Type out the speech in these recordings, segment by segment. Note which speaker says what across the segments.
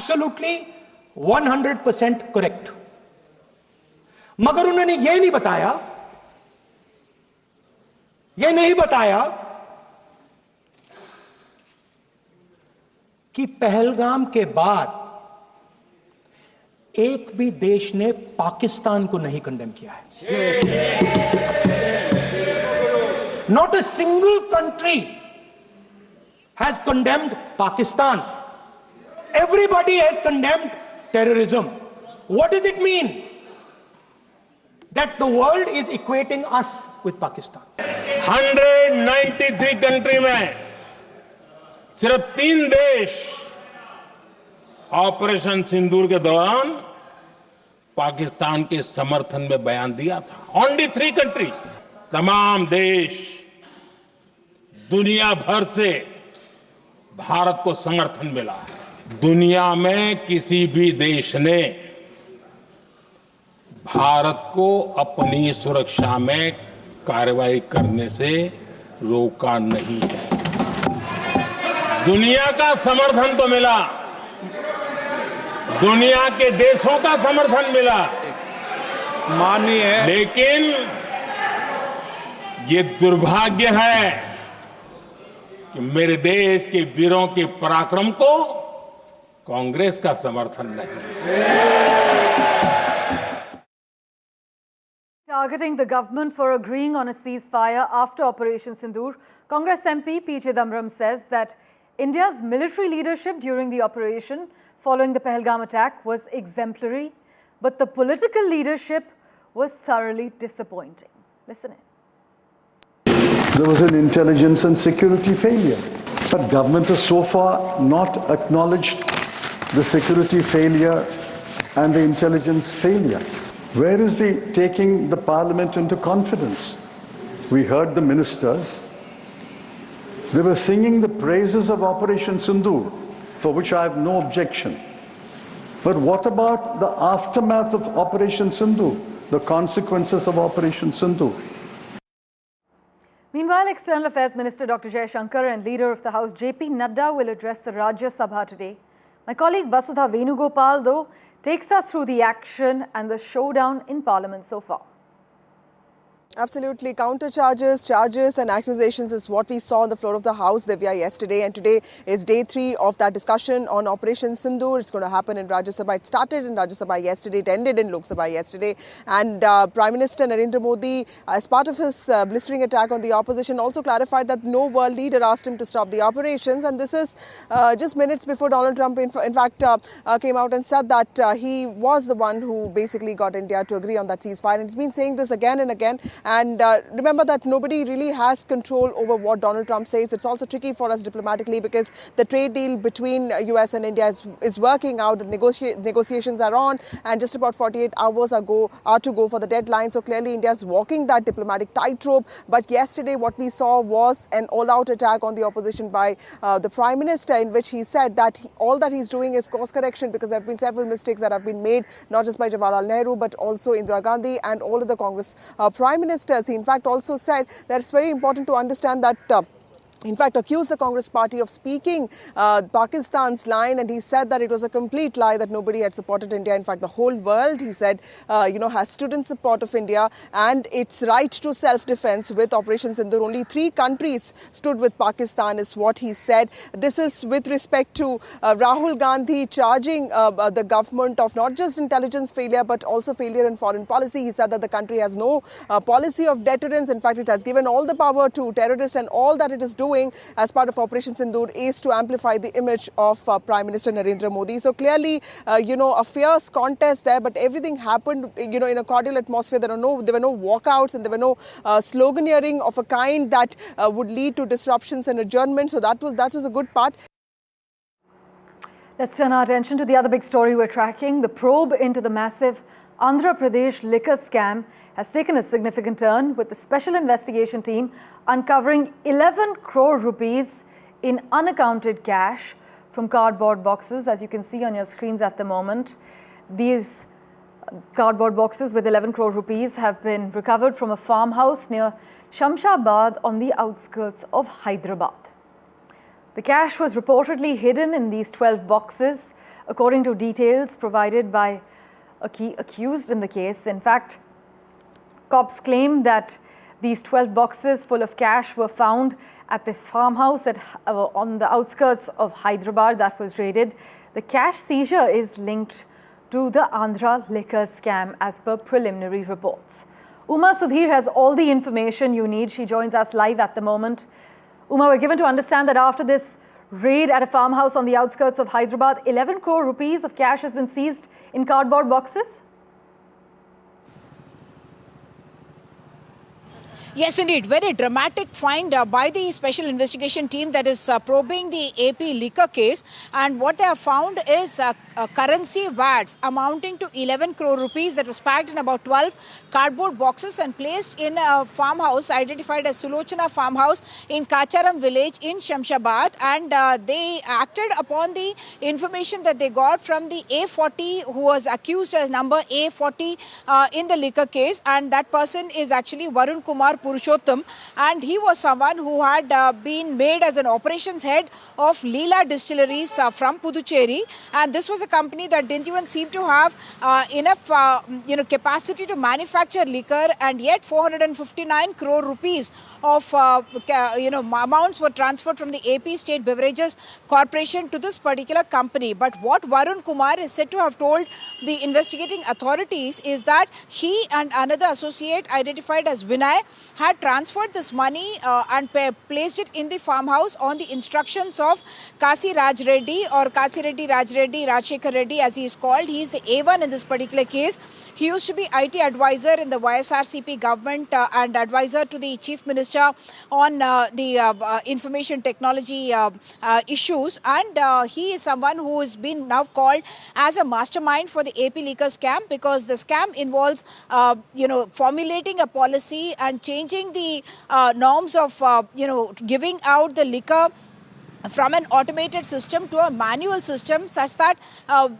Speaker 1: Absolutely 100% correct. मगर उन्होंने ये नहीं बताया कि पहलगाम के बाद एक भी देश ने पाकिस्तान को नहीं कंडेम किया है. Not a single country has condemned Pakistan. Everybody has condemned terrorism. What does it mean? That the world is equating us with Pakistan.
Speaker 2: 193 country में सिर्फ 3 देश ऑपरेशन सिंदूर के दौरान पाकिस्तान के समर्थन में बयान दिया था. Only 3 countries. तमाम देश दुनिया भर से भारत को समर्थन मिला. दुनिया में किसी भी देश ने भारत को अपनी सुरक्षा में कार्रवाई करने से रोका नहीं है. दुनिया का समर्थन तो मिला, दुनिया के देशों का समर्थन मिला,
Speaker 3: माननीय है,
Speaker 2: लेकिन ये दुर्भाग्य है कि मेरे देश के वीरों के पराक्रम को कांग्रेस का समर्थन नहीं.
Speaker 4: Targeting the government for agreeing on a ceasefire after Operation Sundoor, Congress MP P.J. Damram says that India's military leadership during the operation following the Pahalgam attack was exemplary, but the political leadership was thoroughly disappointing. Listen in.
Speaker 5: There was an intelligence and security failure, but government has so far not acknowledged the security failure and the intelligence failure. Where is the taking the parliament into confidence? We heard the ministers. They were singing the praises of Operation Sundoor, for which I have no objection. But what about the aftermath of Operation Sundoor, the consequences of Operation Sundoor?
Speaker 4: Meanwhile, External Affairs Minister Dr. Jaishankar and Leader of the House J.P. Nadda will address the Rajya Sabha today. My colleague Vasudha Venugopal, though, takes us through the action and the showdown in Parliament so far.
Speaker 6: Absolutely. Counter charges, charges and accusations is what we saw on the floor of the House, Divya, yesterday. And today is day 3 of that discussion on Operation Sundoor. It's going to happen in Rajya Sabha. It started in Rajya Sabha yesterday. It ended in Lok Sabha yesterday. And Prime Minister Narendra Modi, as part of his blistering attack on the opposition, also clarified that no world leader asked him to stop the operations. And this is just minutes before Donald Trump, in fact, came out and said that he was the one who basically got India to agree on that ceasefire. And he's been saying this again and again. And remember that nobody really has control over what Donald Trump says. It's also tricky for us diplomatically because the trade deal between US and India is working out. The negotiations are on, and just about 48 hours are to go for the deadline. So clearly India is walking that diplomatic tightrope. But yesterday what we saw was an all-out attack on the opposition by the Prime Minister, in which he said that all that he's doing is course correction because there have been several mistakes that have been made, not just by Jawaharlal Nehru, but also Indira Gandhi and all of the Congress Prime Ministers. He in fact also said that it's very important to understand that in fact, accused the Congress party of speaking Pakistan's line, and he said that it was a complete lie, that nobody had supported India. In fact, the whole world, he said, has stood in support of India and its right to self-defense with Operation Sundoor. Only 3 countries stood with Pakistan, is what he said. This is with respect to Rahul Gandhi charging the government of not just intelligence failure, but also failure in foreign policy. He said that the country has no policy of deterrence. In fact, it has given all the power to terrorists, and all that it is doing as part of Operation Sundoor is to amplify the image of Prime Minister Narendra Modi. So clearly, a fierce contest there, but everything happened, in a cordial atmosphere. There were no walkouts, and there were no sloganeering of a kind that would lead to disruptions and adjournment. So that was a good part.
Speaker 4: Let's turn our attention to the other big story we're tracking. The probe into the massive Andhra Pradesh liquor scam has taken a significant turn, with the special investigation team uncovering 11 crore rupees in unaccounted cash from cardboard boxes, as you can see on your screens at the moment. These cardboard boxes with 11 crore rupees have been recovered from a farmhouse near Shamshabad on the outskirts of Hyderabad. The cash was reportedly hidden in these 12 boxes according to details provided by a key accused in the case. In fact, cops claim that these 12 boxes full of cash were found at this farmhouse on the outskirts of Hyderabad that was raided. The cash seizure is linked to the Andhra liquor scam as per preliminary reports. Uma Sudhir has all the information you need. She joins us live at the moment. Uma, we're given to understand that after this raid at a farmhouse on the outskirts of Hyderabad, 11 crore rupees of cash has been seized in cardboard boxes.
Speaker 7: Yes, indeed. Very dramatic find by the special investigation team that is probing the AP liquor case. And what they have found is currency vads amounting to 11 crore rupees that was packed in about 12 cardboard boxes and placed in a farmhouse identified as Sulochana farmhouse in Kacharam village in Shamshabad. And they acted upon the information that they got from the A40 who was accused as number A40 in the liquor case. And that person is actually Varun Kumar Purushottam, and he was someone who had been made as an operations head of Leela Distilleries from Puducherry, and this was a company that didn't even seem to have enough capacity to manufacture liquor, and yet 459 crore rupees of amounts were transferred from the AP State Beverages Corporation to this particular company. But what Varun Kumar is said to have told the investigating authorities is that he and another associate identified as Vinay had transferred this money and placed it in the farmhouse on the instructions of Kasi Raj Reddy, or Kasi Reddy Raj Reddy, Rajshekar Reddy as he is called. He is the A1 in this particular case. He used to be IT advisor in the YSRCP government and advisor to the Chief Minister on the information technology issues. And he is someone who has been now called as a mastermind for the AP liquor scam, because the scam involves, formulating a policy and changing the norms of, giving out the liquor from an automated system to a manual system, such that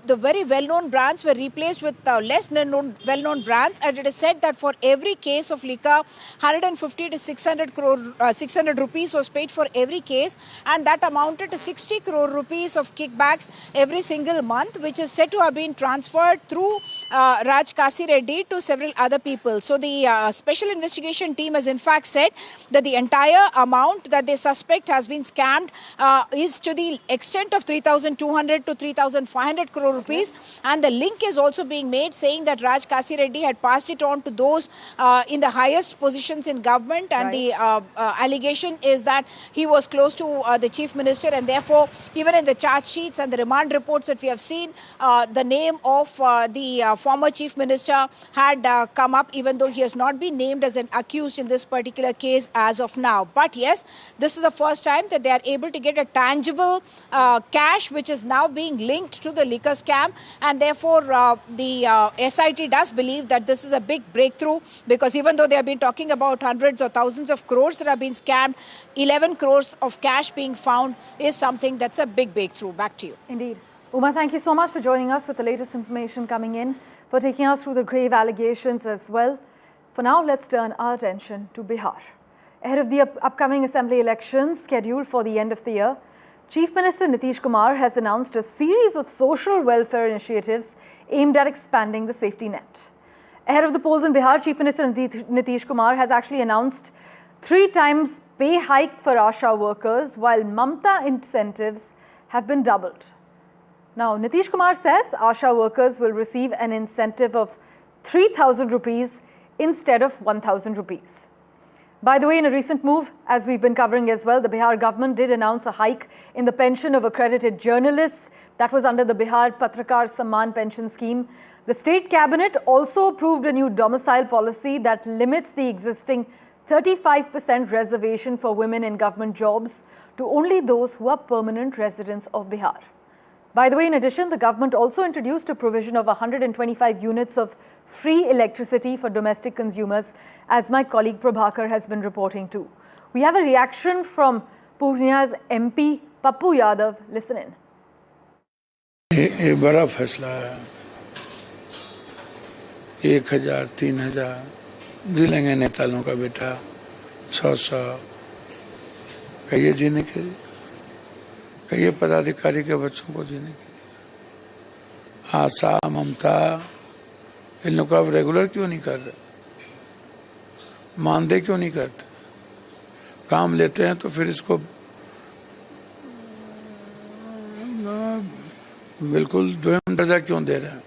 Speaker 7: the very well-known brands were replaced with less well-known brands. And it is said that for every case of liquor, 150 to 600 rupees was paid for every case, and that amounted to 60 crore rupees of kickbacks every single month, which is said to have been transferred through Raj Kasi Reddy to several other people. So the special investigation team has in fact said that the entire amount that they suspect has been scammed is to the extent of 3,200 to 3,500 crore rupees, and the link is also being made saying that Raj Kasi Reddy had passed it on to those in the highest positions in government, and the allegation is that he was close to the Chief Minister, and therefore even in the charge sheets and the remand reports that we have seen, the name of the former Chief Minister had come up, even though he has not been named as an accused in this particular case as of now. But yes, this is the first time that they are able to get a tangible cash which is now being linked to the liquor scam, and therefore the SIT does believe that this is a big breakthrough, because even though they have been talking about hundreds or thousands of crores that have been scammed, 11 crores of cash being found is something that's a big breakthrough. Back to you.
Speaker 4: Indeed. Uma, thank you so much for joining us with the latest information coming in, for taking us through the grave allegations as well. For now, let's turn our attention to Bihar. Ahead of the upcoming assembly elections scheduled for the end of the year, Chief Minister Nitish Kumar has announced a series of social welfare initiatives aimed at expanding the safety net. Ahead of the polls in Bihar, Chief Minister Nitish Kumar has actually announced 3 times pay hike for Asha workers, while Mamta incentives have been doubled. Now, Nitish Kumar says Asha workers will receive an incentive of 3,000 rupees instead of 1,000 rupees. By the way, in a recent move, as we've been covering as well, the Bihar government did announce a hike in the pension of accredited journalists. That was under the Bihar Patrakar Samman pension scheme. The state cabinet also approved a new domicile policy that limits the existing 35% reservation for women in government jobs to only those who are permanent residents of Bihar. By the way, in addition, the government also introduced a provision of 125 units of free electricity for domestic consumers, as my colleague Prabhakar has been reporting to. We have a reaction from Purnia's MP Pappu Yadav. Listen in.
Speaker 8: ये बड़ा फैसला है। 1,000, 3,000 दिलेंगे नेताओं का बेटा, 600 कहिए जीने के लिए, कहिए पदाधिकारी के बच्चों को जीने के लिए। आशा, ममता, इन लोग को आप रेगुलर क्यों नहीं कर रहे? मानदेय क्यों नहीं करते? काम लेते हैं तो फिर इसको बिल्कुल द्विम दर्जा क्यों दे रहे हैं?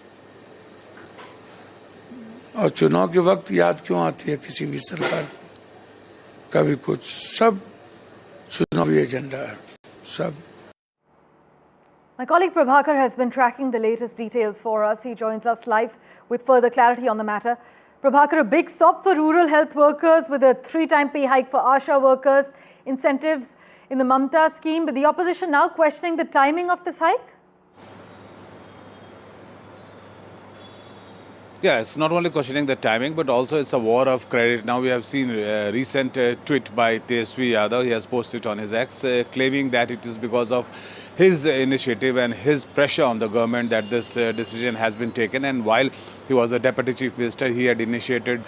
Speaker 8: और चुनाव के वक्त याद क्यों आती है किसी भी सरकार को? कभी कुछ, सब चुनावी एजेंडा है, सब.
Speaker 4: My colleague Prabhakar has been tracking the latest details for us. He joins us live with further clarity on the matter. Prabhakar, a big stop for rural health workers with a 3-time pay hike for ASHA workers, incentives in the Mamta scheme, but the opposition now questioning the timing of this hike?
Speaker 3: Yeah, it's not only questioning the timing, but also it's a war of credit. Now we have seen a recent tweet by Tejasvi Yadav. He has posted on his X claiming that it is because of his initiative and his pressure on the government that this decision has been taken. And while he was the Deputy Chief Minister, he had initiated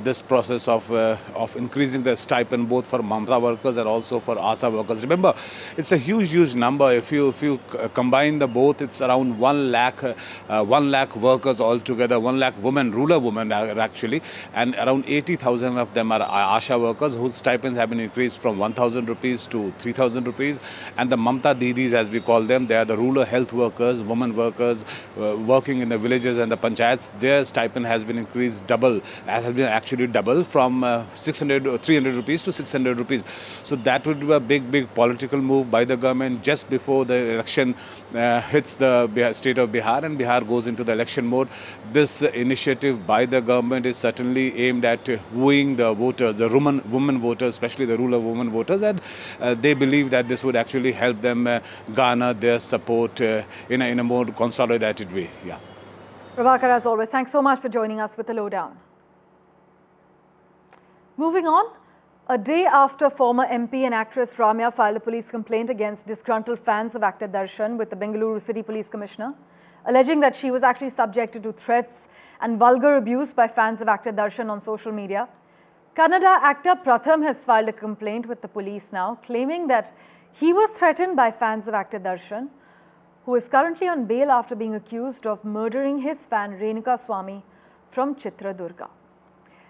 Speaker 3: this process of increasing the stipend both for Mamta workers and also for ASA workers. Remember, it's a huge number. If you combine the both, it's around 1 lakh workers altogether, 1 lakh women, rural women actually, and around 80,000 of them are ASHA workers whose stipends have been increased from 1,000 rupees to 3,000 rupees. And the Mamta Didis, as we call them, they are the rural health workers, women workers working in the villages and the panchayats. Their stipend has been increased double, has been actually double from 300 rupees to 600 rupees. So that would be a big political move by the government just before the election hits the state of Bihar and Bihar goes into the election mode. This initiative by the government is certainly aimed at wooing the voters, the women voters, especially the rural women voters, and they believe that this would actually help them garner their support in a more consolidated way. Yeah.
Speaker 4: Prabhakar, as always, thanks so much for joining us with the lowdown. Moving on, a day after former MP and actress Ramya filed a police complaint against disgruntled fans of actor Darshan with the Bengaluru City Police Commissioner, alleging that she was actually subjected to threats and vulgar abuse by fans of actor Darshan on social media, Kannada actor Pratham has filed a complaint with the police now, claiming that he was threatened by fans of actor Darshan, who is currently on bail after being accused of murdering his fan Renuka Swami from Chitradurga.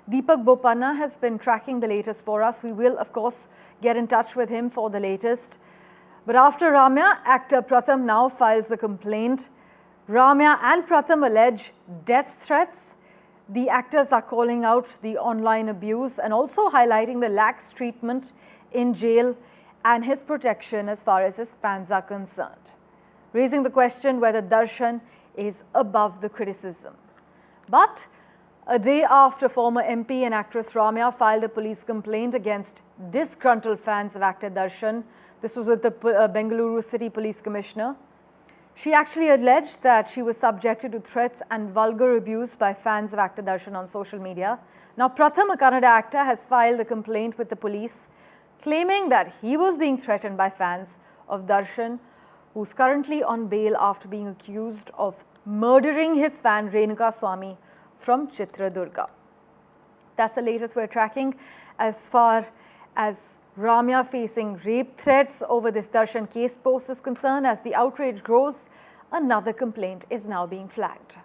Speaker 4: Deepak Bopanna has been tracking the latest for us. We will, of course, get in touch with him for the latest. But after Ramya, actor Pratham now files a complaint. Ramya and Pratham allege death threats. The actors are calling out the online abuse and also highlighting the lax treatment in jail and his protection as far as his fans are concerned, raising the question whether Darshan is above the criticism. But a day after former MP and actress Ramya filed a police complaint against disgruntled fans of actor Darshan, this was with the Bengaluru City Police Commissioner, she actually alleged that she was subjected to threats and vulgar abuse by fans of actor Darshan on social media. Now, Pratham, a Kannada actor, has filed a complaint with the police, claiming that he was being threatened by fans of Darshan, who's currently on bail after being accused of murdering his fan Renuka Swami from Chitradurga. That's the latest we're tracking as far as Ramya facing rape threats over this Darshan case post is concerned. As the outrage grows, another complaint is now being flagged.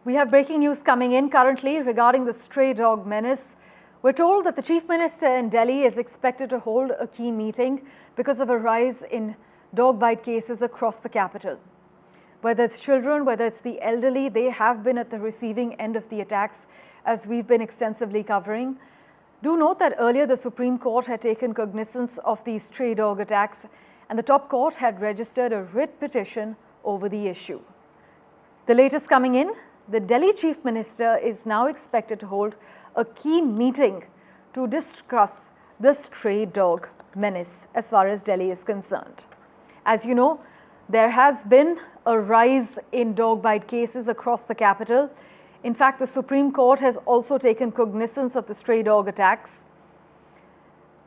Speaker 4: We have breaking news coming in currently regarding the stray dog menace. We're told that the Chief Minister in Delhi is expected to hold a key meeting because of a rise in dog bite cases across the capital. Whether it's children, whether it's the elderly, they have been at the receiving end of the attacks, as we've been extensively covering. Do note that earlier the Supreme Court had taken cognizance of these stray dog attacks, and the top court had registered a writ petition over the issue. The latest coming in, the Delhi Chief Minister is now expected to hold a key meeting to discuss the stray dog menace as far as Delhi is concerned. As you know, there has been a rise in dog bite cases across the capital. In fact, the Supreme Court has also taken cognizance of the stray dog attacks.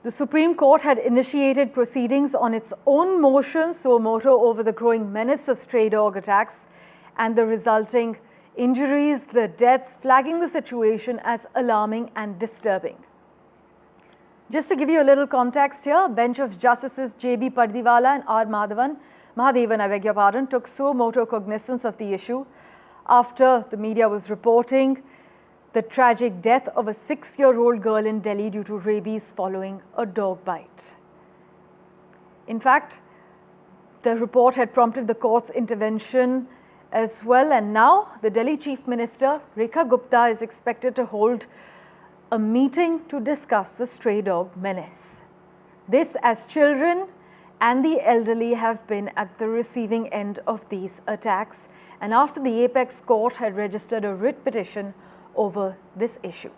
Speaker 4: The Supreme Court had initiated proceedings on its own motion suo moto over the growing menace of stray dog attacks and the resulting injuries, the deaths, flagging the situation as alarming and disturbing. Just to give you a little context here, bench of Justices J.B. Pardiwala and R. Mahadevan, I beg your pardon, took suo motu cognizance of the issue after the media was reporting the tragic death of a 6-year-old girl in Delhi due to rabies following a dog bite. In fact, the report had prompted the court's intervention as well, and now the Delhi Chief Minister Rekha Gupta is expected to hold a meeting to discuss the stray dog menace. This as children and the elderly have been at the receiving end of these attacks, and after the Apex Court had registered a writ petition over this issue.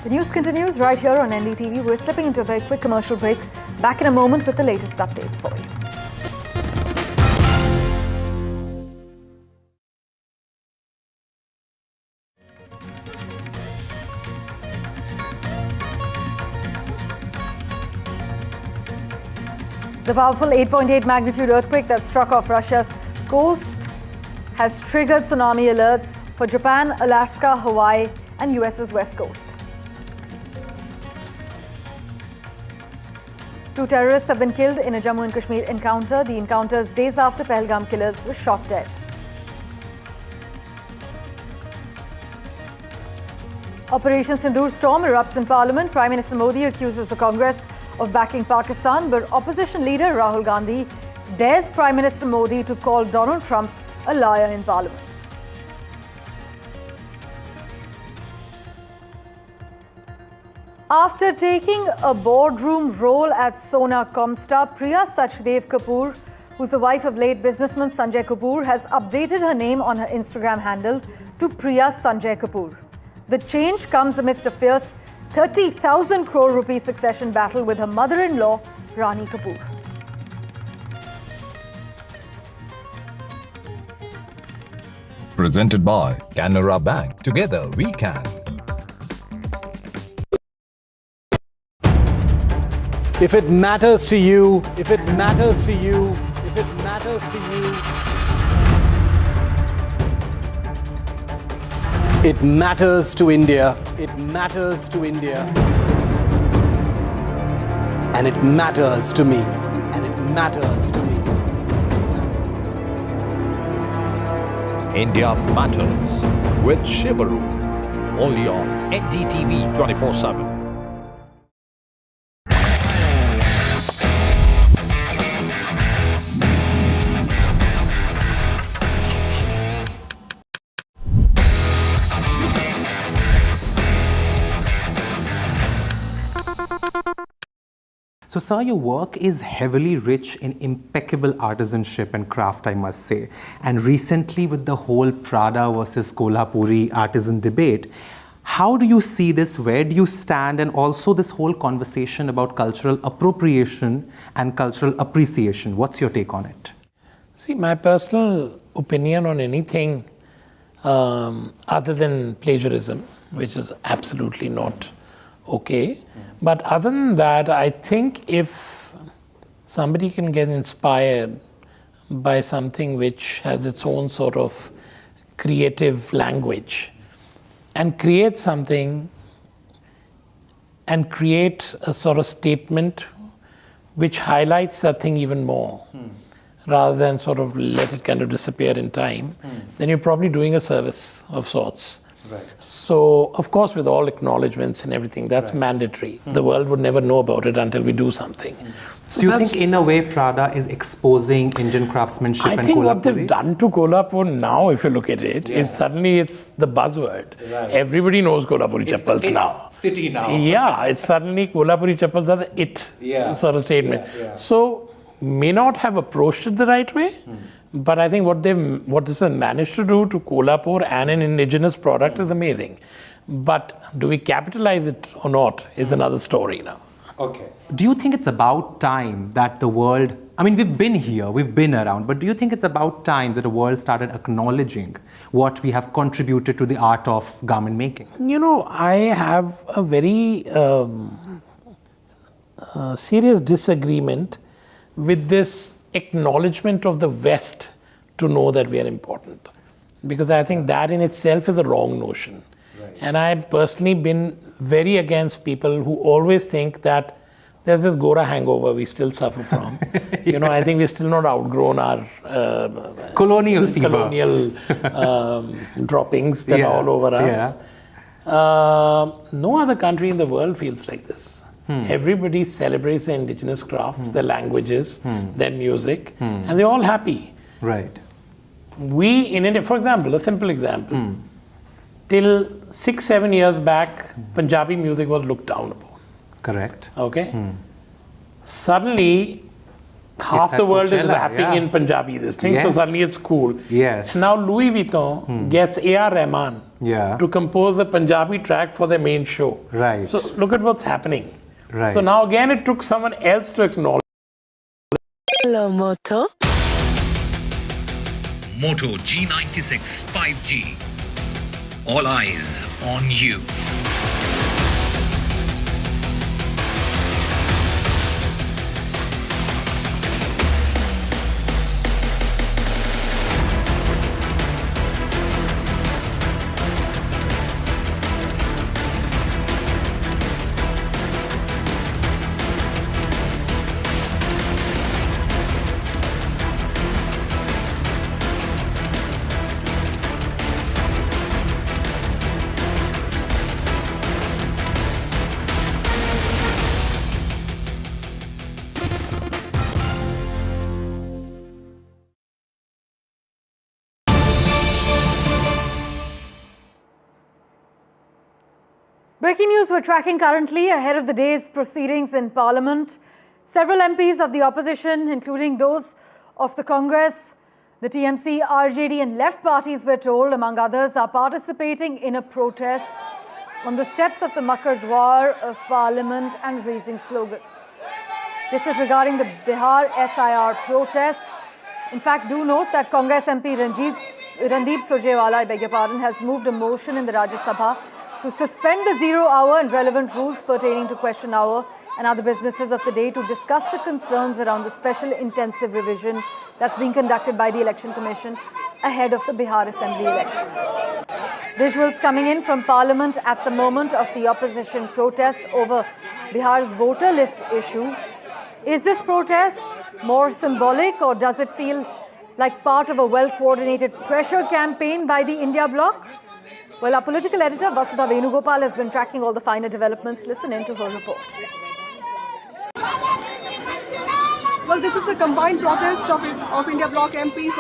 Speaker 4: The news continues right here on NDTV. We're slipping into a very quick commercial break. Back in a moment with the latest updates for you. The powerful 8.8 magnitude earthquake that struck off Russia's coast has triggered tsunami alerts for Japan, Alaska, Hawaii, and US's west coast. 2 terrorists have been killed in a Jammu and Kashmir encounter. The encounter is days after Pahalgam killers were shot dead. Operation Sundoor storm erupts in Parliament. Prime Minister Modi accuses the Congress of backing Pakistan, but opposition leader Rahul Gandhi dares Prime Minister Modi to call Donald Trump a liar in Parliament. After taking a boardroom role at Sona Comstar, Priya Sachdev Kapoor, who's the wife of late businessman Sanjay Kapoor, has updated her name on her Instagram handle to Priya Sanjay Kapoor. The change comes amidst a fierce 30,000 crore rupee succession battle with her mother-in-law, Rani Kapoor.
Speaker 9: Presented by Canara Bank. Together we can.
Speaker 10: If it matters to you, if it matters to you, if it matters to you, it matters to India, it matters to India, and it matters to me, and it matters to me.
Speaker 9: India Matters with Shivaru. Only on NDTV 24/7.
Speaker 11: So, sir, your work is heavily rich in impeccable artisanship and craft, I must say. And recently, with the whole Prada versus Kolhapuri artisan debate, how do you see this? Where do you stand? And also this whole conversation about cultural appropriation and cultural appreciation. What's your take on it?
Speaker 12: See, my personal opinion on anything other than plagiarism, which is absolutely not okay. But other than that, I think if somebody can get inspired by something which has its own sort of creative language and create something and create a sort of statement which highlights that thing even more, rather than sort of let it kind of disappear in time, then you're probably doing a service of sorts.
Speaker 11: Right.
Speaker 12: So, of course, with all acknowledgements and everything, that's mandatory. The world would never know about it until we do something.
Speaker 11: So you think, in a way, Prada is exposing Indian craftsmanship and Kolhapuri?
Speaker 12: I think what they've done to Kolhapur now, if you look at it, is suddenly it's the buzzword. Right. Everybody knows Kolhapuri chappals now.
Speaker 11: City now.
Speaker 12: Yeah, it's suddenly Kolhapuri chappals are the it sort of statement. So, may not have approached it the right way, but I think what this has managed to do to Kolhapur and an indigenous product is amazing. But do we capitalize it or not is another story now.
Speaker 11: Okay. Do you think it's about time that the world, I mean, we've been here, we've been around, but do you think it's about time that the world started acknowledging what we have contributed to the art of garment making?
Speaker 12: You know, I have a very serious disagreement with this acknowledgement of the West to know that we are important. Because I think that in itself is a wrong notion. Right. And I've personally been very against people who always think that there's this Gora hangover we still suffer from. You know, I think we're still not outgrown our
Speaker 11: colonial fever.
Speaker 12: Colonial droppings that are all over us. No other country in the world feels like this. Everybody celebrates their indigenous crafts, their languages, their music, and they're all happy.
Speaker 11: Right.
Speaker 12: We in India, for example, a simple example, till 6-7 years back, Punjabi music was looked down upon.
Speaker 11: Correct.
Speaker 12: Okay. Suddenly, half the world is rapping in Punjabi, this thing, so suddenly it's cool.
Speaker 11: Yes.
Speaker 12: And now Louis Vuitton gets A.R. Rahman to compose the Punjabi track for their main show.
Speaker 11: Right.
Speaker 12: So look at what's happening.
Speaker 11: Right.
Speaker 12: So now again it took someone else to acknowledge.
Speaker 13: Hello, Moto.
Speaker 14: Moto G96 5G. All eyes on you.
Speaker 4: Breaking news we're tracking currently ahead of the day's proceedings in Parliament. Several MPs of the opposition, including those of the Congress, the TMC, RJD and left parties, we're told, among others, are participating in a protest on the steps of the Makar Dwar of Parliament and raising slogans. This is regarding the Bihar SIR protest. In fact, do note that Congress MP Randeep Surjewala, I beg your pardon, has moved a motion in the Rajya Sabha to suspend the 0 hour and relevant rules pertaining to question hour and other businesses of the day to discuss the concerns around the special intensive revision that's being conducted by the Election Commission ahead of the Bihar Assembly elections. Visuals coming in from Parliament at the moment of the opposition protest over Bihar's voter list issue. Is this protest more symbolic, or does it feel like part of a well-coordinated pressure campaign by the India bloc? Well, our political editor, Vasudha Venugopal, has been tracking all the finer developments. Listen in to her report.
Speaker 6: Well, this is the combined protest of India bloc MPs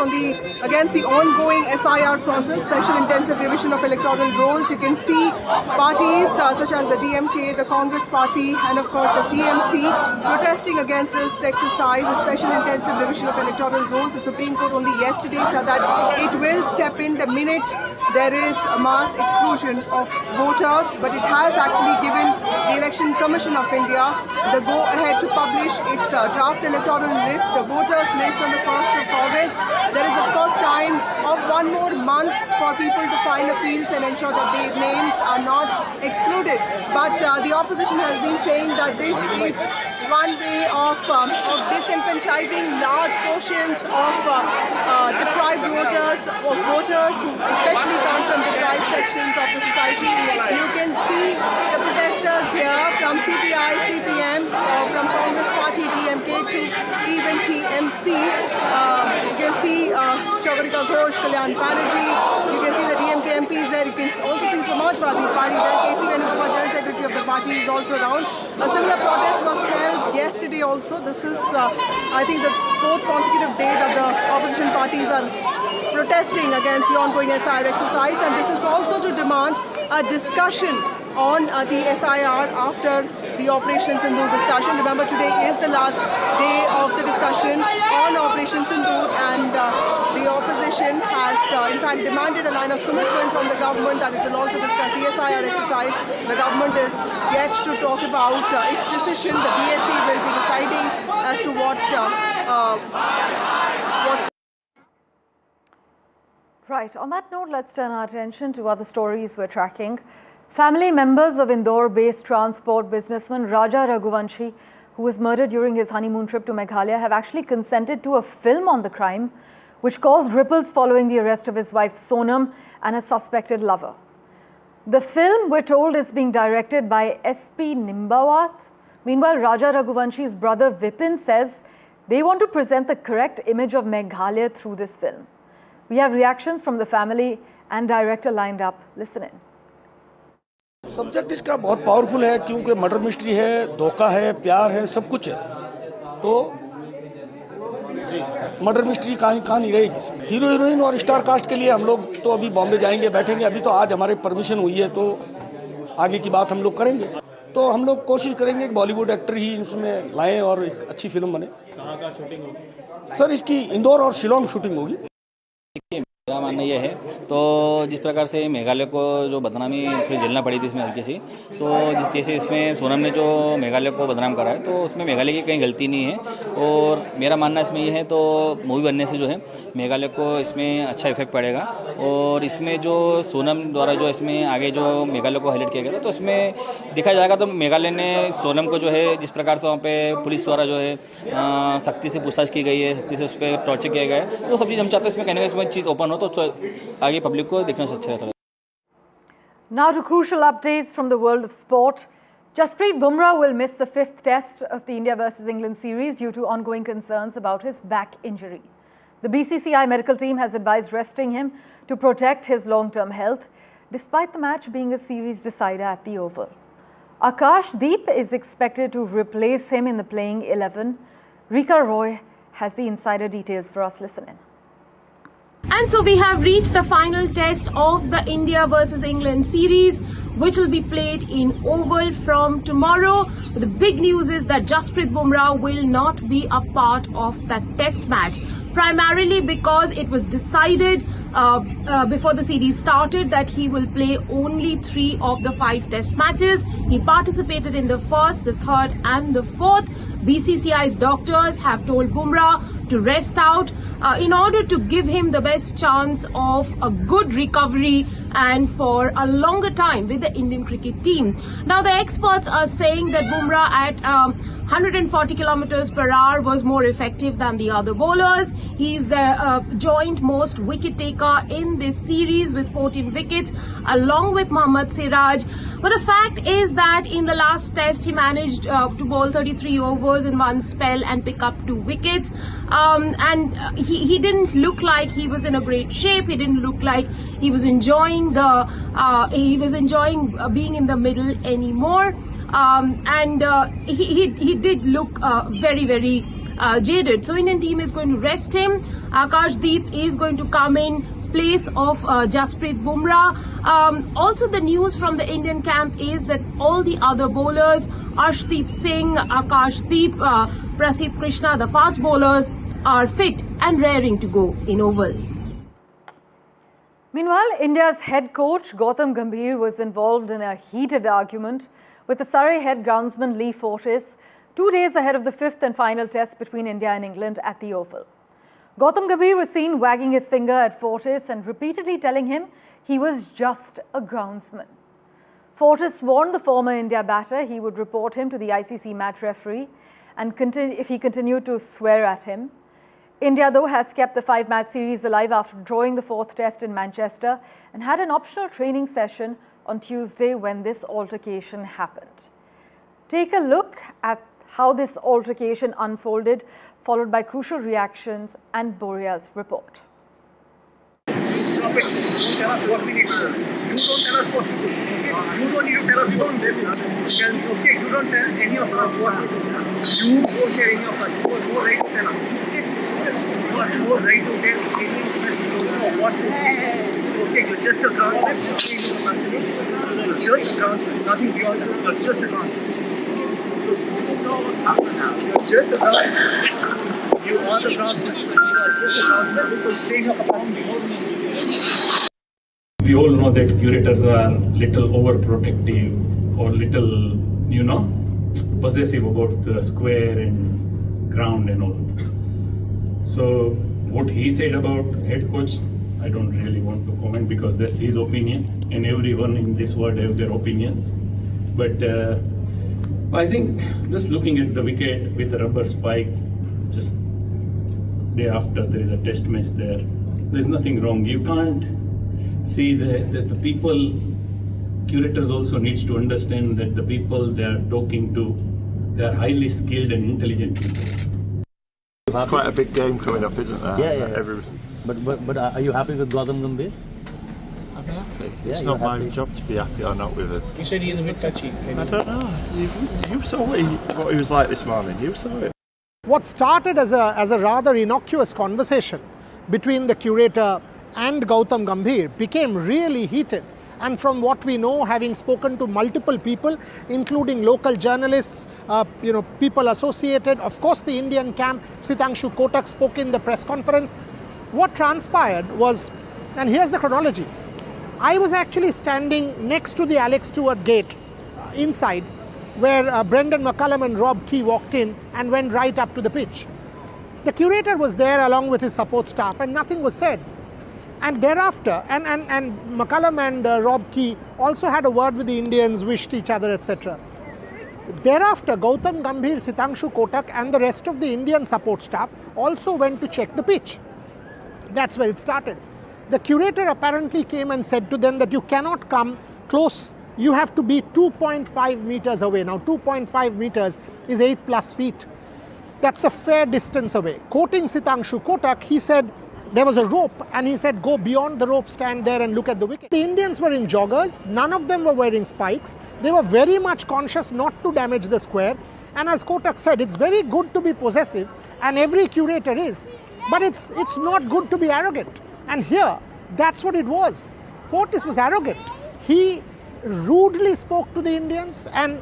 Speaker 6: against the ongoing SIR process, special intensive revision of electoral rolls. You can see parties such as the DMK, the Congress party, and of course the TMC protesting against this exercise, a special intensive revision of electoral rolls. The Supreme Court only yesterday said that it will step in the minute there is a mass exclusion of voters, but it has actually given the Election Commission of India the go-ahead to publish its draft electoral list, the voters list on the 1st of August. There is of course time of 1 more month for people to file appeals and ensure that their names are not excluded. But the opposition has been saying that this is one way of disenfranchising large portions of deprived voters, who especially come from deprived sections of the society. You can see the protesters here from CPI, CPM, from Congress Party, DMK to even TMC. You can see Shagarika Ghosh, Kalyan Banerjee. You can see the DMK MPs there. You can also see Samajwadi Party there. KC Venugopal, General Secretary of the party, is also around. A similar protest was held yesterday also. This is, I think, the 4th consecutive day that the opposition parties are protesting against the ongoing SIR exercise, and this is also to demand a discussion on the SIR after the Operation Sundoor discussion. Remember, today is the last day of the discussion on Operation Sundoor, and the opposition has in fact demanded a line of commitment from the government that it will also discuss the SIR exercise. The government is yet to talk about its decision. The BSC will be deciding as to what
Speaker 4: Right. On that note, let's turn our attention to other stories we're tracking. Family members of Indore-based transport businessman Raja Raghuvanshi, who was murdered during his honeymoon trip to Meghalaya, have actually consented to a film on the crime, which caused ripples following the arrest of his wife Sonam and her suspected lover. The film, we're told, is being directed by S.P. Nimbawat. Meanwhile, Raja Raghuvanshi's brother Vipin says they want to present the correct image of Meghalaya through this film. We have reactions from the family and director lined up. Listen in.
Speaker 15: Subject इसका बहुत powerful है क्योंकि murder mystery है, धोखा है, प्यार है, सब कुछ है। तो मर्डर मिस्ट्री कहानी रहेगी। हीरो हीरोइन और स्टार कास्ट के लिए हम लोग तो अभी बॉम्बे जाएंगे, बैठेंगे। अभी तो आज हमारे परमिशन हुई है, तो आगे की बात हम लोग करेंगे। तो हम लोग कोशिश करेंगे कि बॉलीवुड एक्टर ही इसमें लाएं और एक अच्छी फिल्म बने।
Speaker 16: कहाँ शूटिंग होगी?
Speaker 15: सर, इसकी इंदौर और शिलोंग शूटिंग होगी।
Speaker 16: मेरा मानना ये है, तो जिस प्रकार से मेघालय को जो बदनामी थोड़ी झेलना पड़ी थी इसमें हल्की सी, तो जिस जैसे इसमें सोनम ने जो मेघालय को बदनाम करा है, तो उसमें मेघालय की कहीं गलती नहीं है। और मेरा मानना इसमें ये है, तो मूवी बनने से जो है मेघालय को इसमें अच्छा इफेक्ट पड़ेगा। और इसमें जो सोनम द्वारा जो इसमें आगे जो मेघालय को हाईलाइट किया गया था, तो इसमें देखा जाएगा तो मेघालय ने सोनम को जो है जिस प्रकार से वहाँ पे पुलिस द्वारा जो है सख्ती से पूछताछ की गई है, सख्ती से उस पर टॉर्चर किया गया है, तो सब चीज़ हम चाहते हैं इसमें कहने का इसमें चीज़ ओपन हो तो आगे पब्लिक को देखना अच्छा रहता है।
Speaker 4: Now to crucial updates from the world of sport. Jasprit Bumrah will miss the 5th test of the India vs England series due to ongoing concerns about his back injury. The BCCI medical team has advised resting him to protect his long-term health, despite the match being a series decider at the Oval. Akash Deep is expected to replace him in the playing 11. Rika Roy has the insider details for us. Listen in.
Speaker 17: And so we have reached the final test of the India versus England series, which will be played in Oval from tomorrow. The big news is that Jasprit Bumrah will not be a part of that test match, primarily because it was decided before the series started that he will play only 3 of the 5 test matches. He participated in the 1st, the 3rd and the 4th. BCCI's doctors have told Bumrah to rest out in order to give him the best chance of a good recovery and for a longer time with the Indian cricket team. Now the experts are saying that Bumrah at 140 kilometers per hour was more effective than the other bowlers. He's the joint most wicket taker in this series with 14 wickets along with Mohammad Siraj. But the fact is that in the last test he managed to bowl 33 overs in one spell and pick up 2 wickets. And he didn't look like he was in a great shape. He didn't look like he was enjoying being in the middle anymore. He did look very jaded. So Indian team is going to rest him. Akash Deep is going to come in place of Jasprit Bumrah. Also the news from the Indian camp is that all the other bowlers, Arshdeep Singh, Akash Deep, Prasidh Krishna, the fast bowlers, are fit and raring to go in Oval.
Speaker 4: Meanwhile, India's head coach Gautam Gambhir was involved in a heated argument with the Surrey head groundsman Lee Fortis 2 days ahead of the 5th and final test between India and England at the Oval. Gautam Gambhir was seen wagging his finger at Fortis and repeatedly telling him he was just a groundsman. Fortis warned the former India batter he would report him to the ICC match referee and if he continued to swear at him. India, though, has kept the 5-match series alive after drawing the 4th test in Manchester and had an optional training session on Tuesday when this altercation happened. Take a look at how this altercation unfolded, followed by crucial reactions and Boria's report.
Speaker 18: Stop it. Don't tell us what we need to do. You don't tell us what to do. You don't need to tell us. You don't tell me. Okay, you don't tell any of us what to do. You don't tell any of us. You have no right to tell us. Okay? You have no right to tell any of us. You don't know what to do. Okay, you're just a groundsman. You're just a groundsman. Nothing beyond that. You're just a groundsman. You're just a groundsman. You are the groundsman. You are just a groundsman who will stay in your capacity.
Speaker 19: We all know that curators are little overprotective or little, possessive about the square and ground and all. So what he said about head coach, I don't really want to comment because that's his opinion and everyone in this world have their opinions. But I think just looking at the wicket with a rubber spike, just day after there is a test match there. There's nothing wrong. You can't see that the people, curators also needs to understand that the people they are talking to, they are highly skilled and intelligent people.
Speaker 20: It's quite a big game coming up, isn't there?
Speaker 21: Yeah. But are you happy with Gautam Gambhir?
Speaker 20: I'm happy.
Speaker 21: Yeah,
Speaker 20: it's not my
Speaker 21: happy.
Speaker 20: job to be happy or not with it.
Speaker 18: You said he's a bit touchy.
Speaker 20: I don't know. You saw what he was like this morning. You saw it.
Speaker 22: What started as a rather innocuous conversation between the curator and Gautam Gambhir became really heated. And from what we know, having spoken to multiple people, including local journalists, people associated, of course the Indian camp, Sitangshu Kotak spoke in the press conference. What transpired was, and here's the chronology, I was actually standing next to the Alex Stewart gate inside, where Brendan McCullum and Rob Key walked in and went right up to the pitch. The curator was there along with his support staff and nothing was said. And thereafter, and McCullum and Rob Key also had a word with the Indians, wished each other, etc. Thereafter, Gautam Gambhir, Sitangshu Kotak and the rest of the Indian support staff also went to check the pitch. That's where it started. The curator apparently came and said to them that you cannot come close. You have to be 2.5 meters away. Now 2.5 meters is 8+ feet. That's a fair distance away. Quoting Sitangshu Kotak, he said there was a rope and he said go beyond the rope, stand there and look at the wicket. The Indians were in joggers. None of them were wearing spikes. They were very much conscious not to damage the square. And as Kotak said, it's very good to be possessive and every curator is. But it's not good to be arrogant. And here, that's what it was. Fortis was arrogant. He rudely spoke to the Indians and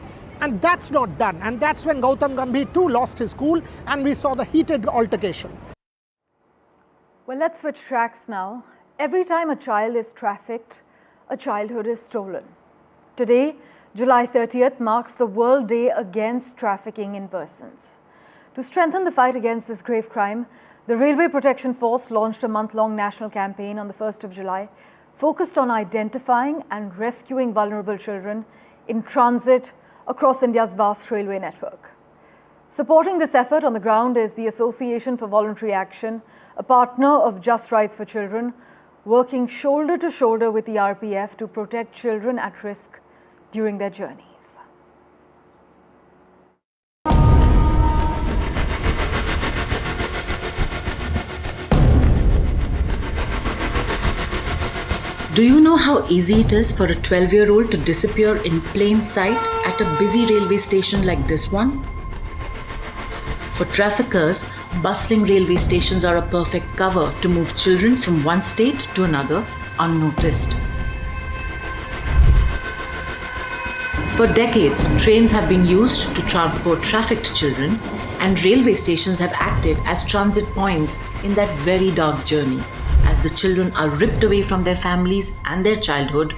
Speaker 22: that's not done. And that's when Gautam Gambhir too lost his cool and we saw the heated altercation.
Speaker 4: Well, let's switch tracks now. Every time a child is trafficked, a childhood is stolen. Today, July 30th, marks the World Day Against Trafficking in Persons. To strengthen the fight against this grave crime, the Railway Protection Force launched a month-long national campaign on the 1st of July, focused on identifying and rescuing vulnerable children in transit across India's vast railway network. Supporting this effort on the ground is the Association for Voluntary Action, a partner of Just Rights for Children, working shoulder to shoulder with the RPF to protect children at risk during their journeys.
Speaker 23: Do you know how easy it is for a 12-year-old to disappear in plain sight at a busy railway station like this one? For traffickers, bustling railway stations are a perfect cover to move children from one state to another unnoticed. For decades, trains have been used to transport trafficked children, and railway stations have acted as transit points in that very dark journey, as the children are ripped away from their families and their childhood.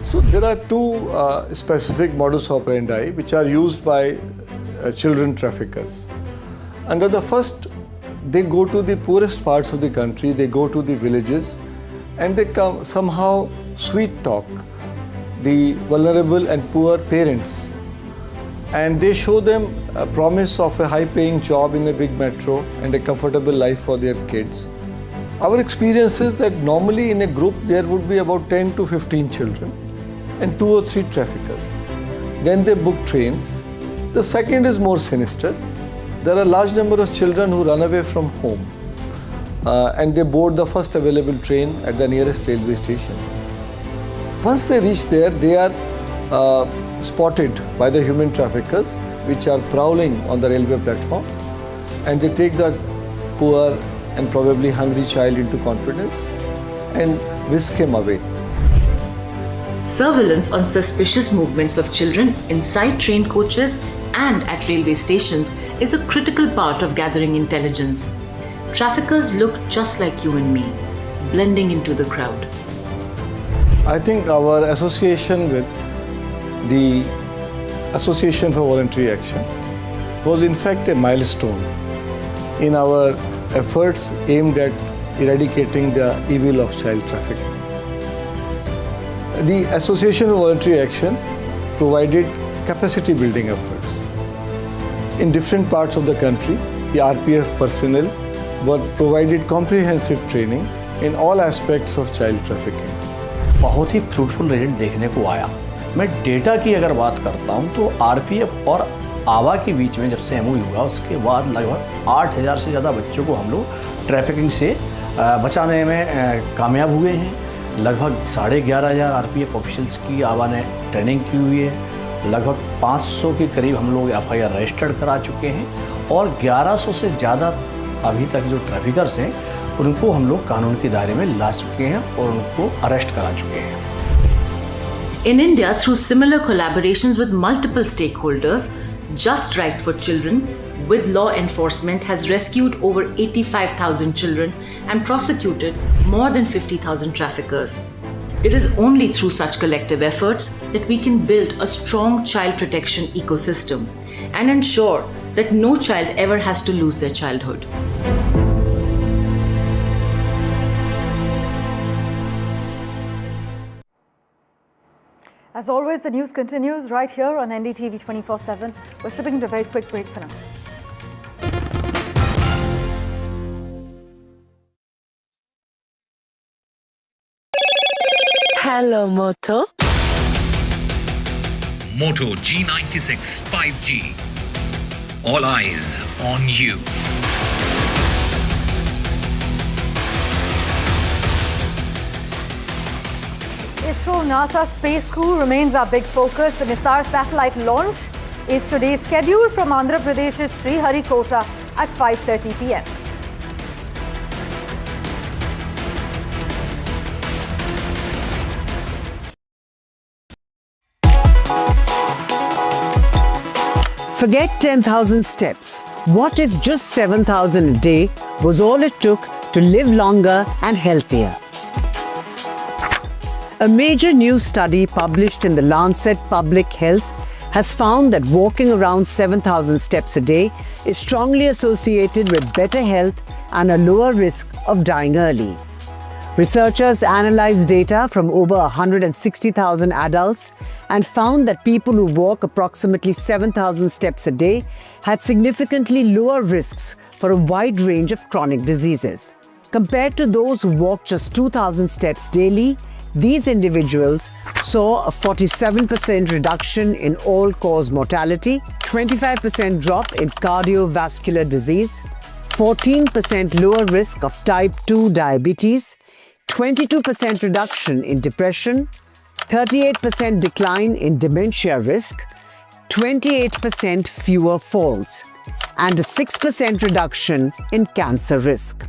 Speaker 24: So there are two specific modus operandi which are used by children traffickers. Under the first, they go to the poorest parts of the country, they go to the villages and they come somehow sweet talk the vulnerable and poor parents, and they show them a promise of a high-paying job in a big metro and a comfortable life for their kids. Our experience is that normally in a group there would be about 10 to 15 children and 2 or 3 traffickers. Then they book trains. The second is more sinister. There are a large number of children who run away from home and they board the first available train at the nearest railway station. Once they reach there, they are spotted by the human traffickers which are prowling on the railway platforms, and they take the poor and probably hungry child into confidence and whisk him away.
Speaker 23: Surveillance on suspicious movements of children inside train coaches and at railway stations is a critical part of gathering intelligence. Traffickers look just like you and me, blending into the crowd.
Speaker 24: I think our association with the Association for Voluntary Action was in fact a milestone in our efforts aimed at eradicating the evil of child trafficking. The Association of Voluntary Action provided capacity building efforts. In different parts of the country, the RPF personnel were provided comprehensive training in all aspects of child trafficking.
Speaker 21: बहुत ही fruitful result देखने को आया। मैं data की अगर बात करता हूं तो आरपीएफ और आवा के बीच में जब से एमओयू हुआ उसके बाद लगभग 8000 से ज़्यादा बच्चों को हम लोग ट्रैफिकिंग से बचाने में कामयाब हुए हैं। लगभग 11,500 आरपीएफ ऑफिशियल्स की आवा ने ट्रेनिंग की हुई है। लगभग 500 के करीब हम लोग एफआईआर रजिस्टर्ड करा चुके हैं और 1100 से ज़्यादा अभी तक जो ट्रैफिकर्स हैं उनको हम लोग कानून के दायरे में ला चुके हैं और उनको अरेस्ट करा चुके हैं।
Speaker 23: In India, through similar collaborations with multiple stakeholders, Just Rights for Children with law enforcement has rescued over 85,000 children and prosecuted more than 50,000 traffickers. It is only through such collective efforts that we can build a strong child protection ecosystem and ensure that no child ever has to lose their childhood.
Speaker 4: As always, the news continues right here on NDTV 24/7. We're stepping into a very quick break for now.
Speaker 13: Hello, Moto.
Speaker 14: Moto G96 5G. All eyes on you.
Speaker 4: ISRO NASA Space Crew remains our big focus. The Nisar satellite launch is today scheduled from Andhra Pradesh's Sriharikota at 5:30 p.m.
Speaker 1: Forget 10,000 steps. What if just 7,000 a day was all it took to live longer and healthier? A major new study published in the Lancet Public Health has found that walking around 7,000 steps a day is strongly associated with better health and a lower risk of dying early. Researchers analyzed data from over 160,000 adults and found that people who walk approximately 7,000 steps a day had significantly lower risks for a wide range of chronic diseases. Compared to those who walk just 2,000 steps daily, these individuals saw a 47% reduction in all-cause mortality, 25% drop in cardiovascular disease, 14% lower risk of type 2 diabetes, 22% reduction in depression, 38% decline in dementia risk, 28% fewer falls, and a 6% reduction in cancer risk.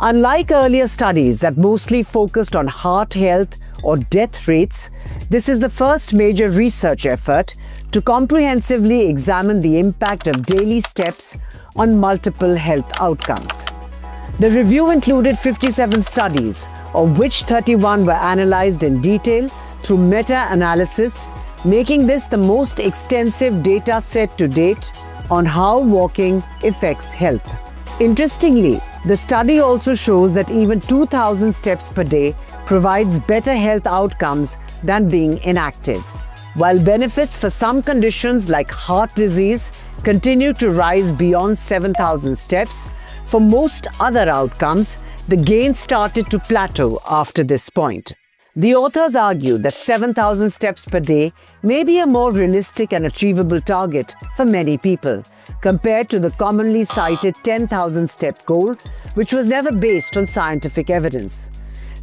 Speaker 1: Unlike earlier studies that mostly focused on heart health or death rates, this is the first major research effort to comprehensively examine the impact of daily steps on multiple health outcomes. The review included 57 studies, of which 31 were analyzed in detail through meta-analysis, making this the most extensive data set to date on how walking affects health. Interestingly, the study also shows that even 2,000 steps per day provides better health outcomes than being inactive. While benefits for some conditions like heart disease continue to rise beyond 7,000 steps, for most other outcomes, the gain started to plateau after this point. The authors argue that 7,000 steps per day may be a more realistic and achievable target for many people, compared to the commonly cited 10,000 step goal, which was never based on scientific evidence.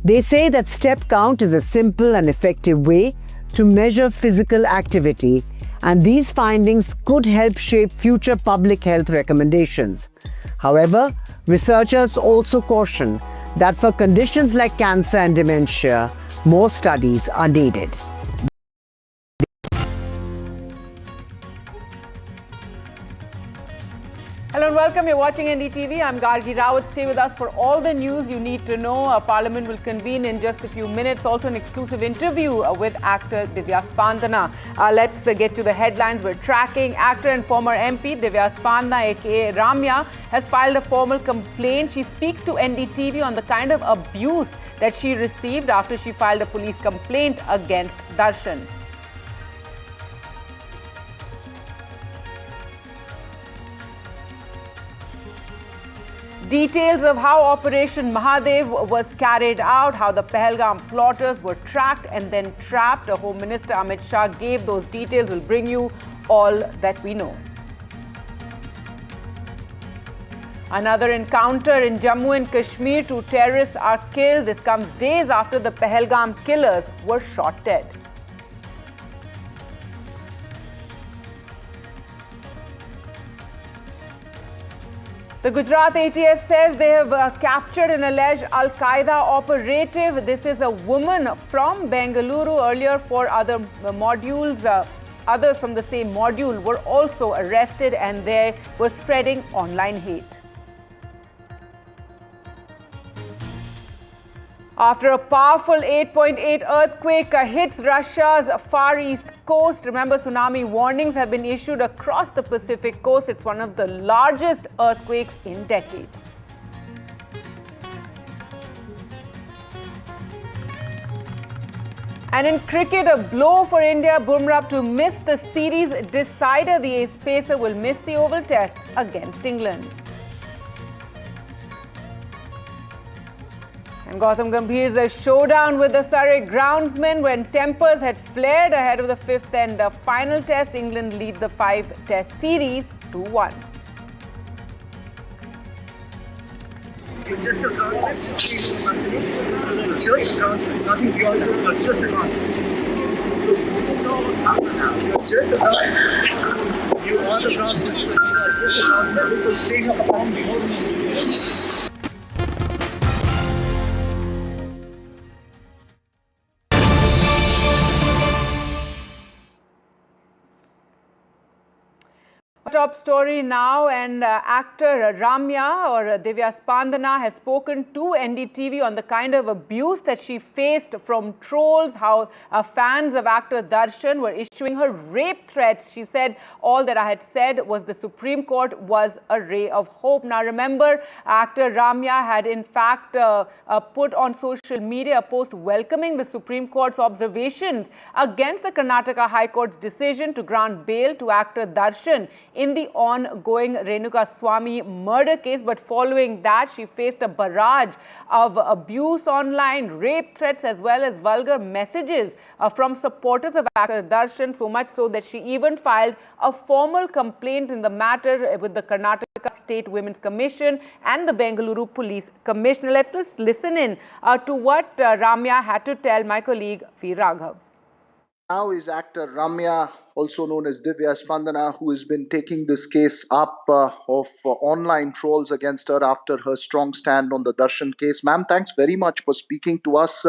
Speaker 1: They say that step count is a simple and effective way to measure physical activity, and these findings could help shape future public health recommendations. However, researchers also caution that for conditions like cancer and dementia, more studies are needed.
Speaker 2: Hello and welcome. You're watching NDTV. I'm Gargi Rawat. Stay with us for all the news you need to know. Parliament will convene in just a few minutes. Also, an exclusive interview with actor Divya Spandana. Let's get to the headlines we're tracking. Actor and former MP Divya Spandana, aka Ramya, has filed a formal complaint. She speaks to NDTV on the kind of abuse that she received after she filed a police complaint against Darshan. Details of how Operation Mahadev was carried out, how the Pahalgam plotters were tracked and then trapped. Home Minister Amit Shah gave those details. We'll bring you all that we know. Another encounter in Jammu and Kashmir. 2 terrorists are killed. This comes days after the Pahalgam killers were shot dead. The Gujarat ATS says they have captured an alleged Al-Qaeda operative. This is a woman from Bengaluru. Earlier, 4 other modules, others from the same module were also arrested, and they were spreading online hate. After a powerful 8.8 earthquake hits Russia's far east coast, remember tsunami warnings have been issued across the Pacific coast. It's one of the largest earthquakes in decades. And in cricket, a blow for India. Bumrah to miss the series decider. The ace pacer will miss the Oval Test against England. And Gautam Gambhir's showdown with the Surrey groundsman when tempers had flared ahead of the 5th and final test. England lead the 5-test series 2-1.
Speaker 18: It's just a concept. It's just a concept. Nothing beyond that. It's just a concept. It's just a concept. You are the concept. It's just a concept. People staying up around the
Speaker 2: Top story now, and actor Ramya or Divya Spandana has spoken to NDTV on the kind of abuse that she faced from trolls, how fans of actor Darshan were issuing her rape threats. She said, all that I had said was the Supreme Court was a ray of hope. Now remember, actor Ramya had in fact put on social media a post welcoming the Supreme Court's observations against the Karnataka High Court's decision to grant bail to actor Darshan in the ongoing Renuka Swamy murder case. But following that, she faced a barrage of abuse online, rape threats, as well as vulgar messages from supporters of actor Darshan, so much so that she even filed a formal complaint in the matter with the Karnataka State Women's Commission and the Bengaluru Police Commissioner. Let's just listen in to what Ramya had to tell my colleague V. Raghav.
Speaker 3: Now is actor Ramya, also known as Divya Spandana, who has been taking this case up of online trolls against her after her strong stand on the Darshan case. Ma'am, thanks very much for speaking to us.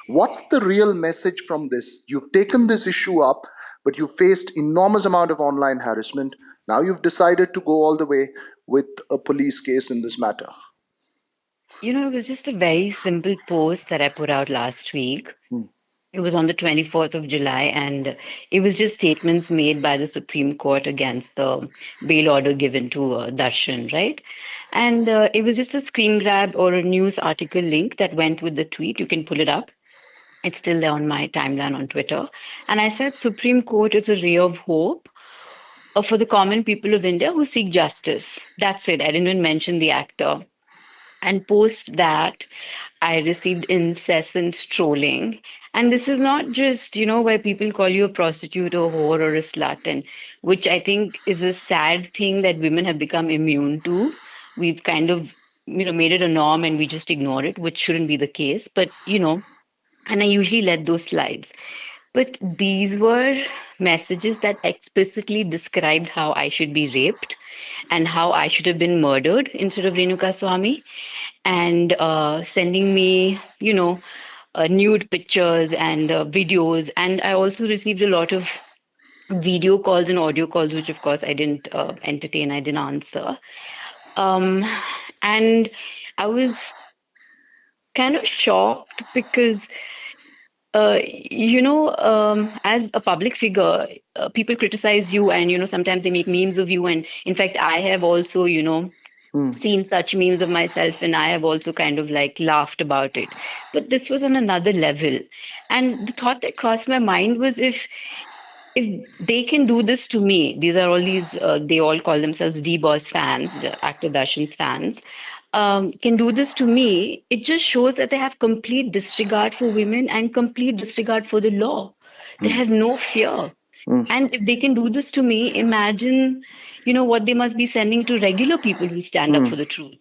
Speaker 3: What's the real message from this? You've taken this issue up, but you faced enormous amount of online harassment. Now you've decided to go all the way with a police case in this matter.
Speaker 5: You know, it was just a very simple post that I put out last week. It was on the 24th of July, and it was just statements made by the Supreme Court against the bail order given to Darshan, right? And it was just a screen grab or a news article link that went with the tweet. You can pull it up. It's still there on my timeline on Twitter. And I said, Supreme Court is a ray of hope for the common people of India who seek justice. That's it. I didn't even mention the actor. And post that, I received incessant trolling. And this is not just, you know, where people call you a prostitute or whore or a slut, and which I think is a sad thing that women have become immune to. We've kind of, you know, made it a norm and we just ignore it, which shouldn't be the case. But, you know, and I usually let those slide. But these were messages that explicitly described how I should be raped and how I should have been murdered instead of Renuka Swamy, and sending me, you know, nude pictures and videos. And I also received a lot of video calls and audio calls, which of course I didn't entertain, I didn't answer. And I was kind of shocked because you know, as a public figure, people criticize you, and, you know, sometimes they make memes of you. And in fact, I have also, you know, seen such memes of myself, and I have also kind of like laughed about it. But this was on another level. And the thought that crossed my mind was, if they can do this to me, these are all these, they all call themselves D-Boss fans, the actor Darshan's fans. can do this to me, it just shows that they have complete disregard for women and complete disregard for the law. They have no fear. And if they can do this to me, imagine, what they must be sending to regular people who stand up for the truth.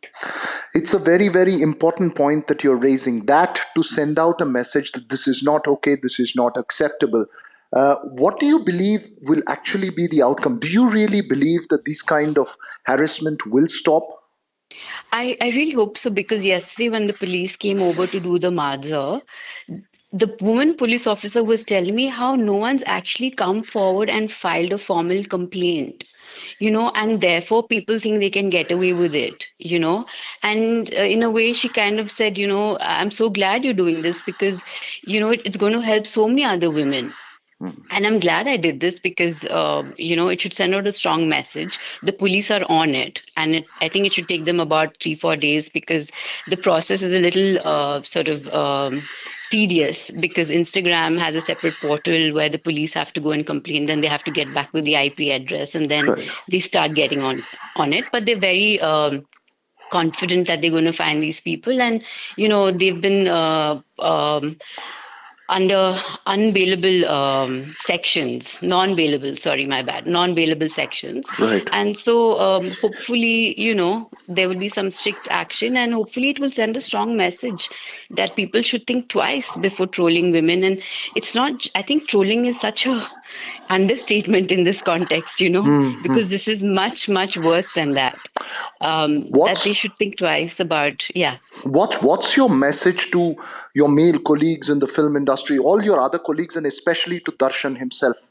Speaker 3: It's a very, very important point that you're raising. That to send out a message that this is not okay, this is not acceptable. What do you believe will actually be the outcome? Do you really believe that this kind of harassment will stop?
Speaker 5: I really hope so, because yesterday when the police came over to do the marza, the woman police officer was telling me how no one's actually come forward and filed a formal complaint, and therefore people think they can get away with it. And in a way, she kind of said, I'm so glad you're doing this because, it's going to help so many other women. And I'm glad I did this because, it should send out a strong message. The police are on it. And I think it should take them about 3-4 days because the process is a little sort of tedious, because Instagram has a separate portal where the police have to go and complain. Then they have to get back with the IP address and then they start getting on it. But they're very confident that they're going to find these people. And, they've been under unbailable sections, non-bailable, sorry, my bad, non-bailable sections.
Speaker 3: Right.
Speaker 5: And so hopefully, there will be some strict action, and hopefully it will send a strong message that people should think twice before trolling women. And it's not, I think trolling is such a understatement in this context, because this is much, much worse than that. That they should think twice about, yeah.
Speaker 3: What's your message to your male colleagues in the film industry, all your other colleagues, and especially to Darshan himself?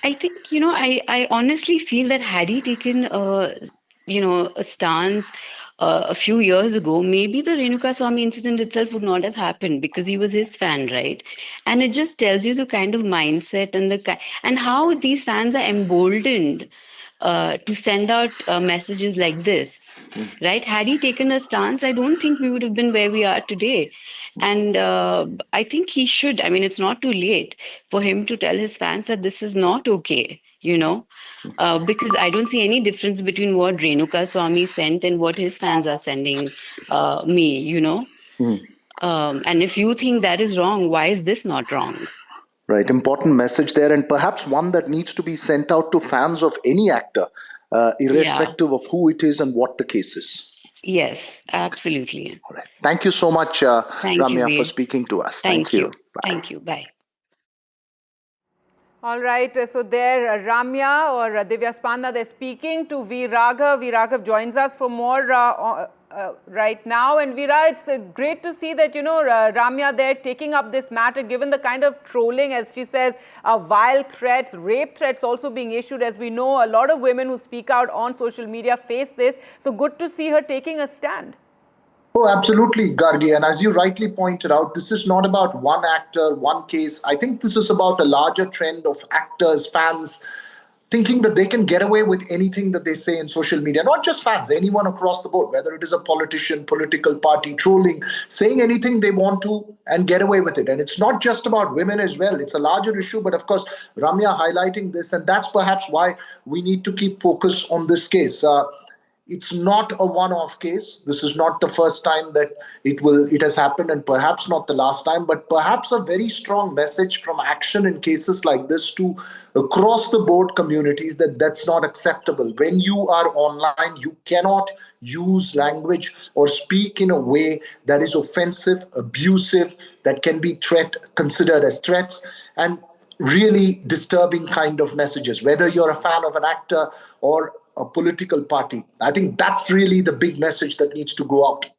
Speaker 5: I think, I honestly feel that had he taken, a stance a few years ago, maybe the Renuka Swami incident itself would not have happened because he was his fan, right? And it just tells you the kind of mindset and how these fans are emboldened to send out messages like this, right? Had he taken a stance, I don't think we would have been where we are today. And I think he should. I mean, it's not too late for him to tell his fans that this is not okay, because I don't see any difference between what Renuka Swami sent and what his fans are sending me. And if you think that is wrong, why is this not wrong?
Speaker 3: Right, important message there, and perhaps one that needs to be sent out to fans of any actor, irrespective of who it is and what the case is.
Speaker 5: Yes, absolutely.
Speaker 3: All right. Thank you so much, Ramya, for speaking to us.
Speaker 5: Thank you.
Speaker 3: Bye.
Speaker 5: Thank you. Bye.
Speaker 2: All right, so there Ramya or Divya Spanda, they're speaking to V. Raghav. V. Raghav joins us for more right now. And Veera, it's great to see that, Ramya there taking up this matter, given the kind of trolling, as she says, vile threats, rape threats also being issued. As we know, a lot of women who speak out on social media face this. So good to see her taking a stand.
Speaker 3: Oh, absolutely, Gargi. And as you rightly pointed out, this is not about one actor, one case. I think this is about a larger trend of actors, fans, thinking that they can get away with anything that they say in social media. Not just fans, anyone across the board, whether it is a politician, political party, trolling, saying anything they want to and get away with it. And it's not just about women as well. It's a larger issue. But of course, Ramya highlighting this, and that's perhaps why we need to keep focus on this case. It's not a one-off case. This is not the first time that it has happened, and perhaps not the last time, but perhaps a very strong message from action in cases like this to across the board communities that that's not acceptable. When you are online, you cannot use language or speak in a way that is offensive, abusive, that can be considered as threats, and really disturbing kind of messages, whether you're a fan of an actor or a political party. I think that's really the big message that needs to go out.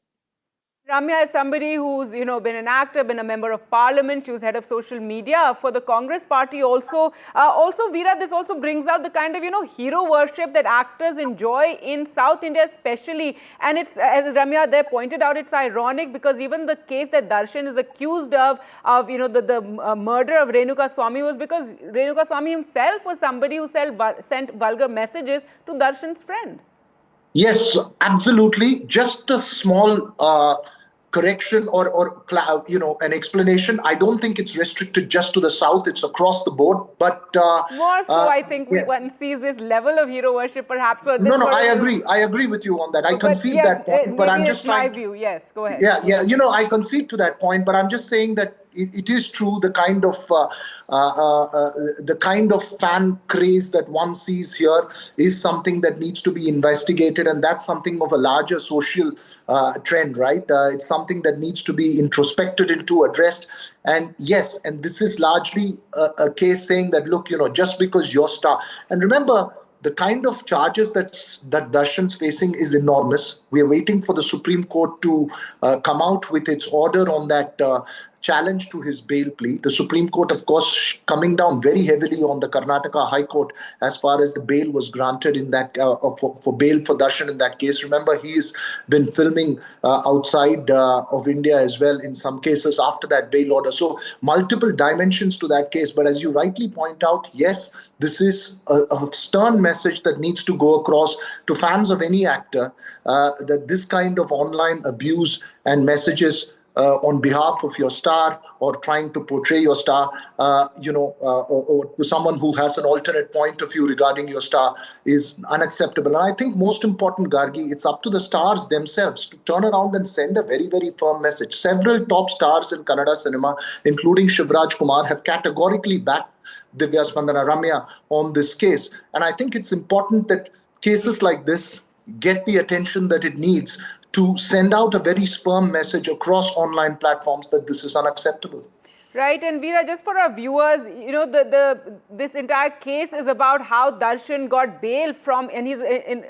Speaker 2: Ramya is somebody who's, been an actor, been a member of parliament. She was head of social media for the Congress party also. Veera, this also brings out the kind of, hero worship that actors enjoy in South India especially. And it's, as Ramya there pointed out, it's ironic because even the case that Darshan is accused of the murder of Renuka Swami was because Renuka Swami himself was somebody who sent vulgar messages to Darshan's friend.
Speaker 3: Yes, absolutely. Just a small correction or an explanation. I don't think it's restricted just to the south. It's across the board. But
Speaker 2: more so, I think
Speaker 3: yes.
Speaker 2: one sees this level of hero worship, perhaps. Or
Speaker 3: No, I agree. I agree with you on that. I concede
Speaker 2: yes,
Speaker 3: that point. But I'm just
Speaker 2: my
Speaker 3: trying.
Speaker 2: view. Yes, go ahead.
Speaker 3: Yeah. I concede to that point. But I'm just saying that it is true. The kind of fan craze that one sees here is something that needs to be investigated, and that's something of a larger social trend, right? It's something that needs to be introspected into, addressed. And yes, and this is largely a case saying that, look, just because your star, and remember, the kind of charges that Darshan's facing is enormous. We are waiting for the Supreme Court to come out with its order on that challenge to his bail plea. The Supreme Court, of course, coming down very heavily on the Karnataka High Court as far as the bail was granted in that for bail for Darshan in that case. Remember, he's been filming outside of India as well in some cases after that bail order. So multiple dimensions to that case. But as you rightly point out, yes, this is a stern message that needs to go across to fans of any actor that this kind of online abuse and messages on behalf of your star or trying to portray your star, or to someone who has an alternate point of view regarding your star is unacceptable. And I think most important, Gargi, it's up to the stars themselves to turn around and send a very, very firm message. Several top stars in Kannada cinema, including Shivraj Kumar, have categorically backed Divya Spandana Ramya on this case. And I think it's important that cases like this get the attention that it needs to send out a very firm message across online platforms that this is unacceptable.
Speaker 2: Right, and Veera, just for our viewers, this entire case is about how Darshan got bail from, and he's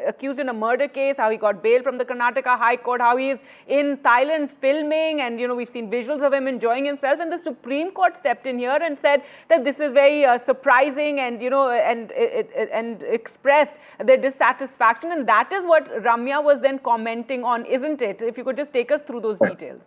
Speaker 2: accused in a murder case, how he got bail from the Karnataka High Court, how he's in Thailand filming, and we've seen visuals of him enjoying himself, and the Supreme Court stepped in here and said that this is very surprising, and and expressed their dissatisfaction, and that is what Ramya was then commenting on, isn't it? If you could just take us through those details.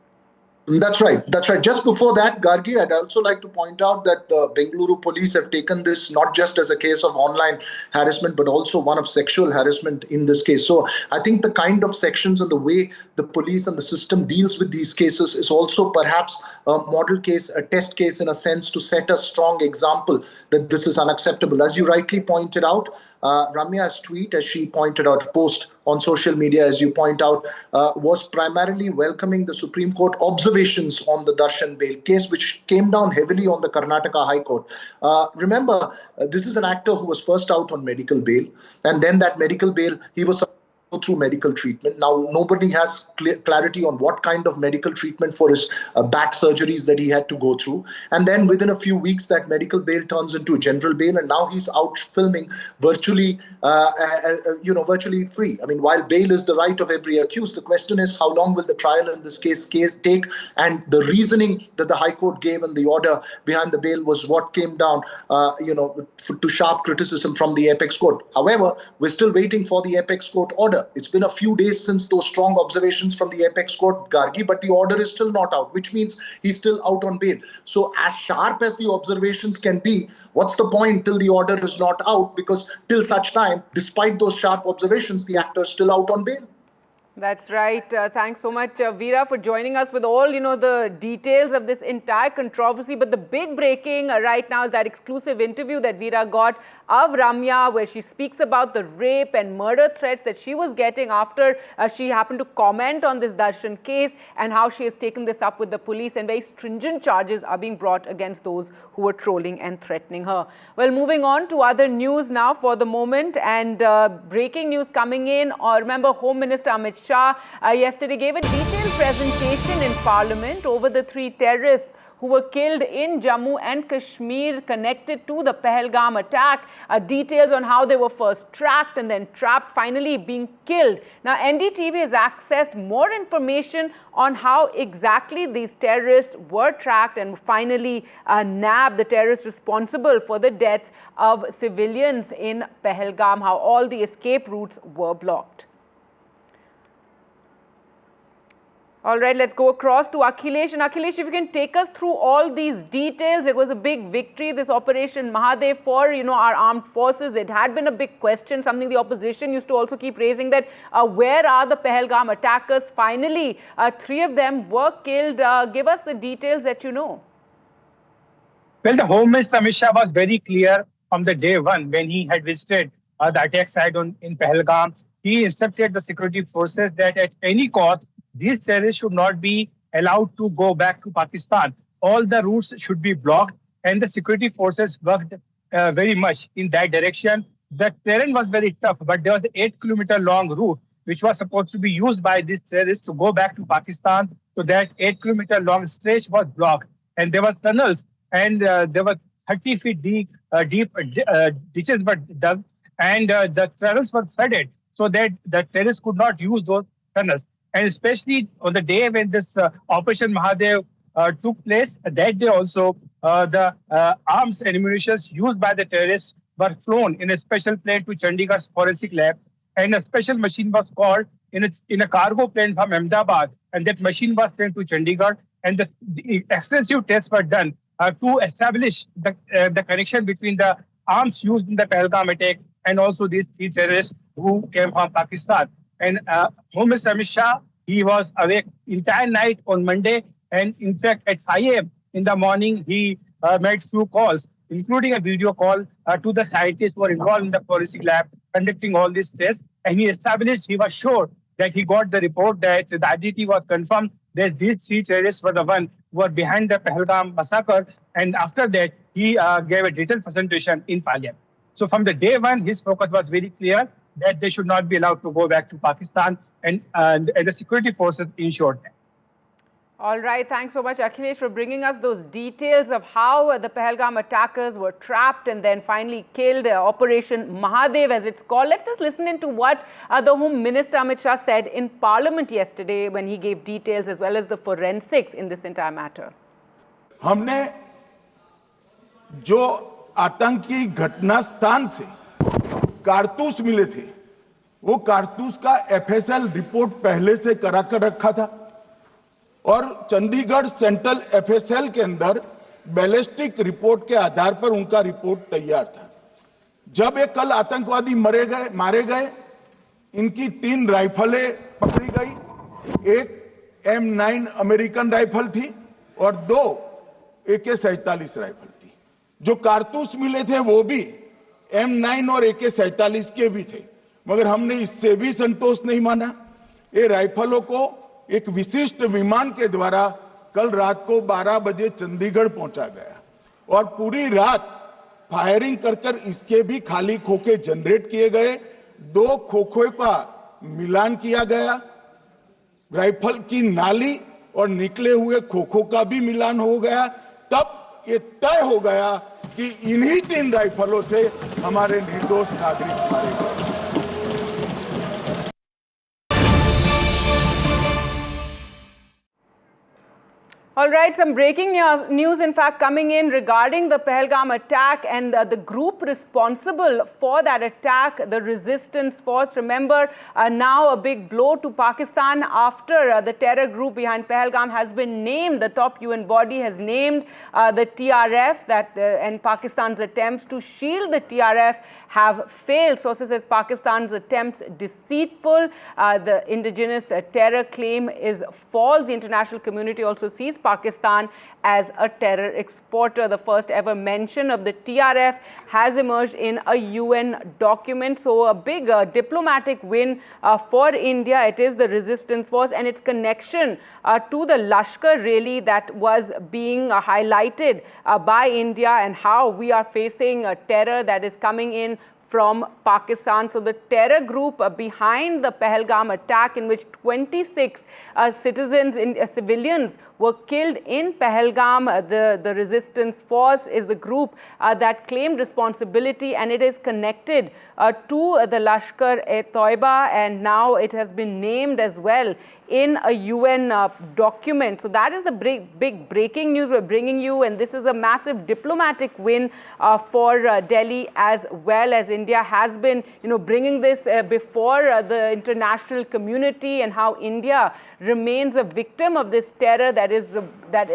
Speaker 3: That's right. Just before that, Gargi, I'd also like to point out that the Bengaluru police have taken this not just as a case of online harassment, but also one of sexual harassment in this case. So I think the kind of sections and the way the police and the system deals with these cases is also perhaps a model case, a test case in a sense, to set a strong example that this is unacceptable. As you rightly pointed out, Ramya's tweet, as she pointed out, post on social media, as you point out, was primarily welcoming the Supreme Court observations on the Darshan bail case, which came down heavily on the Karnataka High Court. Remember, this is an actor who was first out on medical bail, and then that medical bail, he was through medical treatment. Now, nobody has clarity on what kind of medical treatment for his back surgeries that he had to go through. And then within a few weeks, that medical bail turns into general bail, and now he's out filming virtually, virtually free. I mean, while bail is the right of every accused, the question is how long will the trial in this case take? And the reasoning that the High Court gave and the order behind the bail was what came down, to sharp criticism from the Apex Court. However, we're still waiting for the Apex Court order. It's been a few days since those strong observations from the Apex Court, Gargi, but the order is still not out, which means he's still out on bail. So as sharp as the observations can be, what's the point till the order is not out? Because till such time, despite those sharp observations, the actor is still out on bail.
Speaker 2: That's right. Thanks so much, Veera, for joining us with all, the details of this entire controversy. But the big breaking right now is that exclusive interview that Veera got of Ramya, where she speaks about the rape and murder threats that she was getting after she happened to comment on this Darshan case, and how she has taken this up with the police, and very stringent charges are being brought against those who were trolling and threatening her. Well, moving on to other news now for the moment, and breaking news coming in. Remember, Home Minister Amit Shah yesterday gave a detailed presentation in Parliament over the 3 terrorists who were killed in Jammu and Kashmir connected to the Pahalgam attack. Details on how they were first tracked and then trapped, finally being killed. Now, NDTV has accessed more information on how exactly these terrorists were tracked and finally nabbed the terrorists responsible for the deaths of civilians in Pahalgam, how all the escape routes were blocked. All right, let's go across to Akhilesh. And Akhilesh, if you can take us through all these details. It was a big victory, this Operation Mahadev, for, our armed forces. It had been a big question, something the opposition used to also keep raising, that where are the Pahalgam attackers? Finally, 3 of them were killed. Give us the details that you know.
Speaker 7: Well, the Home Minister Amit Shah was very clear from the day one when he had visited the attack site in Pahalgam. He instructed the security forces that at any cost, these terrorists should not be allowed to go back to Pakistan. All the routes should be blocked, and the security forces worked very much in that direction. The terrain was very tough, but there was an 8-kilometer long route which was supposed to be used by these terrorists to go back to Pakistan. So that 8-kilometer long stretch was blocked, and there were tunnels, and there were 30 feet deep ditches were dug, and the tunnels were flooded so that the terrorists could not use those tunnels. And especially on the day when this Operation Mahadev took place, that day also, the arms and ammunition used by the terrorists were flown in a special plane to Chandigarh's forensic lab, and a special machine was called in a cargo plane from Ahmedabad, and that machine was sent to Chandigarh, and the extensive tests were done to establish the connection between the arms used in the Pahalgam attack and also these 3 terrorists who came from Pakistan. And Home Minister Amit Shah, he was awake entire night on Monday, and in fact at 5 a.m. in the morning he made few calls, including a video call to the scientists who were involved in the forensic lab conducting all these tests, and he was sure that he got the report that the identity was confirmed that these 3 terrorists were the one who were behind the Pahalgam massacre, and after that he gave a detailed presentation in Parliament. So from the day one, his focus was very clear that they should not be allowed to go back to Pakistan, and the security forces ensured that.
Speaker 2: All right, thanks so much, Akhilesh, for bringing us those details of how the Pahalgam attackers were trapped and then finally killed. Operation Mahadev, as it's called. Let's just listen into what the Home Minister Amit Shah said in Parliament yesterday when he gave details as well as the forensics in this entire matter.
Speaker 8: हमने जो आतंकी घटना स्थान से कारतूस मिले थे, वो कारतूस का एफएसएल रिपोर्ट पहले से करा कर रखा था, और चंडीगढ़ सेंट्रल एफएसएल के अंदर बैलिस्टिक रिपोर्ट के आधार पर उनका रिपोर्ट तैयार था। जब ये कल आतंकवादी मारे गए, इनकी 3 राइफलें पकड़ी गई, एक M9 अमेरिकन राइफल थी और 2 AK-47 राइफल थी। जो कारतूस मिले थे वो भी M9 और AK-47 के भी थे, मगर हमने इससे भी संतोष नहीं माना। ये राइफलों को एक विशिष्ट विमान के द्वारा कल रात को 12 बजे चंडीगढ़ पहुंचा गया, और पूरी रात फायरिंग कर इसके भी खाली खोखे जनरेट किए गए। 2 खोखों का मिलान किया गया, राइफल की नाली और निकले हुए खोखों का भी मिलान हो गया। तब ये तय हो गया कि इन्हीं 3 राइफलों से हमारे निर्दोष नागरिक मारे गए।
Speaker 2: All right, some breaking news, in fact, coming in regarding the Pahalgam attack and the group responsible for that attack, the resistance force. Remember, now a big blow to Pakistan after the terror group behind Pahalgam has been named. The top UN body has named the TRF, and Pakistan's attempts to shield the TRF have failed. Sources says Pakistan's attempts deceitful. The indigenous terror claim is false. The international community also sees Pakistan as a terror exporter. The first ever mention of the TRF has emerged in a UN document. So a big diplomatic win for India. It is the resistance force and its connection to the Lashkar really that was being highlighted by India, and how we are facing a terror that is coming in from Pakistan. So the terror group behind the Pahalgam attack, in which 26 civilians were killed in Pahalgam, the resistance force is the group that claimed responsibility, and it is connected to the Lashkar-e-Toiba, and now it has been named as well in a UN document. So that is the big breaking news we're bringing you, and this is a massive diplomatic win for Delhi as well as India. India has been, bringing this before the international community, and how India remains a victim of this terror that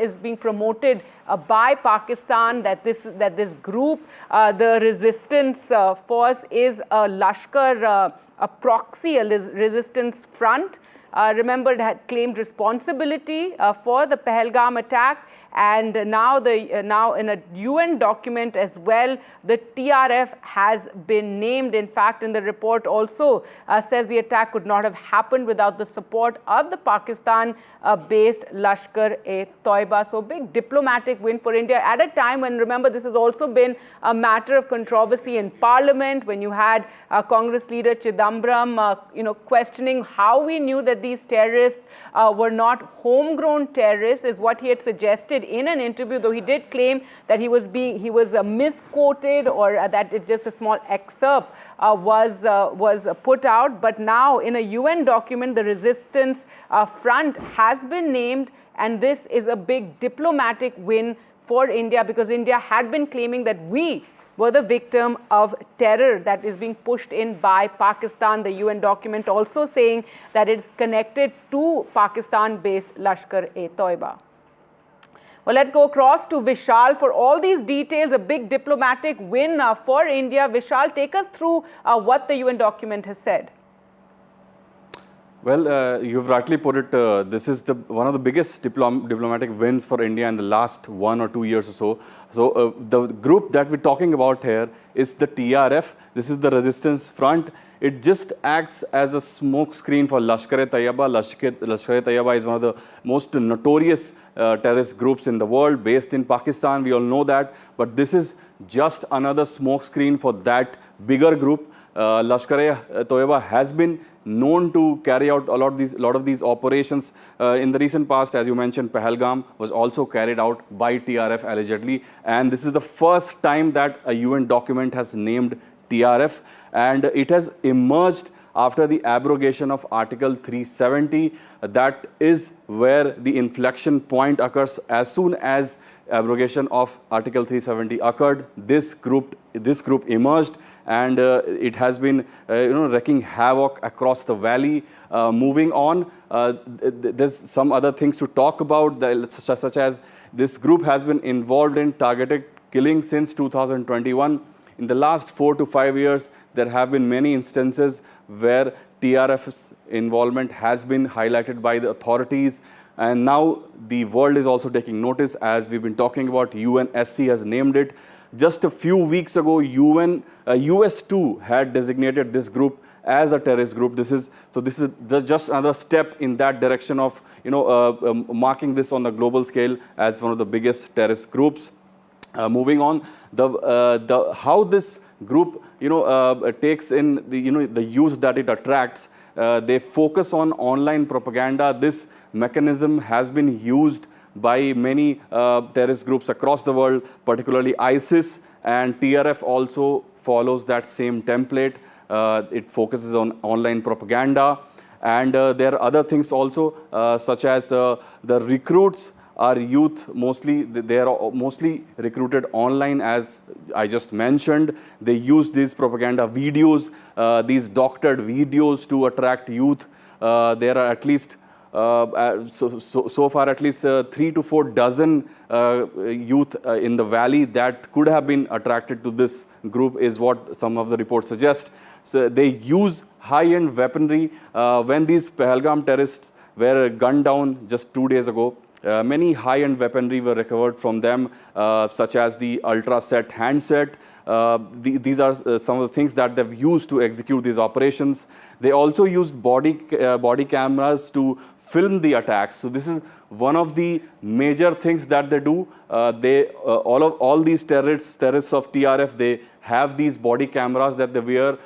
Speaker 2: is being promoted by Pakistan. That this group, the resistance force, is a Lashkar, a proxy, a resistance front. Remember, it had claimed responsibility for the Pahalgam attack, and now in a UN document as well, the TRF has been named. In fact, in the report also says the attack could not have happened without the support of the Pakistan-based Lashkar-e-Toiba. So, big diplomatic win for India at a time when, remember, this has also been a matter of controversy in Parliament, when you had Congress leader Chidambaram, questioning how we knew that these terrorists were not homegrown terrorists, is what he had suggested in an interview, though he did claim that he was misquoted, or that it's just a small excerpt was put out. But now in a UN document, the resistance front has been named, and this is a big diplomatic win for India, because India had been claiming that we were the victim of terror that is being pushed in by Pakistan. The UN document also saying that it's connected to Pakistan-based Lashkar-e-Toiba. Well, let's go across to Vishal for all these details. A big diplomatic win for India. Vishal, take us through what the UN document has said.
Speaker 9: Well, you've rightly put it. This is one of the biggest diplomatic wins for India in the last 1 or 2 years or so. So the group that we're talking about here is the TRF. This is the resistance front. It just acts as a smoke screen for Lashkar-e-Taiba. Lashkar-e-Taiba is one of the most notorious terrorist groups in the world, based in Pakistan. We all know that. But this is just another smoke screen for that bigger group. Lashkar-e-Toiba has been known to carry out a lot of these operations in the recent past. As you mentioned, Pahalgam was also carried out by TRF allegedly, and this is the first time that a UN document has named TRF, and it has emerged after the abrogation of Article 370. That is where the inflection point occurs. As soon as abrogation of Article 370 occurred, this group emerged, and it has been wreaking havoc across the valley. Moving on, there's some other things to talk about, such as this group has been involved in targeted killing since 2021. In the last 4 to 5 years, there have been many instances where TRF's involvement has been highlighted by the authorities. And now the world is also taking notice, as we've been talking about. UNSC has named it. Just a few weeks ago, US too had designated this group as a terrorist group. This is just another step in that direction of marking this on the global scale as one of the biggest terrorist groups. Moving on, how this group takes in the youth that it attracts. They focus on online propaganda. This mechanism has been used by many terrorist groups across the world, particularly ISIS, and TRF also follows that same template. It focuses on online propaganda, and there are other things also, such as the recruits are youth mostly. They are mostly recruited online, as I just mentioned. They use these propaganda videos, these doctored videos, to attract youth. There are at least so far at least 3 to 4 dozen youth in the valley that could have been attracted to this group, is what some of the reports suggest. So they use high-end weaponry. When these Pahalgam terrorists were gunned down just 2 days ago, many high-end weaponry were recovered from them, such as the Ultra-Set handset. These are some of the things that they've used to execute these operations. They also used body cameras to film the attacks. So this is one of the major things that they do. All these terrorists of TRF, they have these body cameras that they wear,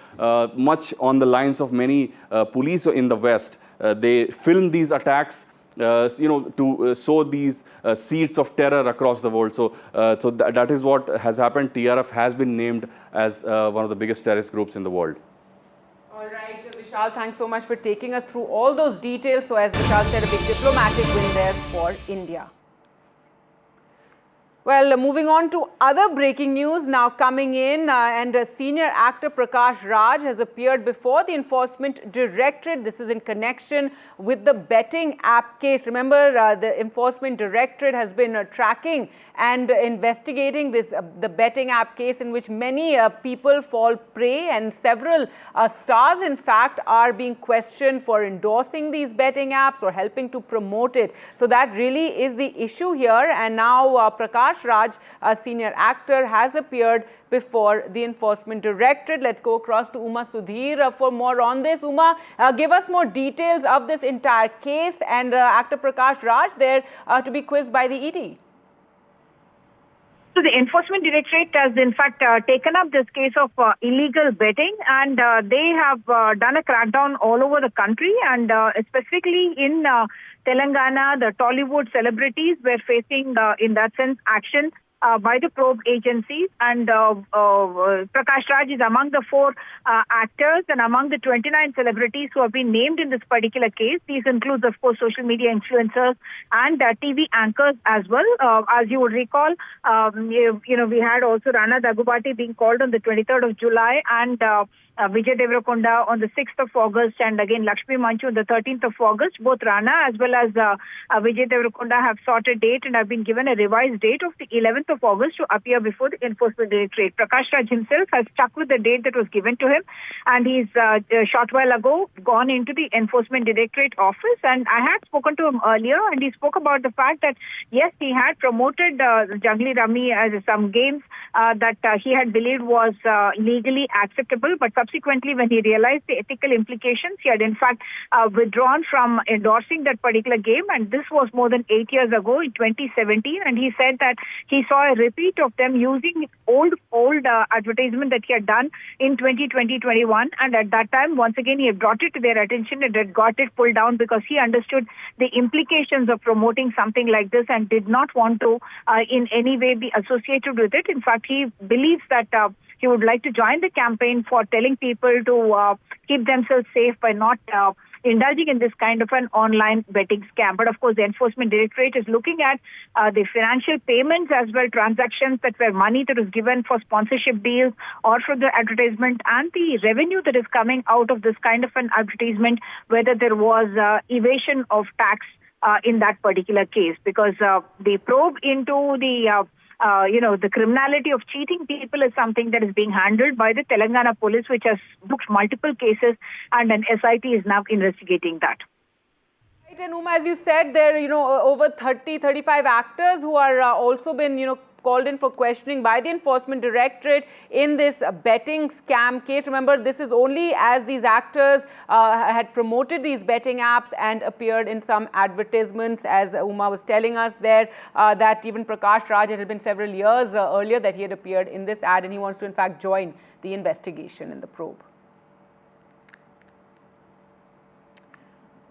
Speaker 9: much on the lines of many police in the West. They film these attacks, to sow these seeds of terror across the world. So that is what has happened. TRF has been named as one of the biggest terrorist groups in the world.
Speaker 2: All right, Vishal, thanks so much for taking us through all those details. So as Vishal said, a big diplomatic win there for India. Well, moving on to other breaking news now coming in, and senior actor Prakash Raj has appeared before the Enforcement Directorate. This is in connection with the betting app case. Remember, the Enforcement Directorate has been tracking and investigating this the betting app case in which many people fall prey, and several stars, in fact, are being questioned for endorsing these betting apps or helping to promote it. So that really is the issue here, and now Prakash Raj, a senior actor, has appeared before the Enforcement Directorate. Let's go across to Uma Sudhir for more on this. Uma, give us more details of this entire case, and actor Prakash Raj there to be quizzed by the ED.
Speaker 6: So the Enforcement Directorate has in fact taken up this case of illegal betting, and they have done a crackdown all over the country, and specifically in Telangana, the Tollywood celebrities were facing, in that sense, action by the probe agencies, and Prakash Raj is among the 4 actors and among the 29 celebrities who have been named in this particular case. These include, of course, social media influencers and TV anchors as well. As you would recall, we had also Rana Daggubati being called on the 23rd of July, and Vijay Deverakonda on the 6th of August, and again Lakshmi Manchu on the 13th of August. Both Rana as well as Vijay Deverakonda have sought a date and have been given a revised date of the 11th of August to appear before the Enforcement Directorate. Prakash Raj himself has stuck with the date that was given to him, and he's a short while ago gone into the Enforcement Directorate office. And I had spoken to him earlier, and he spoke about the fact that yes, he had promoted Jungli Rummy as some games that he had believed was legally acceptable, but subsequently, when he realized the ethical implications, he had in fact withdrawn from endorsing that particular game, and this was more than 8 years ago in 2017. And he said that he saw a repeat of them using old advertisement that he had done in 2020-21, and at that time, once again, he had brought it to their attention and had got it pulled down because he understood the implications of promoting something like this and did not want to in any way be associated with it. In fact, he believes that he would like to join the campaign for telling people to keep themselves safe by not indulging in this kind of an online betting scam. But of course, the Enforcement Directorate is looking at the financial payments as well, transactions that were money that was given for sponsorship deals or from the advertisement, and the revenue that is coming out of this kind of an advertisement, whether there was evasion of tax in that particular case, because the probe into the criminality of cheating people is something that is being handled by the Telangana police, which has booked multiple cases, and an SIT is now investigating that.
Speaker 2: Right, and Uma, as you said, there over 30-35 actors who are also been called in for questioning by the Enforcement Directorate in this betting scam case. Remember, this is only as these actors had promoted these betting apps and appeared in some advertisements, as Uma was telling us there, that even Prakash Raj, it had been several years earlier that he had appeared in this ad, and he wants to in fact join the investigation in the probe.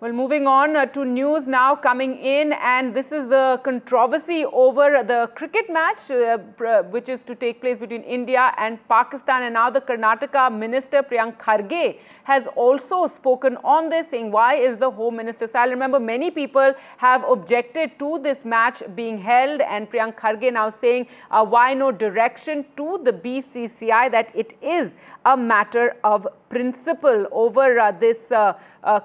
Speaker 2: Well, moving on to news now coming in, and this is the controversy over the cricket match which is to take place between India and Pakistan. And now the Karnataka Minister Priyank Kharge has also spoken on this, saying why is the Home Minister silent? Remember, many people have objected to this match being held, and Priyank Kharge now saying why no direction to the BCCI, that it is a matter of principle over this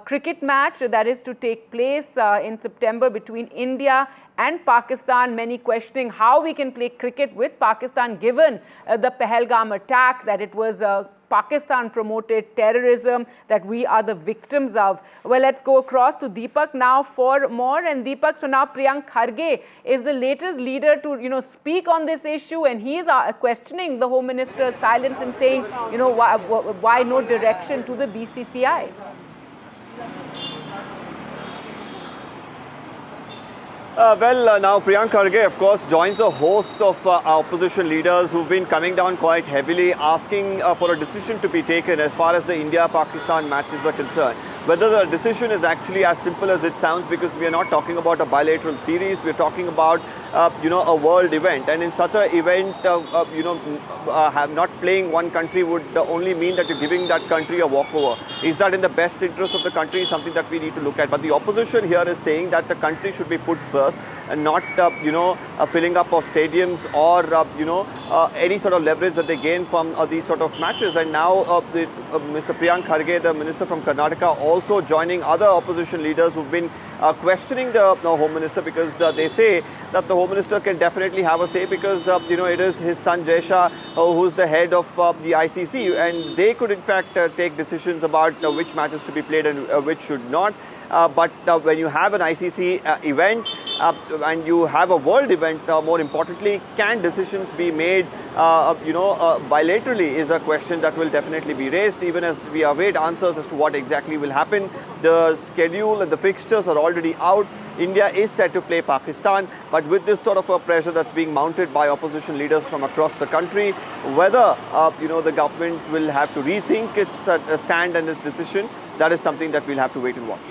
Speaker 2: cricket match that is to take place in September between India and Pakistan. Many questioning how we can play cricket with Pakistan given the Pahalgam attack, that it was Pakistan promoted terrorism that we are the victims of. Well, let's go across to Deepak now for more. And Deepak, so now Priyank Kharge is the latest leader to speak on this issue, and he is questioning the Home Minister's silence and saying why no direction to the BCCI.
Speaker 10: Now Priyank Kharge, of course, joins a host of opposition leaders who've been coming down quite heavily, asking for a decision to be taken as far as the India-Pakistan matches are concerned. Whether the decision is actually as simple as it sounds, because we are not talking about a bilateral series, we're talking about, a world event. And in such an event, not playing one country would only mean that you're giving that country a walkover. Is that in the best interest of the country? Something that we need to look at. But the opposition here is saying that the country should be put first, not, filling up of stadiums or, any sort of leverage that they gain from these sort of matches. And now Mr. Priyank Kharge, the minister from Karnataka, also joining other opposition leaders who've been questioning the Home Minister, because they say that the Home Minister can definitely have a say, because it is his son Jay Shah who's the head of the ICC, and they could in fact take decisions about which matches to be played and which should not. But when you have an ICC event and you have a world event, more importantly, can decisions be made bilaterally is a question that will definitely be raised, even as we await answers as to what exactly will happen. The schedule and the fixtures are already out. India is set to play Pakistan, but with this sort of a pressure that's being mounted by opposition leaders from across the country, whether the government will have to rethink its stand and its decision, that is something that we'll have to wait and watch.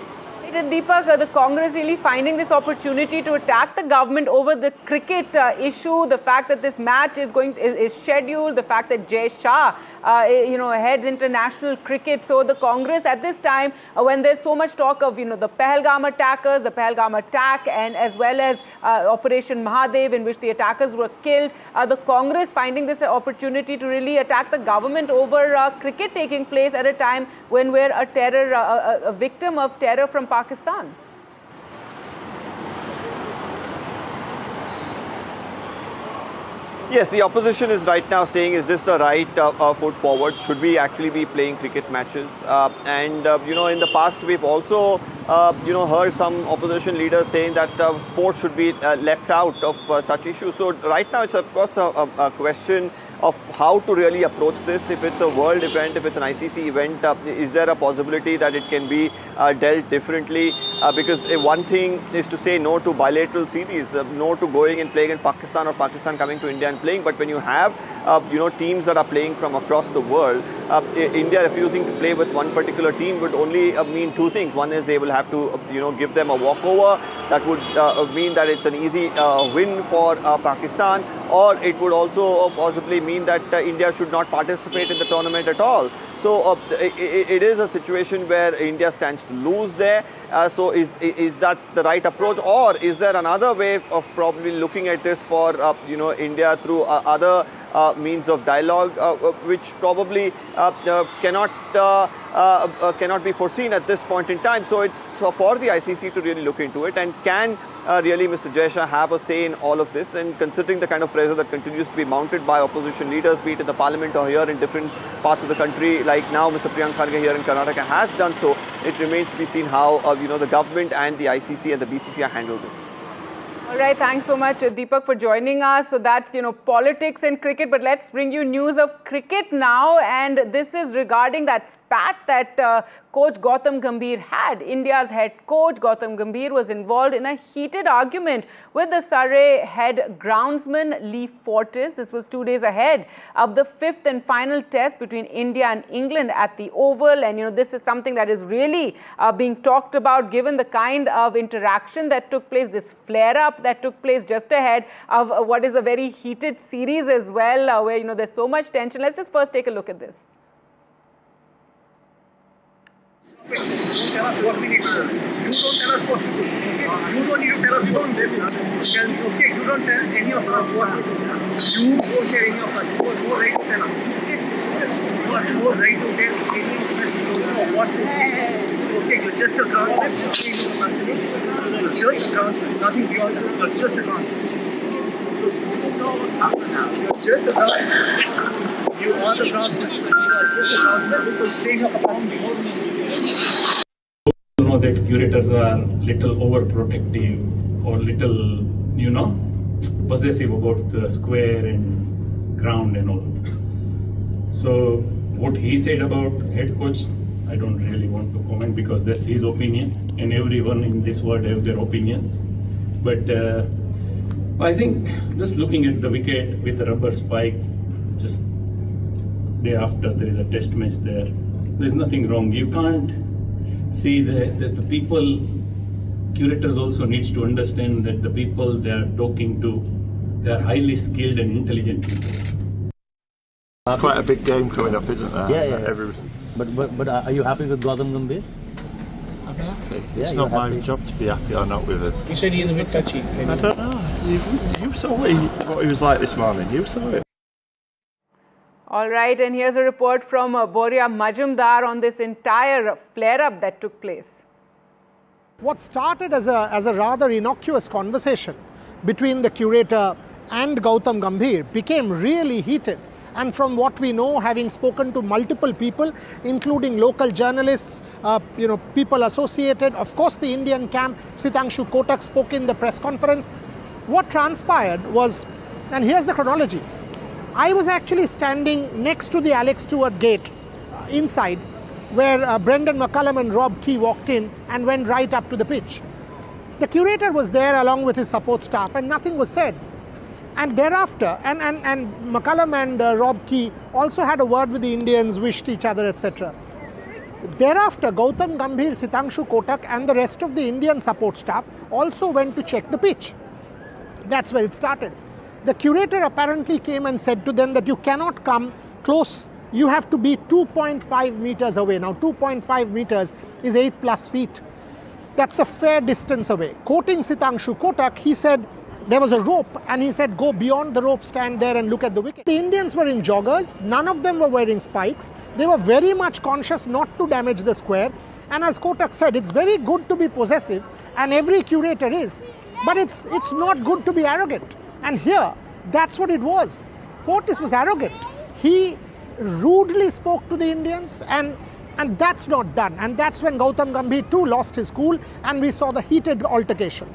Speaker 2: Deepak, the Congress really finding this opportunity to attack the government over the cricket issue, the fact that this match is scheduled, the fact that Jay Shah, heads international cricket. So the Congress at this time, when there's so much talk of, the Pahalgam attackers, the Pahalgam attack, and as well as Operation Mahadev, in which the attackers were killed, the Congress finding this opportunity to really attack the government over cricket taking place at a time when we're a victim of terror from Pakistan.
Speaker 10: Yes, the opposition is right now saying, is this the right foot forward? Should we actually be playing cricket matches? In the past, we've also, heard some opposition leaders saying that sport should be left out of such issues. So right now, it's of course a question of how to really approach this. If it's a world event, if it's an ICC event, is there a possibility that it can be dealt differently? Because one thing is to say no to bilateral series, no to going and playing in Pakistan or Pakistan coming to India and playing. But when you have, teams that are playing from across the world, India refusing to play with one particular team would only mean two things. One is they will have to, give them a walkover. That would mean that it's an easy win for Pakistan, or it would also possibly mean that India should not participate in the tournament at all. So it is a situation where India stands to lose there. So is that the right approach, or is there another way of probably looking at this for India through other means of dialogue, which probably cannot be foreseen at this point in time? So it's for the ICC to really look into it, and can really Mr. Jay Shah have a say in all of this? And considering the kind of pressure that continues to be mounted by opposition leaders, be it in the parliament or here in different parts of the country, like now Mr. Priyank Kharge here in Karnataka has done so, it remains to be seen how the government and the ICC and the BCCI handle this.
Speaker 2: All right, thanks so much, Deepak, for joining us. So that's, politics and cricket, but let's bring you news of cricket now. And this is regarding that spat that coach Gautam Gambhir had. India's head coach Gautam Gambhir was involved in a heated argument with the Surrey head groundsman Lee Fortis. This was 2 days ahead of the fifth and final test between India and England at the Oval. And, this is something that is really being talked about, given the kind of interaction that took place, this flare-up that took place just ahead of what is a very heated series as well, where, there's so much tension. Let's just first take a look at this.
Speaker 18: Don't tell us what we need to do. You don't tell us what to do. Okay? You don't need to tell us. You don't tell me. Okay? You don't tell any of us what to do. You don't tell any of us. You have no right to tell us. Okay? You have no right to tell any of us what to do. Okay? You're just a groundsman. You're just a groundsman. Nothing beyond that. You're just a groundsman. You're just a groundsman. You are the groundsman. You are just a groundsman because staying your capacity.
Speaker 19: You know that curators are little overprotective or little, possessive about the square and ground and all. So what he said about head coach, I don't really want to comment because that's his opinion, and everyone in this world have their opinions. But I think just looking at the wicket with a rubber spike, just day after there is a test match there, there's nothing wrong. You can't see that the people, curators also needs to understand that the people they are talking to, they are highly skilled and intelligent people.
Speaker 20: It's quite a big game coming up, isn't there?
Speaker 11: Yeah. But are you happy with Gautam Gambhir?
Speaker 20: happy. It's not my job to be happy or not with him.
Speaker 11: You said he's a bit touchy.
Speaker 20: I don't know. You saw what he was like this morning. You saw it.
Speaker 2: All right, and here's a report from Boria Majumdar on this entire flare-up that took place.
Speaker 22: What started as a rather innocuous conversation between the curator and Gautam Gambhir became really heated. And from what we know, having spoken to multiple people, including local journalists, people associated, of course the Indian camp, Sitangshu Kotak spoke in the press conference. What transpired was, and here's the chronology, I was actually standing next to the Alex Stewart gate inside, where Brendan McCullum and Rob Key walked in and went right up to the pitch. The curator was there along with his support staff and nothing was said. And thereafter, and McCullum and Rob Key also had a word with the Indians, wished each other, etc. Thereafter, Gautam Gambhir, Sitangshu Kotak and the rest of the Indian support staff also went to check the pitch. That's where it started. The curator apparently came and said to them that you cannot come close. You have to be 2.5 meters away. Now, 2.5 meters is 8+ feet. That's a fair distance away. Quoting Sitangshu Kotak, he said, there was a rope and he said, go beyond the rope, stand there and look at the wicket. The Indians were in joggers. None of them were wearing spikes. They were very much conscious not to damage the square. And as Kotak said, it's very good to be possessive and every curator is. But it's not good to be arrogant. And here, that's what it was. Fortis was arrogant. He rudely spoke to the Indians and that's not done. And that's when Gautam Gambhir too lost his cool and we saw the heated altercation.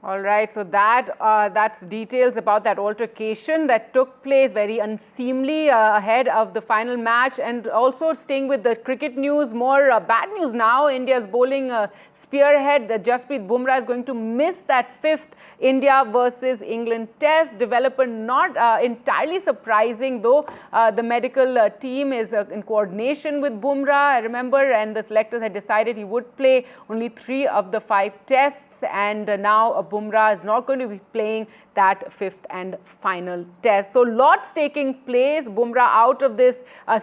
Speaker 2: All right, so that's details about that altercation that took place very unseemly ahead of the final match. And also staying with the cricket news, more bad news now. India's bowling spearhead, Jasprit Bumrah, is going to miss that 5th India versus England test. Development not entirely surprising, though. The medical team is in coordination with Bumrah, I remember, and the selectors had decided he would play only 3 of the 5 tests. And now Bumrah is not going to be playing that 5th and final test. So lots taking place. Bumrah out of this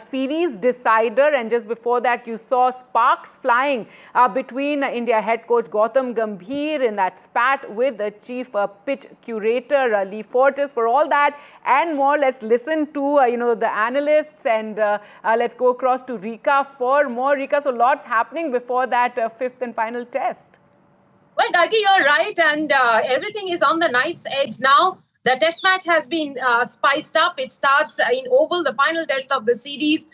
Speaker 2: series decider, and just before that you saw sparks flying between India head coach Gautam Gambhir in that spat with the chief pitch curator Lee Fortis. For all that and more, let's listen to the analysts, and let's go across to Rika for more. Rika, so lots happening before that 5th and final test.
Speaker 17: Well, Gargi, you're right, and everything is on the knife's edge now. The test match has been spiced up. It starts in Oval, the final test of the series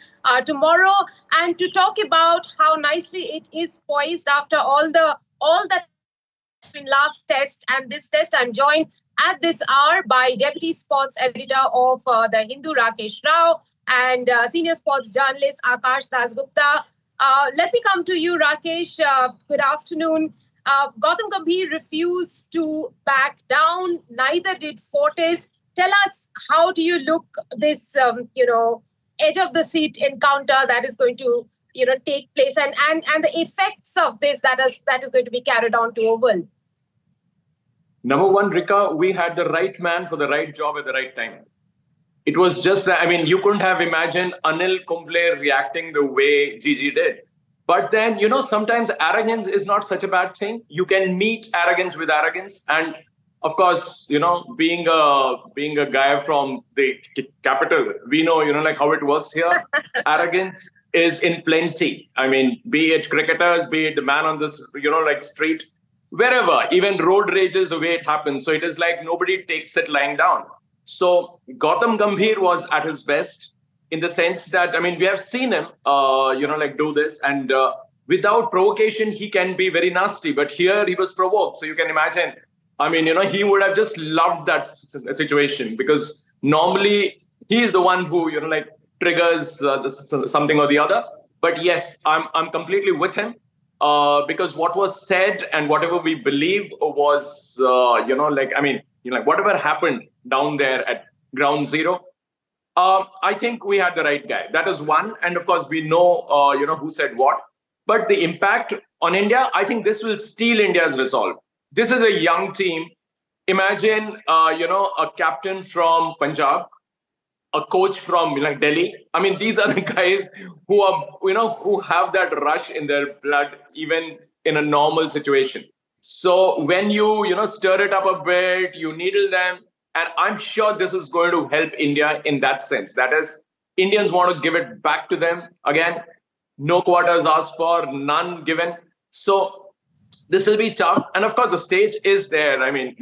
Speaker 17: tomorrow. And to talk about how nicely it is poised after all that in last test and this test, I'm joined at this hour by Deputy Sports Editor of The Hindu, Rakesh Rao, and Senior Sports Journalist Akash Dasgupta. Let me come to you, Rakesh. Good afternoon. Gautam Gambhir refused to back down. Neither did Fortis. Tell us, how do you look this, edge of the seat encounter that is going to, take place, and the effects of this that is going to be carried on to Oval?
Speaker 12: Number one, Rika, we had the right man for the right job at the right time. It was just, you couldn't have imagined Anil Kumble reacting the way Gigi did. But then, sometimes arrogance is not such a bad thing. You can meet arrogance with arrogance. And of course, being a guy from the capital, we know, how it works here. Arrogance is in plenty. Be it cricketers, be it the man on this, street, wherever, even road rages, the way it happens. So it is like nobody takes it lying down. So Gautam Gambhir was at his best, in the sense that, we have seen him, do this. And without provocation, he can be very nasty. But here he was provoked. So you can imagine, he would have just loved that situation, because normally he is the one who, triggers something or the other. But yes, I'm completely with him, because what was said and whatever we believe was, whatever happened down there at ground zero, I think we had the right guy. That is one. And of course, we know, who said what. But the impact on India, I think this will steal India's resolve. This is a young team. Imagine, a captain from Punjab a coach from like Delhi. I mean, these are the guys who are, who have that rush in their blood, even in a normal situation. So when you stir it up a bit, you needle them, and I'm sure this is going to help India in that sense. That is, Indians want to give it back to them again. No quotas asked for, none given. So this will be tough, and of course the stage is there. I mean,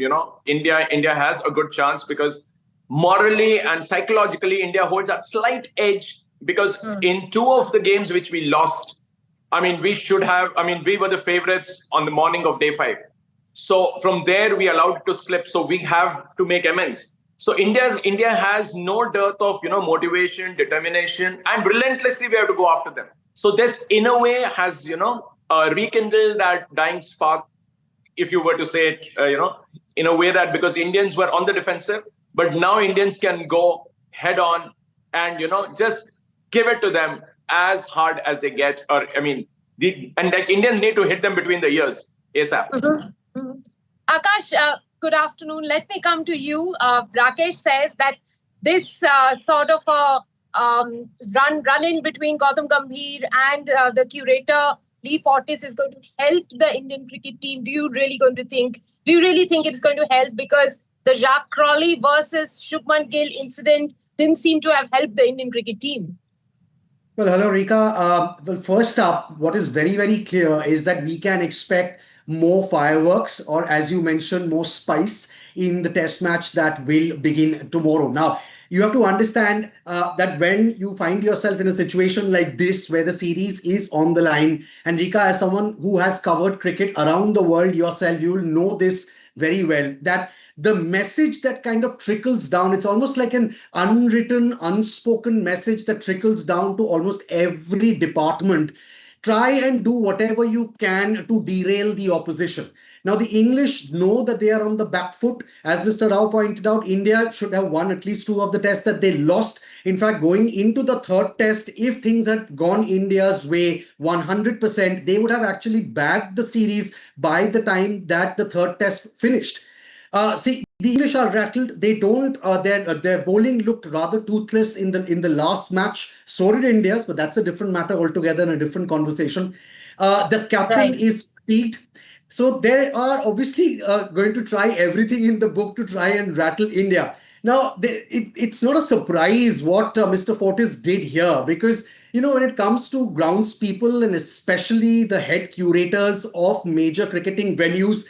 Speaker 12: India has a good chance because morally and psychologically India holds a slight edge, because in two of the games which we lost, I mean, we were the favorites on the morning of day 5. So from there we allowed to slip, so we have to make amends. So India has no dearth of motivation, determination, and relentlessly we have to go after them. So this in a way has rekindled that dying spark, if you were to say it, in a way, that because Indians were on the defensive, but now Indians can go head on and just give it to them as hard as they get. Or I mean, and like Indians need to hit them between the ears ASAP.
Speaker 17: Akash, good afternoon. Let me come to you. Rakesh says that this sort of a run in between Gautam Gambhir and the curator Lee Fortis is going to help the Indian cricket team. Do you really think it's going to help? Because the Jacques Crawley versus Shubman Gill incident didn't seem to have helped the Indian cricket team.
Speaker 11: Well, hello, Rika. Well, first up, what is very, very clear is that we can expect more fireworks, or as you mentioned, more spice in the test match that will begin tomorrow. Now, you have to understand that when you find yourself in a situation like this, where the series is on the line, and Rika, as someone who has covered cricket around the world yourself, you will know this very well, that the message that kind of trickles down, it's almost like an unwritten, unspoken message that trickles down to almost every department. Try and do whatever you can to derail the opposition. Now, the English know that they are on the back foot. As Mr. Rao pointed out, India should have won at least 2 of the tests that they lost. In fact, going into the 3rd test, if things had gone India's way 100%, they would have actually bagged the series by the time that the 3rd test finished. See, the English are rattled. They don't. Their bowling looked rather toothless in the last match. So did India's, but that's a different matter altogether and a different conversation. The captain is fatigued. So they are obviously going to try everything in the book to try and rattle India. Now, it's not a surprise what Mr. Fortis did here, because when it comes to groundspeople and especially the head curators of major cricketing venues,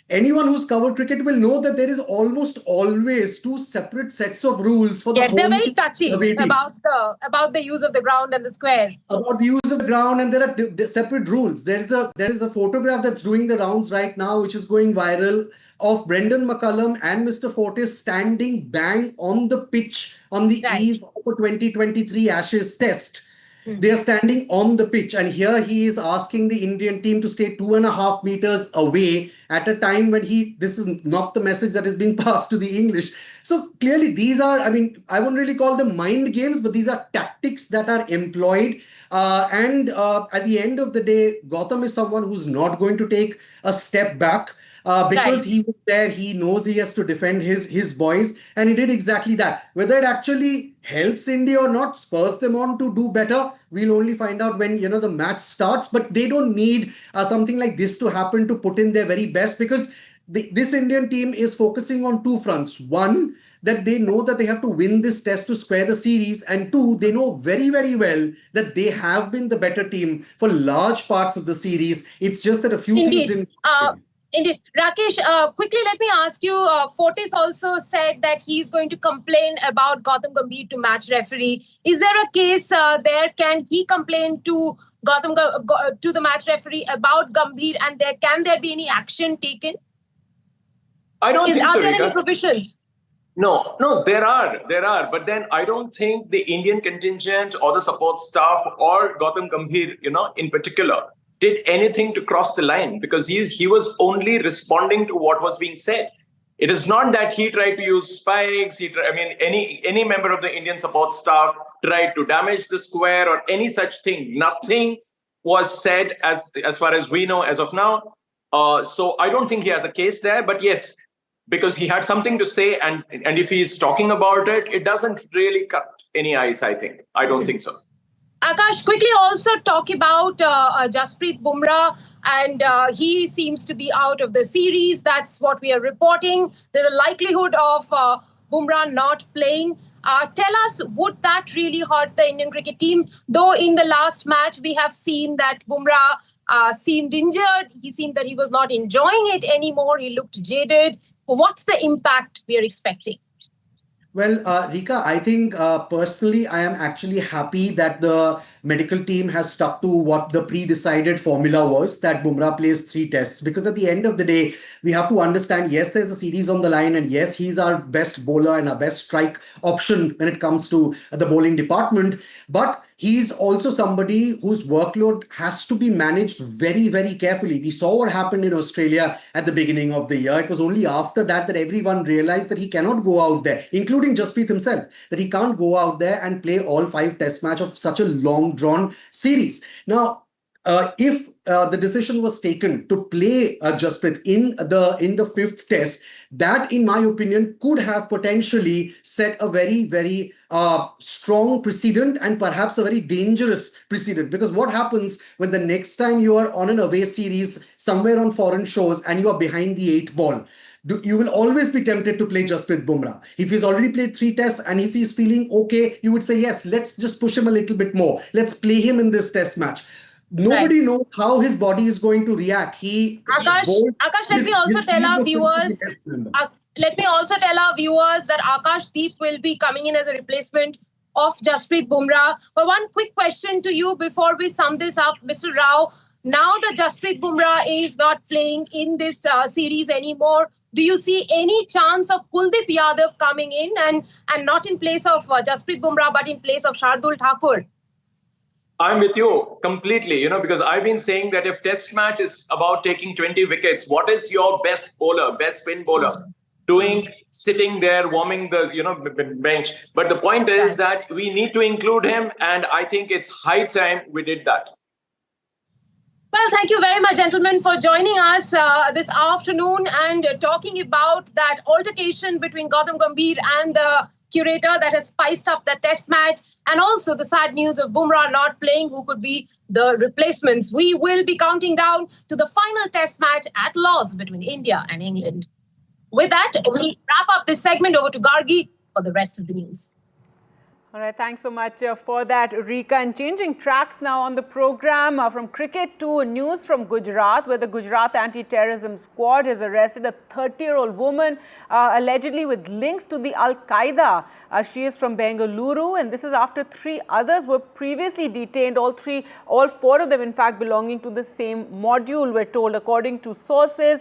Speaker 11: anyone who's covered cricket will know that there is almost always 2 separate sets of rules for the
Speaker 17: Yes,
Speaker 11: home
Speaker 17: they're very
Speaker 11: team,
Speaker 17: touchy
Speaker 11: away team.
Speaker 17: about the use of the ground and the square.
Speaker 11: About the use of the ground, and there are separate rules. There is a photograph that's doing the rounds right now, which is going viral, of Brendan McCullum and Mr. Fortis standing bang on the pitch on the eve of a 2023 Ashes test. They are standing on the pitch, and here he is asking the Indian team to stay 2.5 meters away at a time when this is not the message that is being passed to the English. So clearly these are, I wouldn't really call them mind games, but these are tactics that are employed. And at the end of the day, Gautam is someone who's not going to take a step back. Because he was there, he knows he has to defend his boys, and he did exactly that. Whether it actually helps India or not, spurs them on to do better, we'll only find out when the match starts. But they don't need something like this to happen to put in their very best, because this Indian team is focusing on 2 fronts. One, that they know that they have to win this test to square the series, and 2, they know very, very well that they have been the better team for large parts of the series. It's just that a few things didn't.
Speaker 17: Indeed. Rakesh, quickly let me ask you, Fortis also said that he's going to complain about Gautam Gambhir to match referee. Is there a case there? Can he complain to to the match referee about Gambhir, and can there be any action taken?
Speaker 12: I don't think so,
Speaker 17: Are there
Speaker 12: Rika.
Speaker 17: any provisions?
Speaker 12: No, there are. But then I don't think the Indian contingent or the support staff or Gautam Gambhir, in particular, did anything to cross the line, because he was only responding to what was being said. It is not that he tried to use spikes. Any member of the Indian support staff tried to damage the square or any such thing. Nothing was said as far as we know as of now. So I don't think he has a case there. But yes, because he had something to say, and if he's talking about it, it doesn't really cut any ice, I think. I don't think so.
Speaker 17: Akash, quickly also talk about Jasprit Bumrah, and he seems to be out of the series. That's what we are reporting. There's a likelihood of Bumrah not playing. Tell us, would that really hurt the Indian cricket team? Though in the last match, we have seen that Bumrah seemed injured. He seemed that he was not enjoying it anymore. He looked jaded. What's the impact we are expecting?
Speaker 11: Well, Rika, I think personally, I am actually happy that the medical team has stuck to what the pre-decided formula was, that Bumrah plays 3 tests. Because at the end of the day, we have to understand, yes, there's a series on the line, and yes, he's our best bowler and our best strike option when it comes to the bowling department. But he's also somebody whose workload has to be managed very, very carefully. We saw what happened in Australia at the beginning of the year. It was only after that that everyone realized that he cannot go out there, including Jasprit himself, that he can't go out there and play all 5 test match of such a long drawn series. Now, if the decision was taken to play Jasprit in the 5th test, that, in my opinion, could have potentially set a very, very strong precedent, and perhaps a very dangerous precedent. Because what happens when the next time you are on an away series somewhere on foreign shores and you are behind the 8 ball? You will always be tempted to play Jasprit Bumrah. If he's already played 3 tests and if he's feeling okay, you would say, yes, let's just push him a little bit more. Let's play him in this test match. Nobody knows how his body is going to react.
Speaker 17: Akash, let me also tell our viewers. Let me also tell our viewers that Akash Deep will be coming in as a replacement of Jasprit Bumrah. But one quick question to you before we sum this up, Mr. Rao. Now that Jasprit Bumrah is not playing in this series anymore, do you see any chance of Kuldeep Yadav coming in and not in place of Jasprit Bumrah, but in place of Shardul Thakur?
Speaker 12: I'm with you completely, because I've been saying that if test match is about taking 20 wickets, what is your best bowler, best spin bowler doing, sitting there, warming the bench? But the point is that we need to include him, and I think it's high time we did that.
Speaker 17: Well, thank you very much, gentlemen, for joining us this afternoon and talking about that altercation between Gautam Gambhir and the curator that has spiced up the test match, and also the sad news of Bumrah not playing, who could be the replacements. We will be counting down to the final test match at Lord's between India and England. With that, we wrap up this segment. Over to Gargi for the rest of the news.
Speaker 2: All right, thanks so much for that, Rika. And changing tracks now on the program, from cricket to news from Gujarat, where the Gujarat Anti-Terrorism Squad has arrested a 30-year-old woman allegedly with links to the Al-Qaeda. She is from Bengaluru, and this is after 3 others were previously detained, all 4 of them, in fact, belonging to the same module, we're told. According to sources,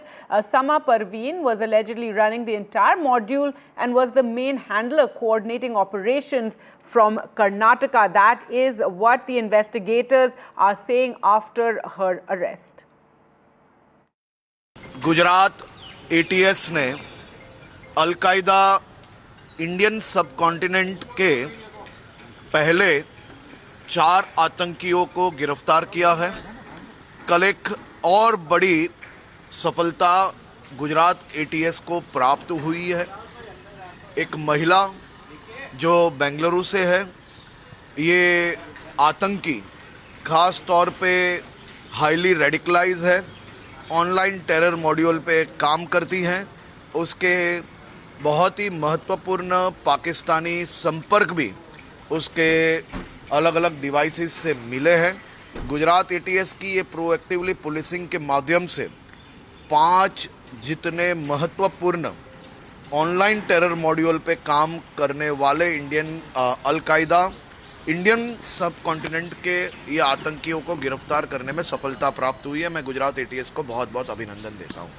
Speaker 2: Sama Parveen was allegedly running the entire module and was the main handler coordinating operations from Karnataka. That is what the investigators are saying after her arrest.
Speaker 15: Gujarat ATS ने al Qaeda Indian subcontinent के पहले 4 आतंकियों को गिरफ्तार किया है। कल एक और बड़ी सफलता गुजरात ATS को प्राप्त हुई है। एक महिला जो बेंगलुरु से है, ये आतंकी खास तौर पे हाईली रेडिकलाइज है, ऑनलाइन टेरर मॉड्यूल पे काम करती हैं। उसके बहुत ही महत्वपूर्ण पाकिस्तानी संपर्क भी उसके अलग अलग डिवाइसेस से मिले हैं। गुजरात ATS की ये प्रोएक्टिवली पुलिसिंग के माध्यम से 5 जितने महत्वपूर्ण ऑनलाइन टेरर मॉड्यूल पे काम करने वाले अल-कायदा इंडियन सब कॉन्टिनेंट के ये आतंकियों को गिरफ्तार करने में सफलता प्राप्त हुई है। मैं गुजरात ATS को बहुत बहुत अभिनंदन देता हूँ।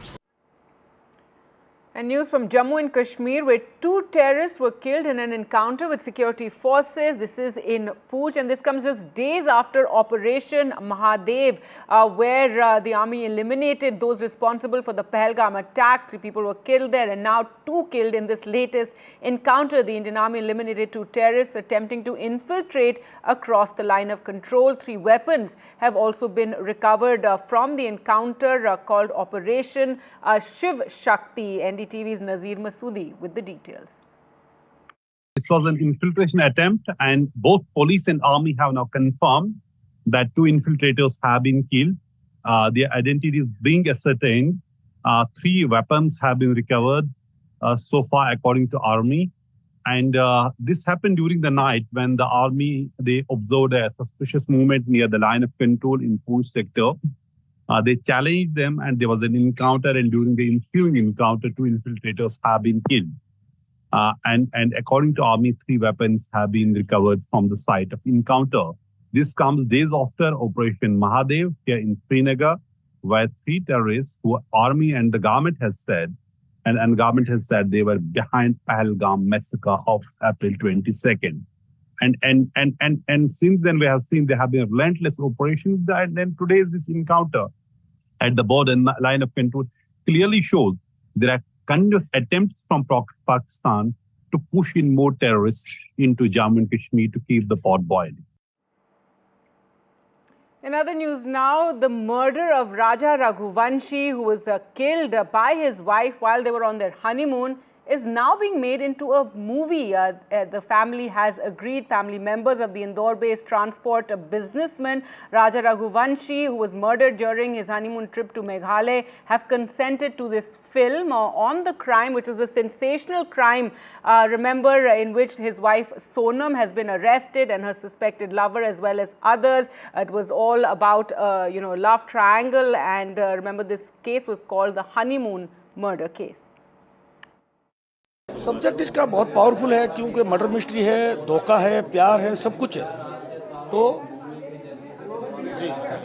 Speaker 2: And news from Jammu and Kashmir, where 2 terrorists were killed in an encounter with security forces. This is in Pooch, and this comes just days after Operation Mahadev, where the army eliminated those responsible for the Pahalgam attack. 3 people were killed there, and now 2 killed in this latest encounter. The Indian army eliminated 2 terrorists attempting to infiltrate across the line of control. 3 weapons have also been recovered from the encounter called Operation Shiv Shakti. NDTV NDTV's Nazir Masoodi with the details.
Speaker 16: This was an infiltration attempt, and both police and army have now confirmed that 2 infiltrators have been killed. Their identity is being ascertained. 3 weapons have been recovered so far, according to army. And this happened during the night when the army, they observed a suspicious movement near the line of control in Poonch sector. They challenged them, and there was an encounter, and during the ensuing encounter, 2 infiltrators have been killed. And according to army, 3 weapons have been recovered from the site of encounter. This comes days after Operation Mahadev here in Srinagar, where 3 terrorists who army and the government has said, and government has said they were behind Pahalgam massacre of April 22nd. And since then we have seen there have been relentless operations, and then today's this encounter at the border line of control clearly shows there are continuous attempts from Pakistan to push in more terrorists into Jammu and Kashmir to keep the pot boiling.
Speaker 2: In other news now, the murder of Raja Raghuvanshi, who was killed by his wife while they were on their honeymoon, is now being made into a movie. The family has agreed, family members of the Indore-based transport businessman Raja Raghuvanshi, who was murdered during his honeymoon trip to Meghalaya, have consented to this film on the crime, which was a sensational crime, remember, in which his wife Sonam has been arrested and her suspected lover as well as others. It was all about, love triangle, and remember, this case was called the honeymoon murder case.
Speaker 18: Subject इसका बहुत powerful है क्योंकि murder mystery है, धोखा है, प्यार है, सब कुछ है. तो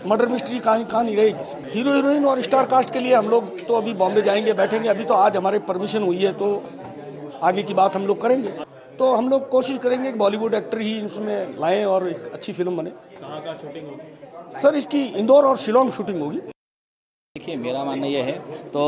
Speaker 18: मर्डर मिस्ट्री कहानी रहेगी. हीरो हीरोइन और स्टार कास्ट के लिए हम लोग तो अभी बॉम्बे जाएंगे, बैठेंगे. अभी तो आज हमारे परमिशन हुई है, तो आगे की बात हम लोग करेंगे. तो हम लोग कोशिश करेंगे कि बॉलीवुड एक्टर ही इसमें लाएं और एक अच्छी फिल्म बने. कहाँ शूटिंग होगी? सर, इसकी इंदौर और शिलोंग शूटिंग होगी.
Speaker 21: देखिए, मेरा मानना यह है, तो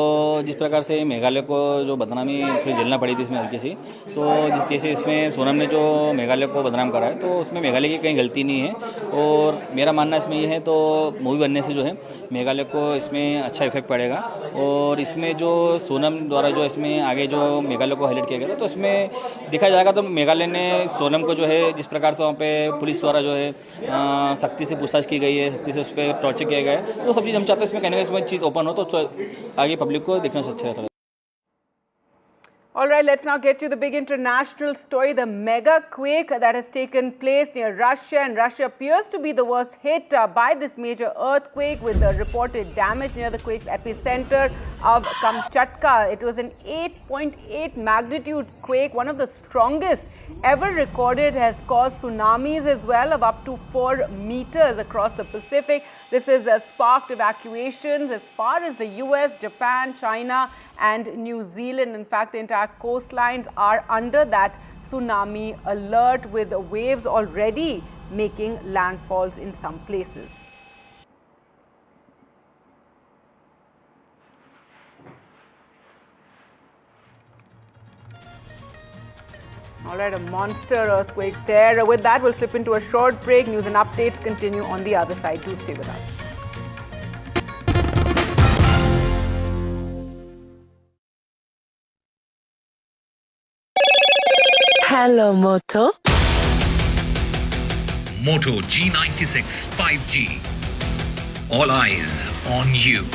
Speaker 21: जिस प्रकार से मेघालय को जो बदनामी थोड़ी झेलना पड़ी थी इसमें हल्की सी, तो जिस जैसे इसमें सोनम ने जो मेघालय को बदनाम करा है, तो उसमें मेघालय की कहीं गलती नहीं है. और मेरा मानना इसमें यह है, तो मूवी बनने से जो है मेघालय को इसमें अच्छा इफेक्ट पड़ेगा. और इसमें जो सोनम द्वारा जो इसमें आगे जो मेघालय को हाईलाइट किया गया था, तो इसमें देखा जाएगा तो मेघालय ने सोनम को जो है जिस प्रकार से वहाँ पे पुलिस द्वारा जो है सख्ती से पूछताछ की गई है, सख्ती से उस पर टॉर्चर किया गया है, तो सब चीज़ हम चाहते हैं इसमें कहने का इसमें चीज़ ओपन हो तो आगे पब्लिक को देखना से अच्छा रहता है.
Speaker 2: All right, let's now get to the big international story, the mega quake that has taken place near Russia, and Russia appears to be the worst hit by this major earthquake, with the reported damage near the quake's epicenter of Kamchatka. It was an 8.8 magnitude quake, one of the strongest ever recorded, has caused tsunamis as well of up to 4 meters across the Pacific. This has sparked evacuations as far as the US, Japan, China and New Zealand. In fact, the entire coastlines are under that tsunami alert, with waves already making landfalls in some places. All right, a monster earthquake there. With that, we'll slip into a short break. News and updates continue on the other side. Do stay with us.
Speaker 13: Hello, Moto.
Speaker 14: Moto G96 5G. All eyes on you.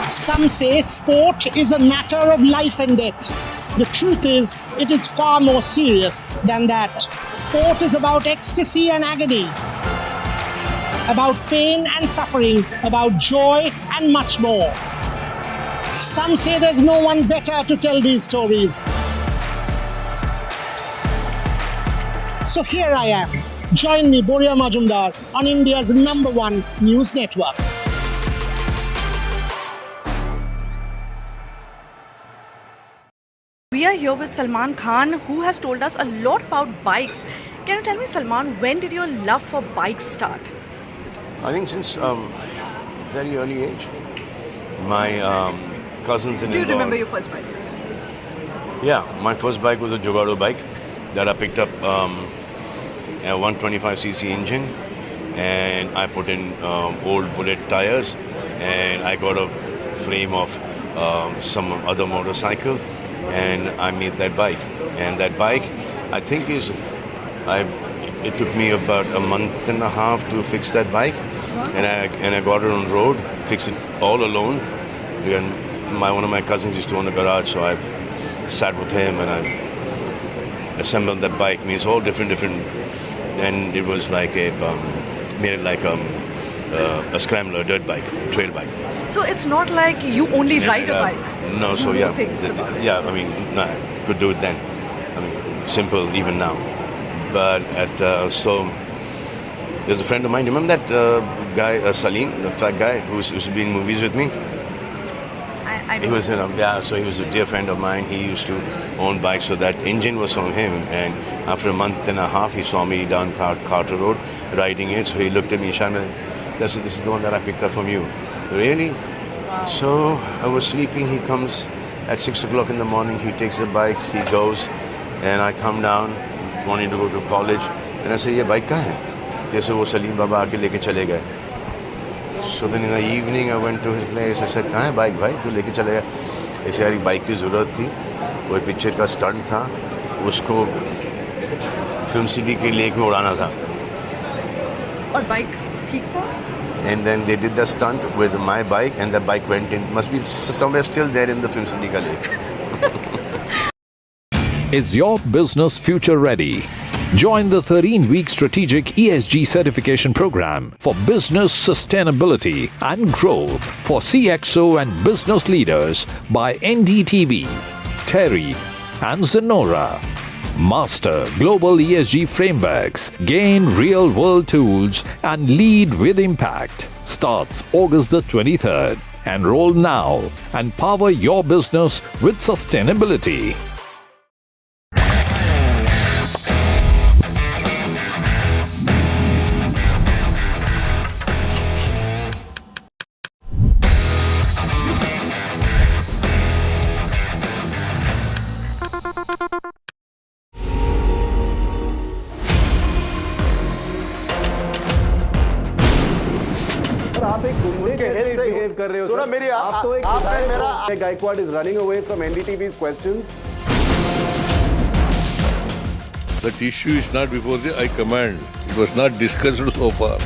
Speaker 22: Some say sport is a matter of life and death. The truth is, it is far more serious than that. Sport is about ecstasy and agony, about pain and suffering, about joy and much more. Some say there's no one better to tell these stories. So here I am. Join me, Boria Majumdar, on India's #1 news network.
Speaker 1: We are here with Salman Khan, who has told us a lot about bikes. Can you tell me, Salman, when did your love for bikes start?
Speaker 4: I think since very early age. My cousins in
Speaker 1: Do you remember your first bike?
Speaker 4: Yeah, my first bike was a Jogado bike that I picked up a 125cc engine, and I put in old bullet tires, and I got a frame of some other motorcycle, and I made that bike. And that bike, I think it took me about a month and a half to fix that bike, and I got it on road, fixed it all alone. And one of my cousins used to own a garage, so I sat with him and I assembled that bike. I mean, it's all different, and it was like made it like a scrambler, dirt bike, trail bike.
Speaker 1: So it's not like you only ride a bike.
Speaker 4: No, so yeah, I mean, no, I could do it then. I mean, simple even now. But so there's a friend of mine. Remember that guy, Salim, the fat guy who used to be in movies with me? He was so he was a dear friend of mine. He used to own bikes, so that engine was from him. And after a month and a half, he saw me down Carter Road riding it. So he looked at me, Sharman, this is the one that I picked up from you. Really? Wow. So I was sleeping. He comes at 6 o'clock in the morning. He takes the bike. He goes, and I come down, wanting to go to college. And I say, "Ye bike kahan hai?" They say, "Wo Salim Baba aake leke chale gaye." So then in the evening I went to his place. I said, "कहाँ है bike भाई? तू लेके चले गया?" ऐसे यार bike की ज़रूरत थी. वो पिक्चर का स्टंट था. उसको फिल्म सिटी के लेक में उड़ाना था.
Speaker 1: और बाइक ठीक था?
Speaker 4: And then they did the stunt with my bike, and the bike went in. Must be somewhere still there in the film city ka lake.
Speaker 23: Is your business future ready? Join the 13-week strategic ESG certification program for business sustainability and growth for CXO and business leaders by NDTV, Terry, and Zenora. Master global ESG frameworks, gain real-world tools, and lead with impact. Starts August the 23rd. Enroll now and power your business with sustainability.
Speaker 10: कर रहे हो sir? मेरी आप तो एक मेरा Gaikwad is running away from NDTV's questions.
Speaker 24: That issue is not before the High Command. It was not discussed so far.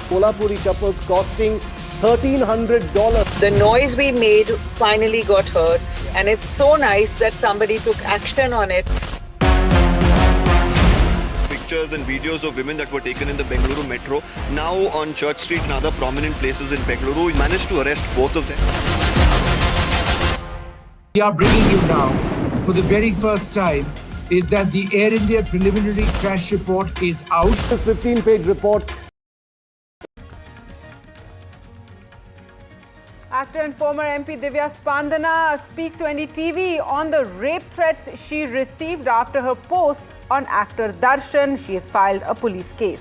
Speaker 10: Kolhapuri chappals costing $1,300.
Speaker 25: The noise we made finally got heard, and it's so nice that somebody took action on it.
Speaker 10: Pictures and videos of women that were taken in the Bengaluru metro, now on Church Street and other prominent places in Bengaluru. We managed to arrest both of them.
Speaker 26: We are bringing you now, for the very first time, is that the Air India preliminary crash report is out.
Speaker 10: This 15-page report.
Speaker 2: Actor and former MP Divya Spandana speaks to NDTV on the rape threats she received after her post on actor Darshan. She has filed a police case.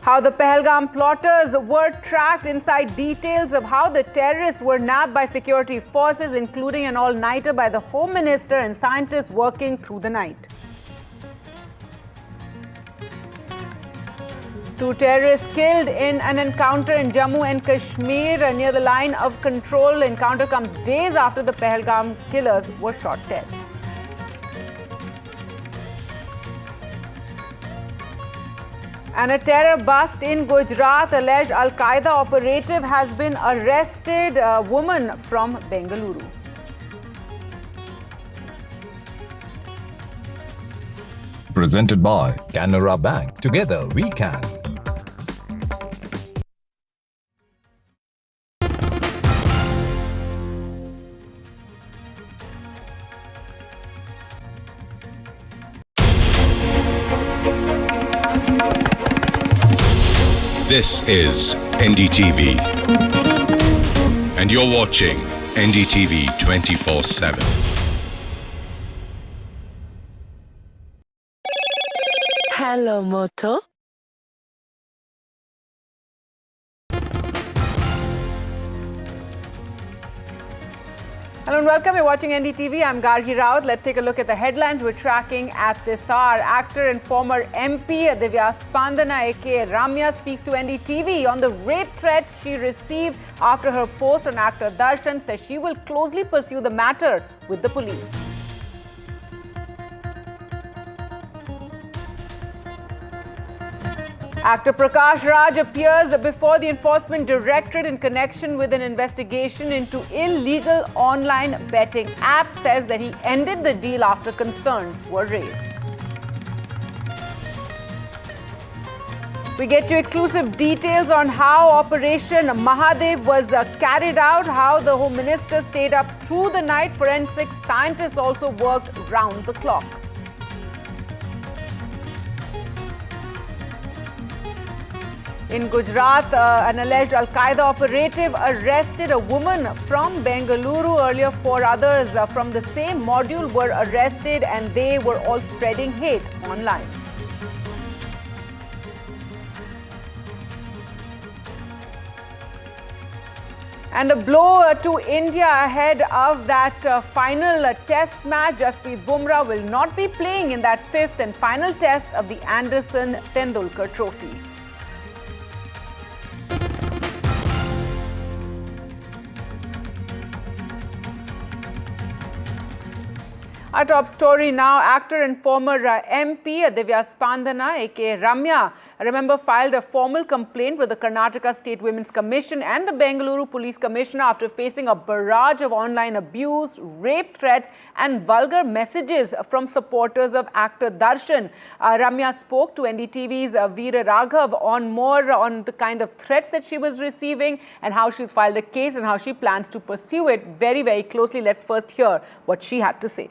Speaker 2: How the Pahalgam plotters were tracked, inside details of how the terrorists were nabbed by security forces, including an all-nighter by the Home Minister and scientists working through the night. Two terrorists killed in an encounter in Jammu and Kashmir near the line of control. Encounter comes days after the Pahalgam killers were shot dead. And a terror bust in Gujarat. Alleged Al-Qaeda operative has been arrested. A woman from Bengaluru.
Speaker 23: Presented by Canara Bank. Together we can.
Speaker 3: This is NDTV, and you're watching NDTV 24/7.
Speaker 13: Hello, Moto.
Speaker 2: Hello and welcome. You're watching NDTV. I'm Gargi Rawat. Let's take a look at the headlines we're tracking at this hour. Actor and former MP Divya Spandana aka Ramya speaks to NDTV on the rape threats she received after her post on actor Darshan, says she will closely pursue the matter with the police. Actor Prakash Raj appears before the Enforcement Directorate in connection with an investigation into illegal online betting app. Says that he ended the deal after concerns were raised. We get you exclusive details on how Operation Mahadev was carried out, how the Home Minister stayed up through the night. Forensic scientists also worked round the clock. In Gujarat, an alleged Al-Qaeda operative arrested a woman from Bengaluru. Earlier, 4 others from the same module were arrested and they were all spreading hate online. And a blow to India ahead of that final test match. Jasprit Bumrah will not be playing in that 5th and final test of the Anderson-Tendulkar Trophy. Our top story now, actor and former MP Divya Spandana aka Ramya, remember, filed a formal complaint with the Karnataka State Women's Commission and the Bengaluru Police Commissioner after facing a barrage of online abuse, rape threats and vulgar messages from supporters of actor Darshan. Ramya spoke to NDTV's Veera Raghav on the kind of threats that she was receiving and how she's filed a case and how she plans to pursue it very, very closely. Let's first hear what she had to say.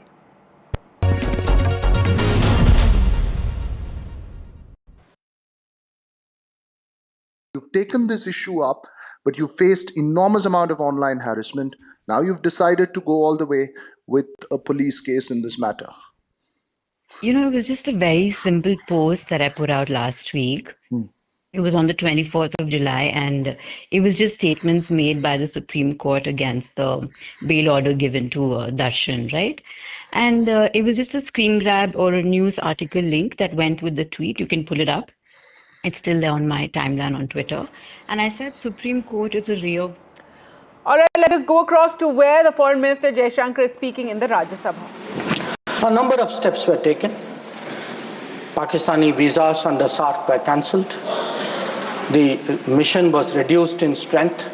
Speaker 5: You've taken this issue up, but you faced enormous amount of online harassment. Now you've decided to go all the way with a police case in this matter.
Speaker 6: You know, it was just a very simple post that I put out last week. It was on the 24th of July, and it was just statements made by the Supreme Court against the bail order given to Darshan, right? And it was just a screen grab or a news article link that went with the tweet. You can pull it up. It's still there on my timeline on Twitter. And I said Supreme Court is a ray of...
Speaker 2: All right, let us go across to where the Foreign Minister Jaishankar is speaking in the Rajya Sabha.
Speaker 7: A number of steps were taken. Pakistani visas under SARC were cancelled. The mission was reduced in strength.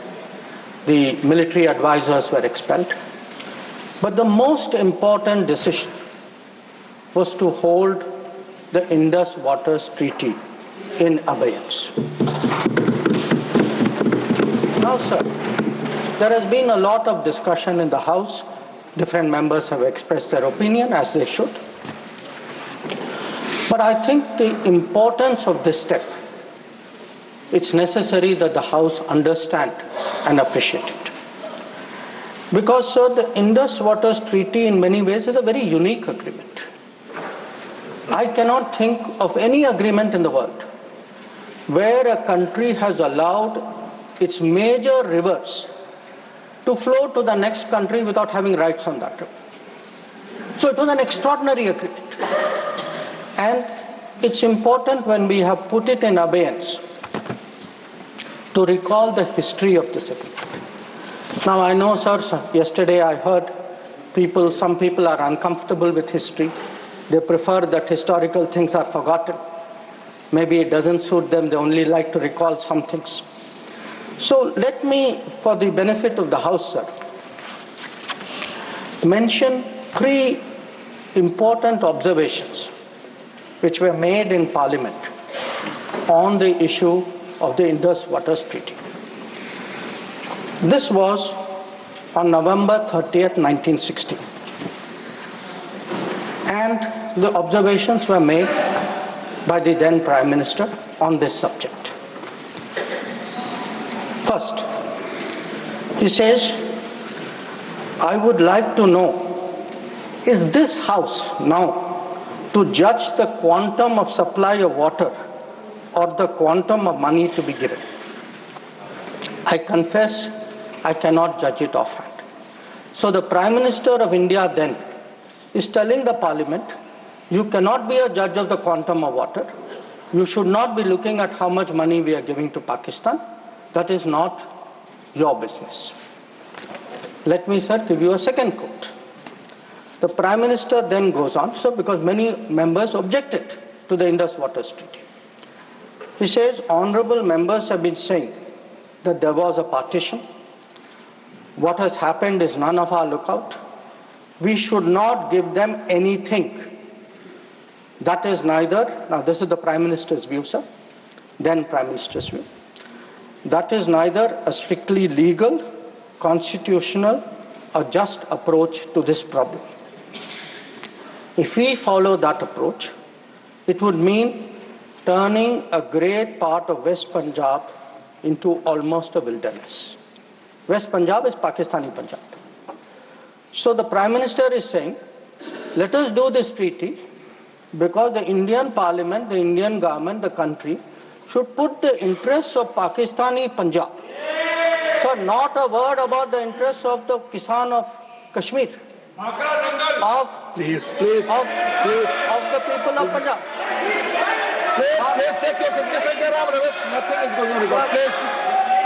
Speaker 7: The military advisors were expelled. But the most important decision was to hold the Indus Waters Treaty in abeyance. Now, sir, there has been a lot of discussion in the House. Different members have expressed their opinion, as they should. But I think the importance of this step, it's necessary that the House understand and appreciate it. Because, sir, the Indus Waters Treaty in many ways is a very unique agreement. I cannot think of any agreement in the world where a country has allowed its major rivers to flow to the next country without having rights on that river. So it was an extraordinary agreement. And it's important when we have put it in abeyance to recall the history of this agreement. Now I know, sir, yesterday I heard some people are uncomfortable with history. They prefer that historical things are forgotten. Maybe it doesn't suit them, they only like to recall some things. So let me, for the benefit of the House, sir, mention 3 important observations which were made in Parliament on the issue of the Indus Waters Treaty. This was on November 30th, 1960. And the observations were made by the then Prime Minister on this subject. First, he says, I would like to know, is this House now to judge the quantum of supply of water or the quantum of money to be given? I confess I cannot judge it offhand. So the Prime Minister of India then is telling the Parliament, you cannot be a judge of the quantum of water. You should not be looking at how much money we are giving to Pakistan. That is not your business. Let me, sir, give you a second quote. The Prime Minister then goes on, so because many members objected to the Indus Waters Treaty. He says, honorable members have been saying that there was a partition. What has happened is none of our lookout. We should not give them anything. That is neither, now this is the Prime Minister's view, sir, then Prime Minister's view. That is neither a strictly legal, constitutional, or just approach to this problem. If we follow that approach, it would mean turning a great part of West Punjab into almost a wilderness. West Punjab is Pakistani Punjab. So the Prime Minister is saying, let us do this treaty because the Indian Parliament, the Indian government, the country should put the interests of Pakistani Punjab. So not a word about the interests of the Kisan of Kashmir, of the people of Punjab.
Speaker 8: Please take your seat. Mr. Jairam Ramesh, nothing is going on record. Please,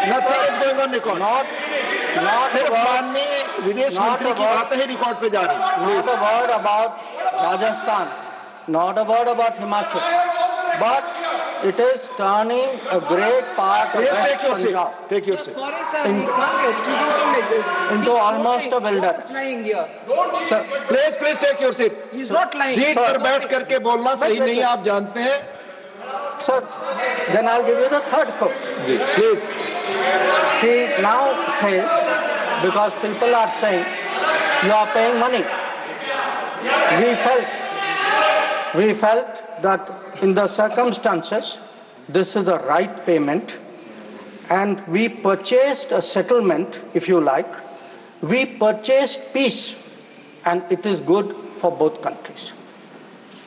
Speaker 8: nothing is going on record. सिर्फ माननीय विदेश मंत्री की बातें ही record पे जा रही हैं.
Speaker 7: Not a word about Rajasthan, not a word about Himachal, but it is turning a great part of West Punjab.
Speaker 8: Take your seat.
Speaker 9: Sorry, sir, we can't get treated like this.
Speaker 7: Into almost a wilderness.
Speaker 9: He's lying here.
Speaker 8: Sir, please take your seat.
Speaker 9: He's not lying.
Speaker 8: Seat पर बैठ करके बोलना सही नहीं है, आप जानते हैं.
Speaker 7: Sir, then I'll give you the third quote.
Speaker 8: Please.
Speaker 7: He now says, because people are saying, you are paying money. We felt that in the circumstances, this is the right payment, and we purchased a settlement, if you like. We purchased peace, and it is good for both countries.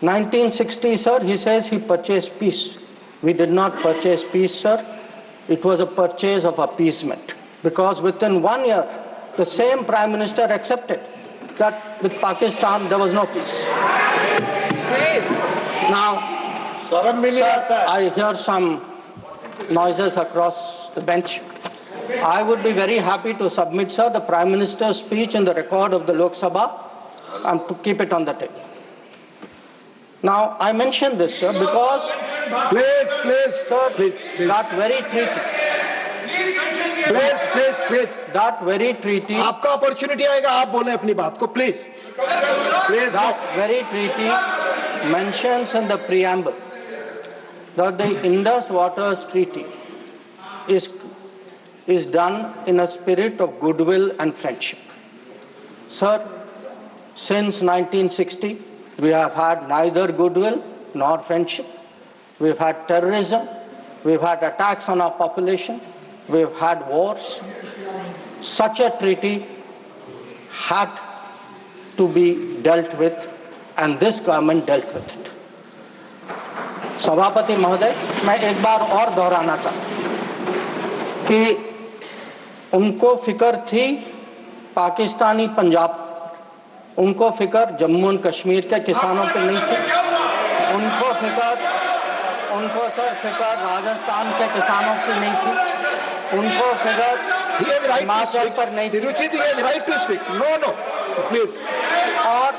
Speaker 7: 1960, sir, he says he purchased peace. We did not purchase peace, sir. It was a purchase of appeasement, because within 1 year, the same Prime Minister accepted that with Pakistan there was no peace. Now, sir, I hear some noises across the bench. I would be very happy to submit, sir, the Prime Minister's speech in the record of the Lok Sabha and keep it on the table. Now, I mention this, sir, because...
Speaker 8: Please,
Speaker 7: sir,
Speaker 8: please.
Speaker 7: That very treaty...
Speaker 8: Please.
Speaker 7: That very treaty...
Speaker 8: आपका opportunity आएगा, आप बोलें अपनी बात को, please.
Speaker 7: That very treaty mentions in the preamble that the Indus Waters Treaty is done in a spirit of goodwill and friendship. Sir, since 1960, we have had neither goodwill nor friendship. We've had terrorism, we've had attacks on our population, we've had wars. Such a treaty had to be dealt with, and this government dealt with it. सभापति महोदय, मैं एक बार और दोहराना चाहता हूं कि उनको फिक्र थी पाकिस्तानी पंजाब, उनको फिक्र जम्मू एंड कश्मीर के किसानों पे नहीं थी, उनको सर फिक्र राजस्थान के किसानों की नहीं थी, उनको फिक्र हिमाचल पर नहीं थी.
Speaker 8: Ruchi ji has right to speak. No, please.
Speaker 7: और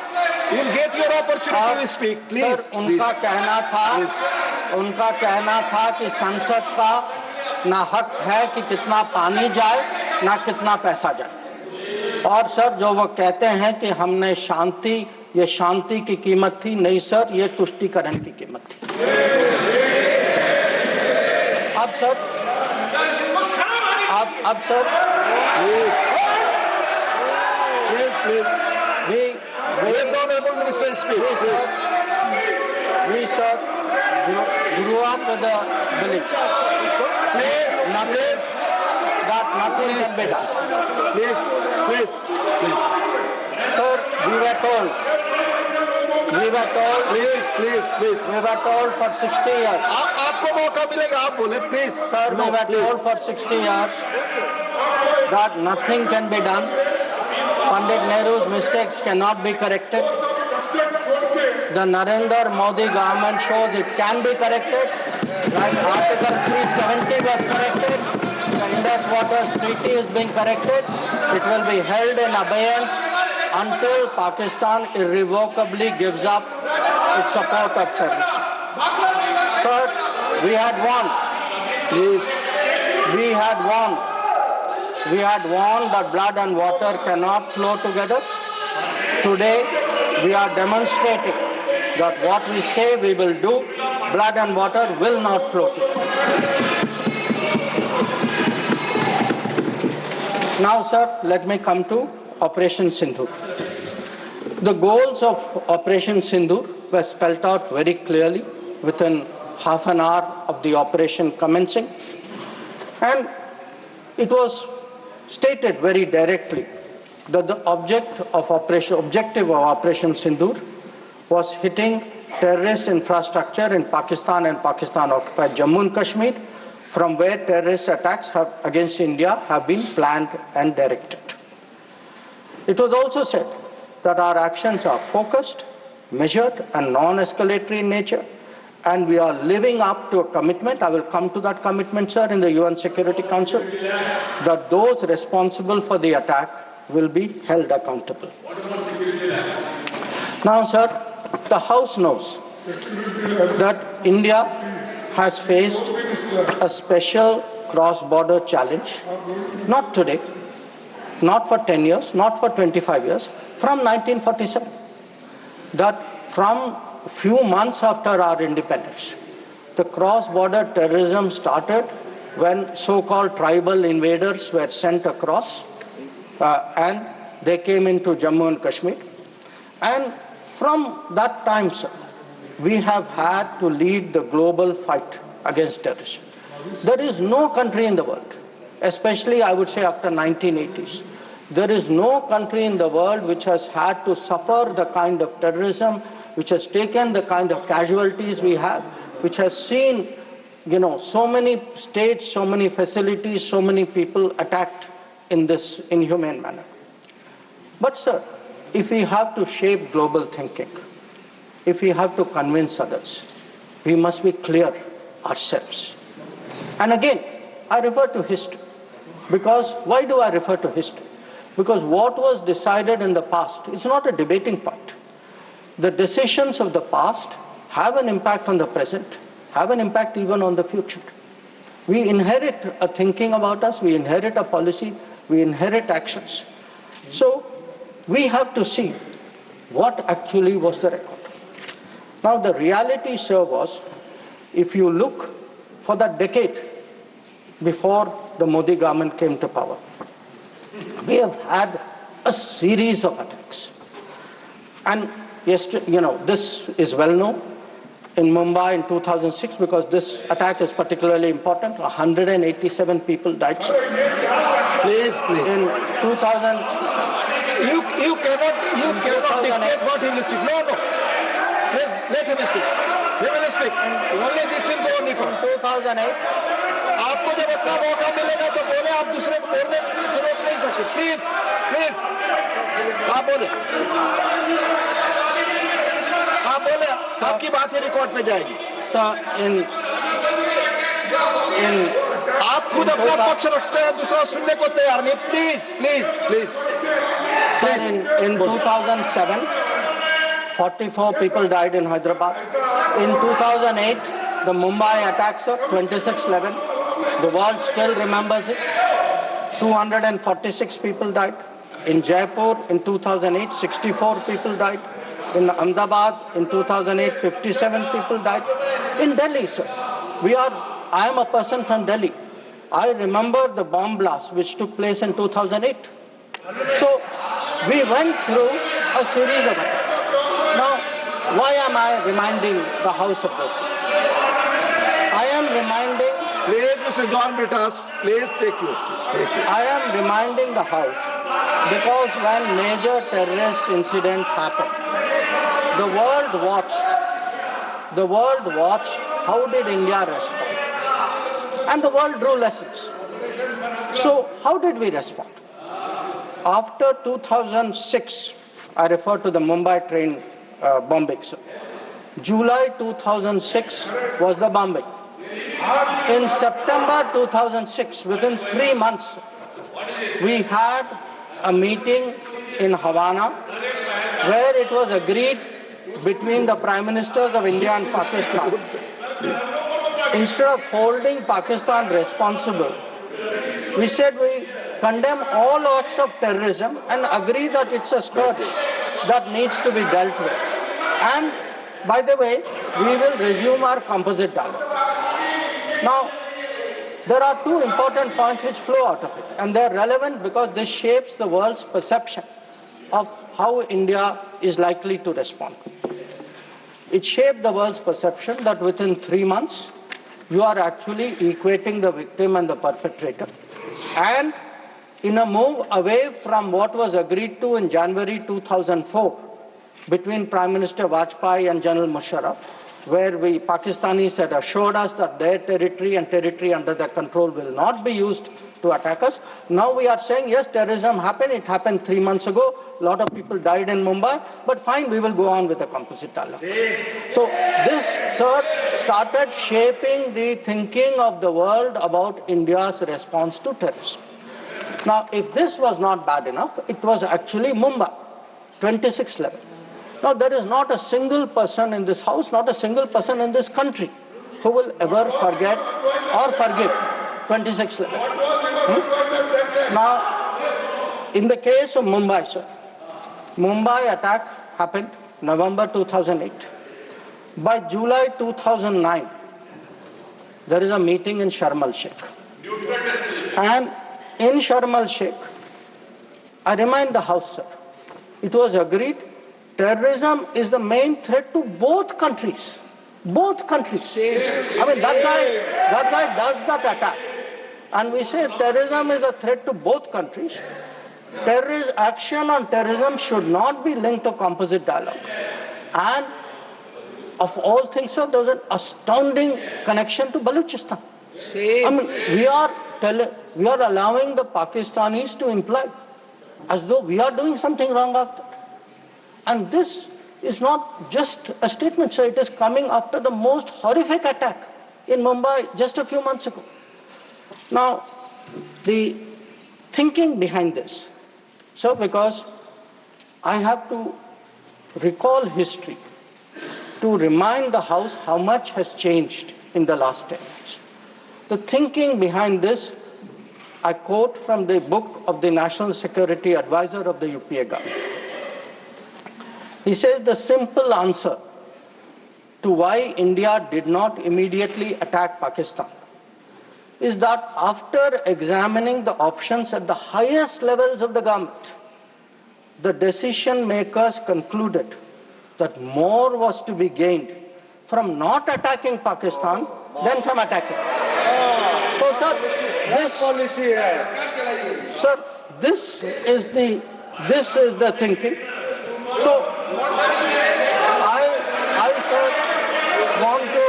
Speaker 8: you'll get your opportunity to speak. Please.
Speaker 7: Sir, उनका कहना था कि संसद का ना हक है कि कितना पानी जाए ना कितना पैसा जाए. और सर, जो वो कहते हैं कि हमने शांति ये शांति की कीमत थी, नहीं सर, ये तुष्टीकरण की कीमत थी। अब sir,
Speaker 8: Please.
Speaker 7: we sir grew up with the belief that nothing can be done.
Speaker 8: Please.
Speaker 7: Sir, we were told.
Speaker 8: Please.
Speaker 7: We were told for 60 years.
Speaker 8: आपको मौका मिलेगा, आप बोले, please.
Speaker 7: Sir, we were told for 60 years that nothing can be done. Pandit Nehru's mistakes cannot be corrected. The Narendra Modi government shows it can be corrected. Like Article 370 was corrected. The Indus Waters Treaty is being corrected. It will be held in abeyance until Pakistan irrevocably gives up its support of terrorism. Sir, we had won.
Speaker 8: Please.
Speaker 7: We had won. We had warned that blood and water cannot flow together. Today, we are demonstrating that what we say we will do, blood and water will not flow together. Now, sir, let me come to Operation Sundoor. The goals of Operation Sundoor were spelled out very clearly within half an hour of the operation commencing. And it was stated very directly that the objective of Operation Sundoor was hitting terrorist infrastructure in Pakistan and Pakistan-occupied Jammu and Kashmir, from where terrorist attacks against India have been planned and directed. It was also said that our actions are focused, measured, and non-escalatory in nature, and we are living up to a commitment. I will come to that commitment, sir, in the UN Security Council, that those responsible for the attack will be held accountable. Now, sir, the House knows that India has faced a special cross-border challenge, not today, not for 10 years, not for 25 years, from 1947. That from few months after our independence, the cross-border terrorism started when so-called tribal invaders were sent across and they came into Jammu and Kashmir. And from that time, sir, we have had to lead the global fight against terrorism. There is no country in the world, especially I would say after 1980s, there is no country in the world which has had to suffer the kind of terrorism, which has taken the kind of casualties we have, which has seen, so many states, so many facilities, so many people attacked in this inhumane manner. But sir, if we have to shape global thinking, if we have to convince others, we must be clear ourselves. And again, I refer to history. Because, why do I refer to history? Because what was decided in the past is not a debating point. The decisions of the past have an impact on the present, have an impact even on the future. We inherit a thinking about us, we inherit a policy, we inherit actions. So, we have to see what actually was the record. Now, the reality, sir, was, if you look for that decade before the Modi government came to power, we have had a series of attacks. And yesterday, this is well known in Mumbai in 2006, because this attack is particularly important. 187 people died.
Speaker 8: Please.
Speaker 7: In 2000,
Speaker 8: you cannot dictate what he will speak. No. Let him speak. He will speak. Only this will go on record.
Speaker 7: 2008.
Speaker 8: आपको जब अपना मौका मिलेगा तो बोले, आप दूसरे को बोलने से रोक नहीं सकते. Please. आप बोले. आपकी बात ही रिकॉर्ड पे जाएगी. आप खुद अपना पक्ष रखते हैं, दूसरा सुनने को तैयार नहीं. Please.
Speaker 7: In 2007, 44 people died in Hyderabad. In 2008, the Mumbai attacks of 26/11, the world still remembers it. 246 people died. In Jaipur, in 2008, 64 people died. In Ahmedabad, in 2008, 57 people died. In Delhi, sir, I am a person from Delhi. I remember the bomb blast which took place in 2008. So, we went through a series of attacks. Now, why am I reminding the House of this? I am reminding...
Speaker 8: Please, Mr. John Britas, please take your seat.
Speaker 7: I am reminding the House because when major terrorist incident happened, the world watched how did India respond. And the world drew lessons. So how did we respond? After 2006, I refer to the Mumbai train bombing. July 2006 was the bombing. In September 2006, within 3 months, we had a meeting in Havana where it was agreed between the Prime Ministers of India and Pakistan. Instead of holding Pakistan responsible, we said we condemn all acts of terrorism and agree that it's a scourge that needs to be dealt with. And, by the way, we will resume our composite dialogue. Now, there are two important points which flow out of it, and they're relevant because this shapes the world's perception of how India is likely to respond. It shaped the world's perception that within 3 months, you are actually equating the victim and the perpetrator. And in a move away from what was agreed to in January 2004 between Prime Minister Vajpayee and General Musharraf, where Pakistanis had assured us that their territory and territory under their control will not be used to attack us. Now we are saying, yes, terrorism happened. It happened 3 months ago. A lot of people died in Mumbai. But fine, we will go on with the composite dialogue. So this, sir, started shaping the thinking of the world about India's response to terrorism. Now, if this was not bad enough, it was actually Mumbai, 26th level. Now, there is not a single person in this house, not a single person in this country who will ever forget or forgive 26th level. Now, in the case of Mumbai, sir, Mumbai attack happened November 2008. By July 2009, there is a meeting in Sharm el-Sheikh. And in Sharm el-Sheikh, I remind the House, sir, it was agreed terrorism is the main threat to both countries. Both countries. I mean, that guy does that attack. And we say terrorism is a threat to both countries. Terrorist action on terrorism should not be linked to composite dialogue. And of all things, sir, there was an astounding connection to Balochistan. I mean, we are allowing the Pakistanis to imply as though we are doing something wrong after. And this is not just a statement, sir. It is coming after the most horrific attack in Mumbai just a few months ago. Now, the thinking behind this, sir, because I have to recall history to remind the House how much has changed in the last 10 years. The thinking behind this, I quote from the book of the National Security Advisor of the UPA government. He says the simple answer to why India did not immediately attack Pakistan is that after examining the options at the highest levels of the government, the decision makers concluded that more was to be gained from not attacking Pakistan than from attacking. So, sir, this is the thinking. So, I sir, want to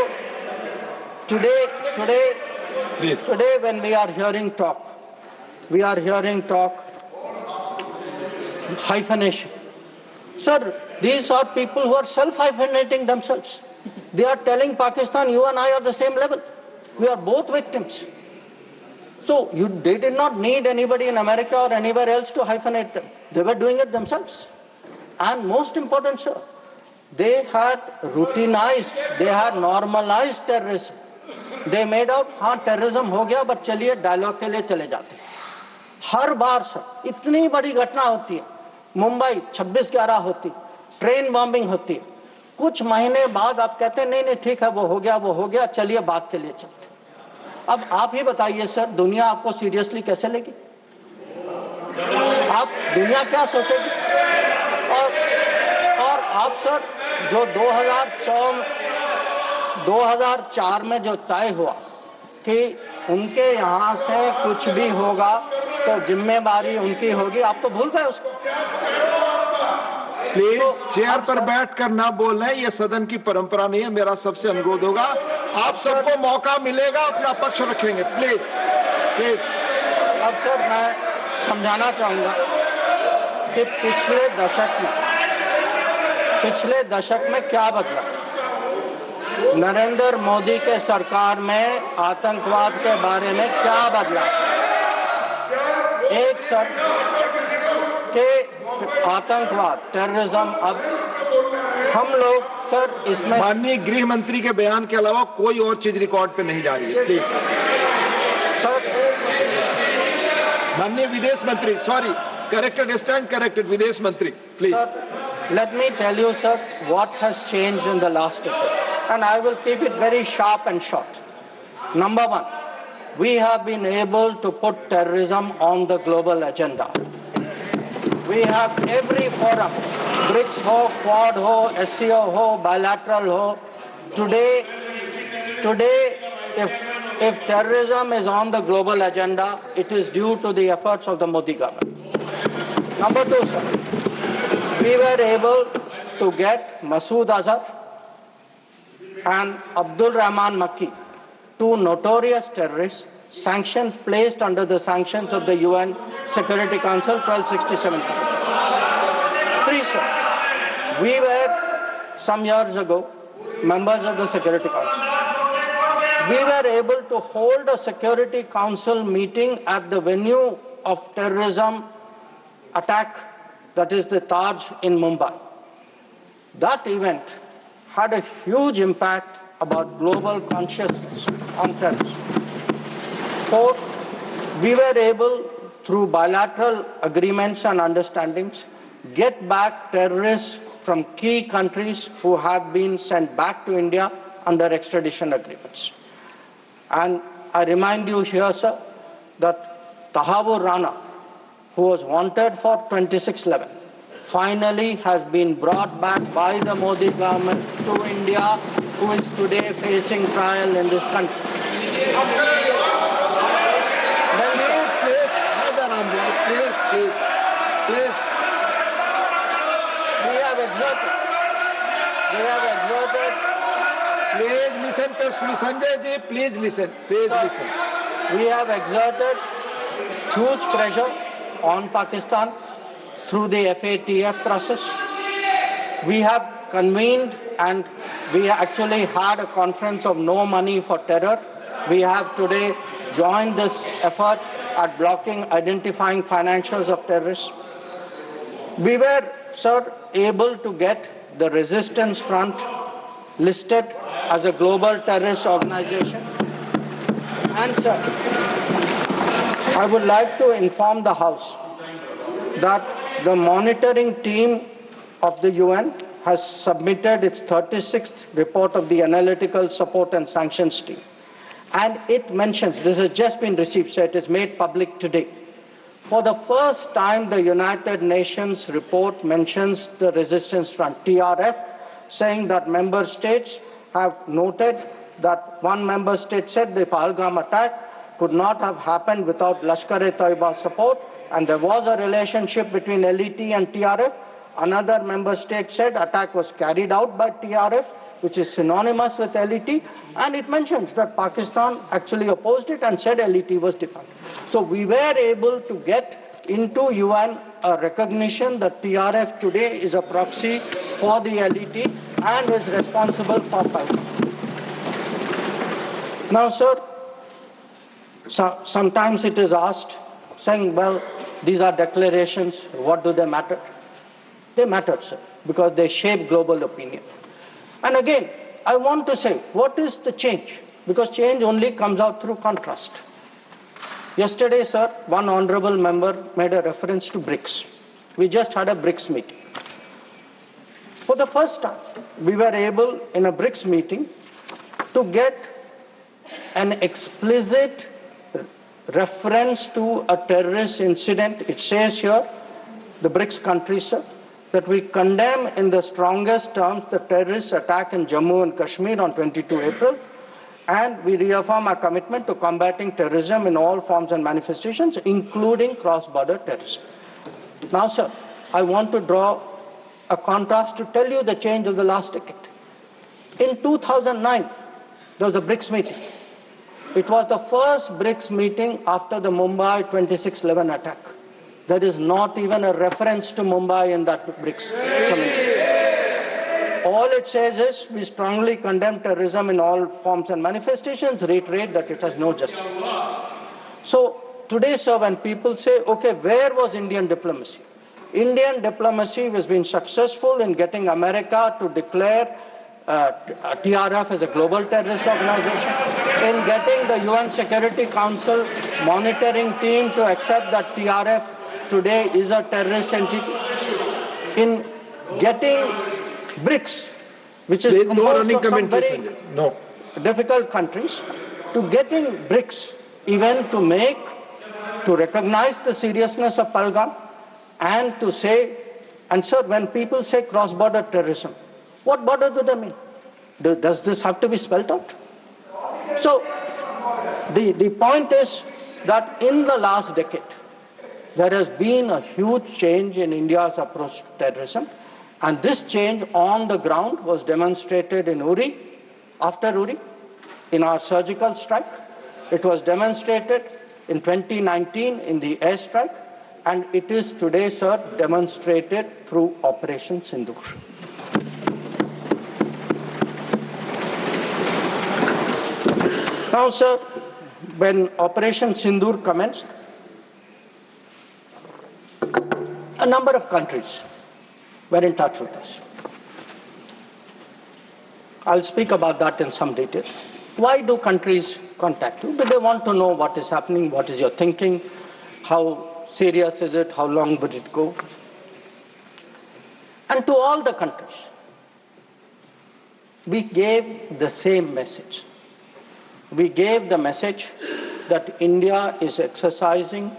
Speaker 7: today when we are hearing talk hyphenation. Sir, these are people who are self-hyphenating themselves. They are telling Pakistan, you and I are the same level. We are both victims. So they did not need anybody in America or anywhere else to hyphenate them. They were doing it themselves. And most important, sir, they had routinized, they had normalized terrorism. They made out, terrorism हो गया, but चलिए dialogue के लिए चले जाते हैं. हर बार sir, इतनी बड़ी घटना होती है, मुंबई 26/11 होती, ट्रेन बॉम्बिंग होती है, कुछ महीने बाद आप कहते हैं नहीं ठीक है वो हो गया, चलिए बात के लिए चलते। अब आप ही बताइए सर, दुनिया आपको सीरियसली कैसे लेगी? आप दुनिया क्या सोचेगी? और आप सर जो 2004 में जो तय हुआ कि उनके यहाँ से कुछ भी होगा तो जिम्मेदारी उनकी होगी, आप तो भूल गए उसको।
Speaker 8: प्लीज चेयर पर बैठकर ना बोल रहे, ये सदन की परंपरा नहीं है। मेरा सबसे अनुरोध होगा, आप सबको मौका मिलेगा, अपना पक्ष रखेंगे, प्लीज प्लीज।
Speaker 7: अब सर मैं समझाना चाहूंगा कि पिछले दशक में क्या बदला। नरेंद्र मोदी के सरकार में आतंकवाद के बारे में क्या बदला? एक सर के आतंकवाद, टेररिज्म, अब हम लोग सर इसमें
Speaker 8: माननीय गृह मंत्री के बयान के अलावा कोई और चीज रिकॉर्ड पे नहीं जा रही है, प्लीज।
Speaker 7: सर
Speaker 8: माननीय विदेश मंत्री, सॉरी, करेक्टेड, स्टैंड करेक्टेड, विदेश मंत्री, please.
Speaker 7: Let me tell you, sir, what has changed in the last decade. And I will keep it very sharp and short. Number one, we have been able to put terrorism on the global agenda. We have every forum, BRICS ho, Quad ho, SCO ho, bilateral ho. Today, if terrorism is on the global agenda, it is due to the efforts of the Modi government. Number two, sir, we were able to get Masood Azhar and Abdul Rahman Makki, two notorious terrorists, placed under the sanctions of the UN Security Council 1267. Three, sir, we were some years ago members of the Security Council. We were able to hold a Security Council meeting at the venue of terrorism attack, that is the Taj in Mumbai. That event had a huge impact about global consciousness on terrorism. Fourth, we were able, through bilateral agreements and understandings, get back terrorists from key countries who had been sent back to India under extradition agreements. And I remind you here, sir, that Tahabur Rana, who was wanted for 2611, finally has been brought back by the Modi government to India, who is today facing trial in this country.
Speaker 8: Please.
Speaker 7: We have exerted.
Speaker 8: Please listen, Sanjay ji, please listen.
Speaker 7: We have exerted huge pressure on Pakistan through the FATF process. We have convened and we actually had a conference of no money for terror. We have today joined this effort at identifying financials of terrorists. We were, sir, able to get the Resistance Front listed as a global terrorist organization. And, sir, I would like to inform the House that the monitoring team of the UN has submitted its 36th report of the Analytical Support and Sanctions Team. And it mentions, this has just been received, so it is made public today. For the first time, the United Nations report mentions the Resistance Front, TRF, saying that member states have noted that one member state said the Pahalgam attack could not have happened without Lashkar-e-Taiba support, and there was a relationship between LET and TRF. Another member state said attack was carried out by TRF, which is synonymous with LET, and it mentions that Pakistan actually opposed it and said LET was defunct. So we were able to get into UN a recognition that TRF today is a proxy for the LET and is responsible for fighting. Now, sir, sometimes it is asked, saying, well, these are declarations, what do they matter? They matter, sir, because they shape global opinion. And again, I want to say, what is the change? Because change only comes out through contrast. Yesterday, sir, one honorable member made a reference to BRICS. We just had a BRICS meeting. For the first time, we were able in a BRICS meeting to get an explicit reference to a terrorist incident. It says here, the BRICS countries, sir, that we condemn in the strongest terms the terrorist attack in Jammu and Kashmir on 22 April, and we reaffirm our commitment to combating terrorism in all forms and manifestations, including cross-border terrorism. Now, sir, I want to draw a contrast to tell you the change of the last decade. In 2009, there was a BRICS meeting. It was the first BRICS meeting after the Mumbai 26/11 attack. There is not even a reference to Mumbai in that BRICS committee. All it says is we strongly condemn terrorism in all forms and manifestations, reiterate that it has no justification. So today, sir, when people say, okay, where was Indian diplomacy? Indian diplomacy has been successful in getting America to declare TRF as a global terrorist organization, in getting the UN Security Council monitoring team to accept that TRF today is a terrorist entity, in getting BRICS, which is composed of some very difficult countries, to getting BRICS even to recognize the seriousness of Pahalgam and to say, and sir, when people say cross-border terrorism, what border do they mean? Does this have to be spelled out? So the point is that in the last decade, there has been a huge change in India's approach to terrorism, and this change on the ground was demonstrated in Uri, after Uri, in our surgical strike. It was demonstrated in 2019 in the airstrike, and it is today, sir, demonstrated through Operation Sundoor. Now, sir, when Operation Sundoor commenced, a number of countries were in touch with us. I'll speak about that in some detail. Why do countries contact you? But they want to know what is happening, what is your thinking, how serious is it, how long would it go? And to all the countries, we gave the same message. We gave the message that India is exercising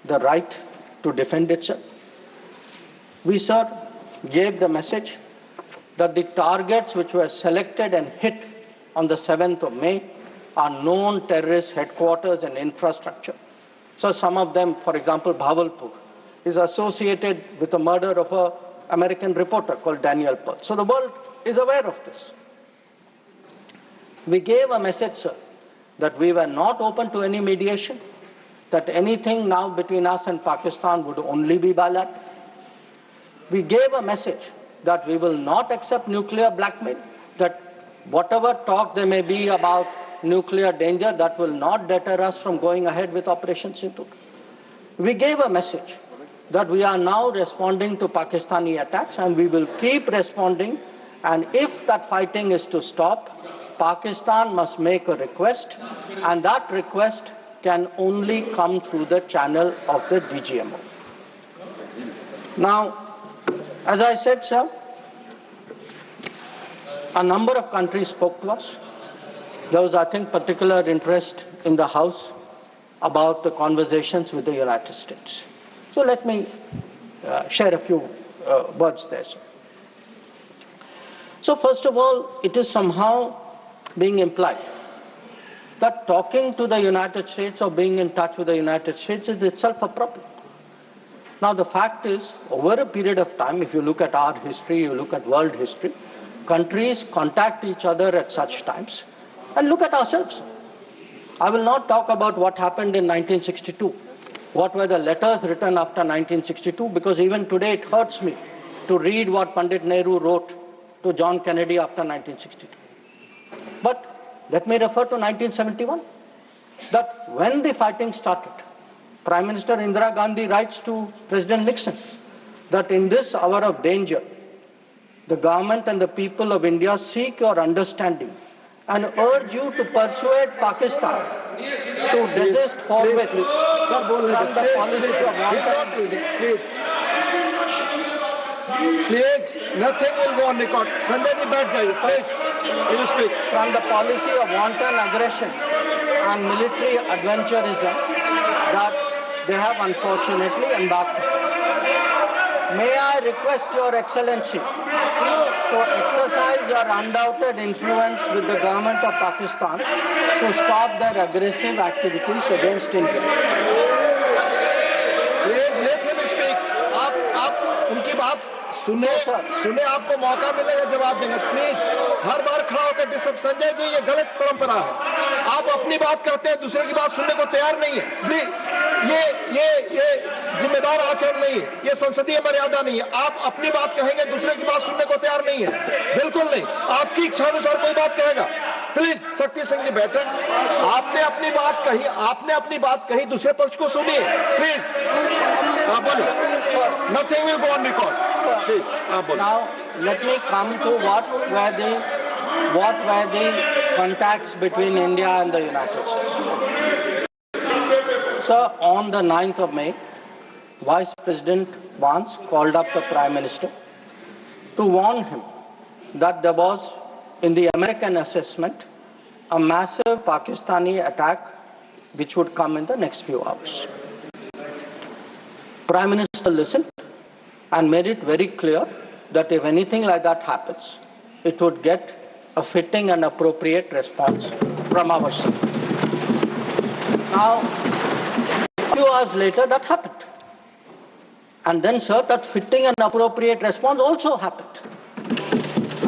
Speaker 7: the right to defend itself. We, sir, gave the message that the targets which were selected and hit on the 7th of May are known terrorist headquarters and infrastructure. So some of them, for example, Bhavalpur, is associated with the murder of an American reporter called Daniel Pearl. So the world is aware of this. We gave a message, sir, that we were not open to any mediation, that anything now between us and Pakistan would only be bilateral. We gave a message that we will not accept nuclear blackmail, that whatever talk there may be about nuclear danger, that will not deter us from going ahead with Operation Sundoor. We gave a message that we are now responding to Pakistani attacks and we will keep responding, and if that fighting is to stop, Pakistan must make a request, and that request can only come through the channel of the DGMO. Now, as I said, sir, a number of countries spoke to us. There was, I think, particular interest in the House about the conversations with the United States. So let me share a few words there, sir. So first of all, it is somehow being implied that talking to the United States or being in touch with the United States is itself a problem. Now the fact is, over a period of time, if you look at our history, you look at world history, countries contact each other at such times. And look at ourselves. I will not talk about what happened in 1962. What were the letters written after 1962? Because even today it hurts me to read what Pandit Nehru wrote to John Kennedy after 1962. But let me refer to 1971. That when the fighting started, Prime Minister Indira Gandhi writes to President Nixon that in this hour of danger, the government and the people of India seek your understanding and urge you to persuade Pakistan to desist forthwith from the policy of war.
Speaker 8: Please, nothing will go on record. Sanjay ji, बैठ जाइए, please. You speak.
Speaker 7: From the policy of wanton aggression and military adventurism that they have unfortunately embarked on. May I request Your Excellency to exercise your undoubted influence with the government of Pakistan to stop their aggressive activities against India.
Speaker 8: Please let him speak. आप उनकी बात सुने आपको मौका मिलेगा जवाब देंगे. Please हर बार खड़ा होकर डिस्टर्ब. संजय जी, ये गलत परंपरा है. आप अपनी बात करते हैं, दूसरे की बात सुनने को तैयार नहीं है. प्लीज ये जिम्मेदार आचरण नहीं है. ये संसदीय मर्यादा नहीं है. आप अपनी बात कहेंगे, दूसरे की बात सुनने को तैयार नहीं है. बिल्कुल नहीं. आपकी इच्छा अनुसार कोई बात कहेगा. प्लीज शक्ति सिंह जी बैठे. आपने अपनी बात कही, दूसरे पक्ष को सुनिए. प्लीज आप बोलिए. Nothing will go on record. Please,
Speaker 7: now let me come to what were the contacts between India and the United States. So on the 9th of May, Vice President Vance called up the Prime Minister to warn him that there was, in the American assessment, a massive Pakistani attack which would come in the next few hours. Prime Minister listened and made it very clear that if anything like that happens, it would get a fitting and appropriate response from our side. Now, a few hours later, that happened. And then, sir, that fitting and appropriate response also happened.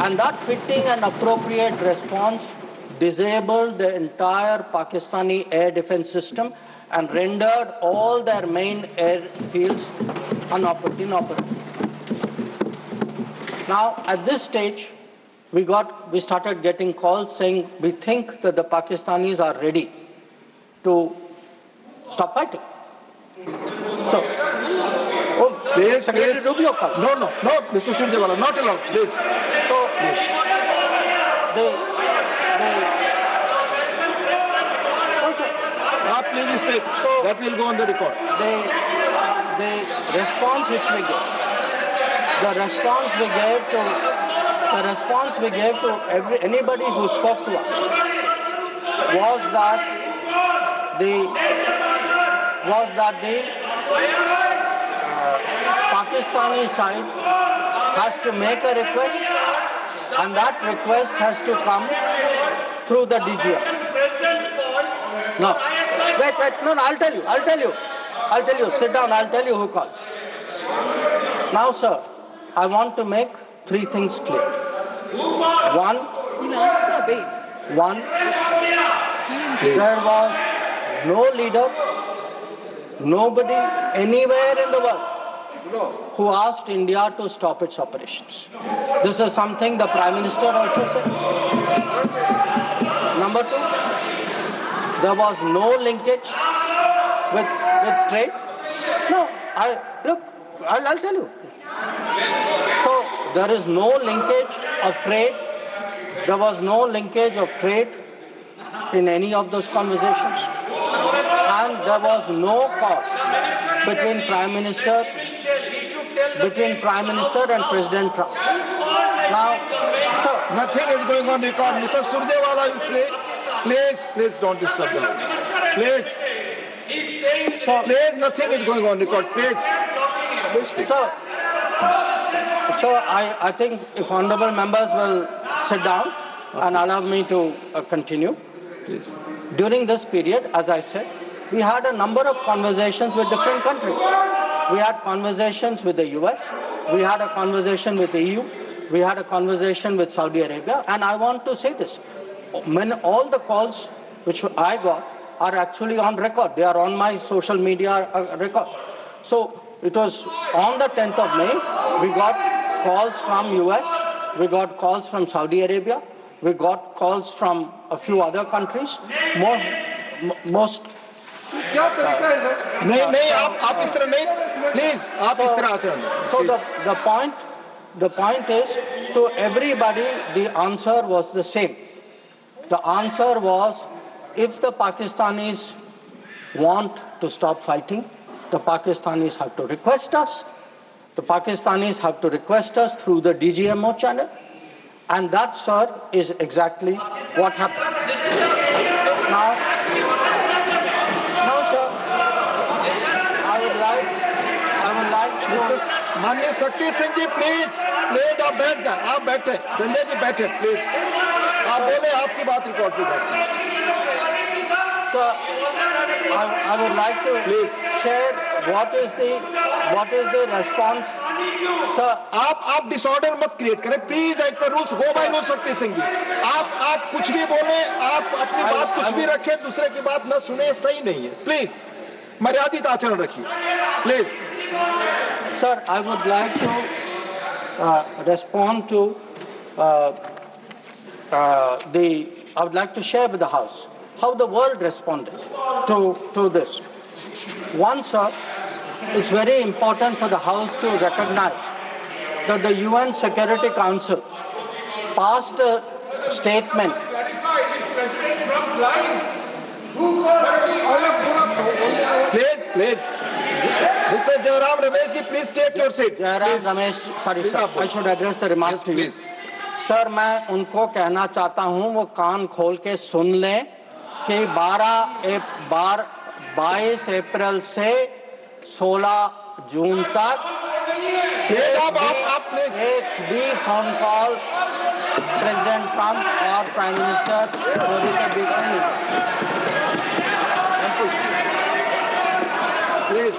Speaker 7: And that fitting and appropriate response disabled the entire Pakistani air defense system and rendered all their main airfields inoperable. Now, at this stage, we started getting calls saying we think that the Pakistanis are ready to stop fighting. So,
Speaker 8: please,
Speaker 7: Secretary Rubio come.
Speaker 8: No, Mr. Surjewala, not allowed. Please.
Speaker 7: So,
Speaker 8: please speak. So that will go on the record.
Speaker 7: The response which we gave, the response we gave to anybody who spoke to us was that the Pakistani side has to make a request, and that request has to come through the DGF. No. Wait, no, I'll tell you. Sit down, I'll tell you who called. Now, sir, I want to make three things clear. One, there was no leader, nobody anywhere in the world who asked India to stop its operations. This is something the Prime Minister also said. Number two, there was no linkage with trade. No, I'll tell you. So there is no linkage of trade. There was no linkage of trade in any of those conversations. And there was no cause between Prime Minister and President Trump. Now, so
Speaker 8: nothing is going on record. Mr. Surjewala, please don't disturb them. Please. Please, nothing is going on record. Please.
Speaker 7: So I think if honorable members will sit down and allow me to continue.
Speaker 8: Please.
Speaker 7: During this period, as I said, we had a number of conversations with different countries. We had conversations with the US, we had a conversation with the EU, we had a conversation with Saudi Arabia, and I want to say this. When all the calls which I got are actually on record. They are on my social media record. So it was on the 10th of May, we got calls from US, we got calls from Saudi Arabia, we got calls from a few other countries. Most.
Speaker 8: नहीं आप इस तरह नहीं, please आप इस तरह आचरण.
Speaker 7: So the point is, to everybody the answer was the same. The answer was, if the Pakistanis want to stop fighting, the Pakistanis have to request us, The Pakistanis have to request us through the DGMO channel, and that, sir, is exactly what happened. Now, sir, I would like
Speaker 8: Mr. माननीय शक्ति सिंह जी, please आप बैठ जाए, आप बैठे, संजय जी बैठे, please आप बोले, आपकी बात रिकॉर्ड की जाती है.
Speaker 7: Sir, I would like to share what is the response. Sir,
Speaker 8: आप डिसऑर्डर मत क्रिएट करें please. As per rules, go by rules. Shakti Singh जी, आप कुछ भी बोले, आप अपनी बात कुछ भी रखें, दूसरे की बात न सुने, सही नहीं है. प्लीज मर्यादित आचरण रखिए, please.
Speaker 7: Sir, I would like to respond to I would like to share with the House how the world responded to this. One, sir, it's very important for the House to recognize that the UN Security Council passed a statement.
Speaker 8: Please. Mr. Jairam Ramesh, please take your seat.
Speaker 7: Jairam Ramesh, sorry sir, I should address the remarks to you. Sir, मैं उनको कहना चाहता हूं, वो कान खोल के सुन लें कि 22 अप्रैल से 16 जून तक एक भी फोन कॉल प्रेसिडेंट ट्रंप और प्राइम मिनिस्टर मोदी के बीच में नहीं.
Speaker 8: प्लीज,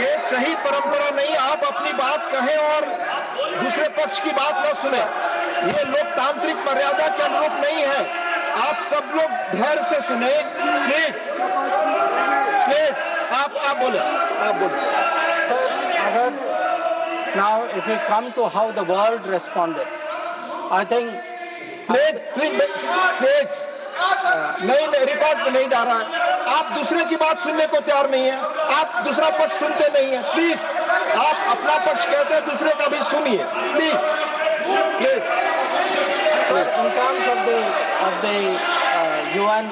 Speaker 8: ये सही परंपरा नहीं. आप अपनी बात कहें और दूसरे पक्ष की बात न सुने. ये लोकतांत्रिक मर्यादा के अनुरूप नहीं है. आप सब लोग धैर्य से सुने. प्लीज आप बोले.
Speaker 7: सर, अगर now if we come to how the world responded, I think
Speaker 8: please नहीं, रिकॉर्ड पे नहीं जा रहा है. आप दूसरे की बात सुनने को तैयार नहीं है. आप दूसरा पक्ष सुनते नहीं है. प्लीज, आप अपना पक्ष कहते हैं, दूसरे का भी सुनिए. Please.
Speaker 7: In terms of the UN,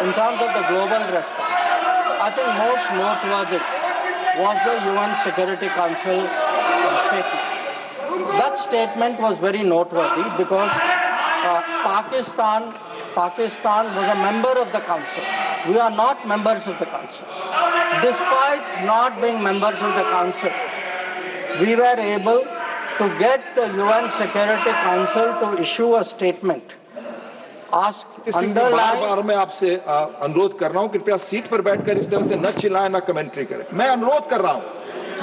Speaker 7: in terms of the global response, I think most noteworthy was the UN Security Council statement. That statement was very noteworthy because Pakistan was a member of the council. We are not members of the council. Despite not being members of the council, we were able to get the UN Security Council to issue a statement.
Speaker 8: बार मैं आपसे अनुरोध कर रहा हूं, कृपया seat पर बैठकर इस तरह से न चिल्लाएं, न कमेंट्री करें. मैं अनुरोध कर रहा हूं,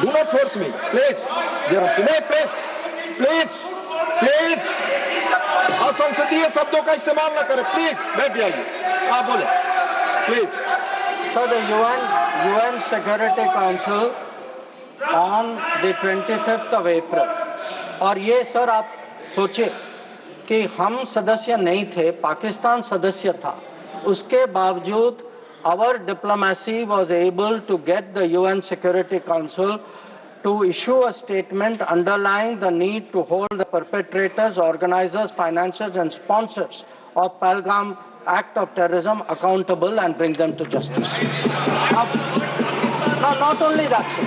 Speaker 8: do not force me. Please, please असंसदीय शब्दों का इस्तेमाल न करें. प्लीज बैठ जाइए, आप बोले. Please.
Speaker 7: So the UN Security Council on the 25th of April, और ये सर आप सोचिए कि हम सदस्य नहीं थे, पाकिस्तान सदस्य था, उसके बावजूद our diplomacy was able to get the UN Security Council to issue a statement underlying the need to hold the perpetrators, organizers, financiers and sponsors of Pahalgam act of terrorism accountable and bring them to justice. Now, not only that, sir,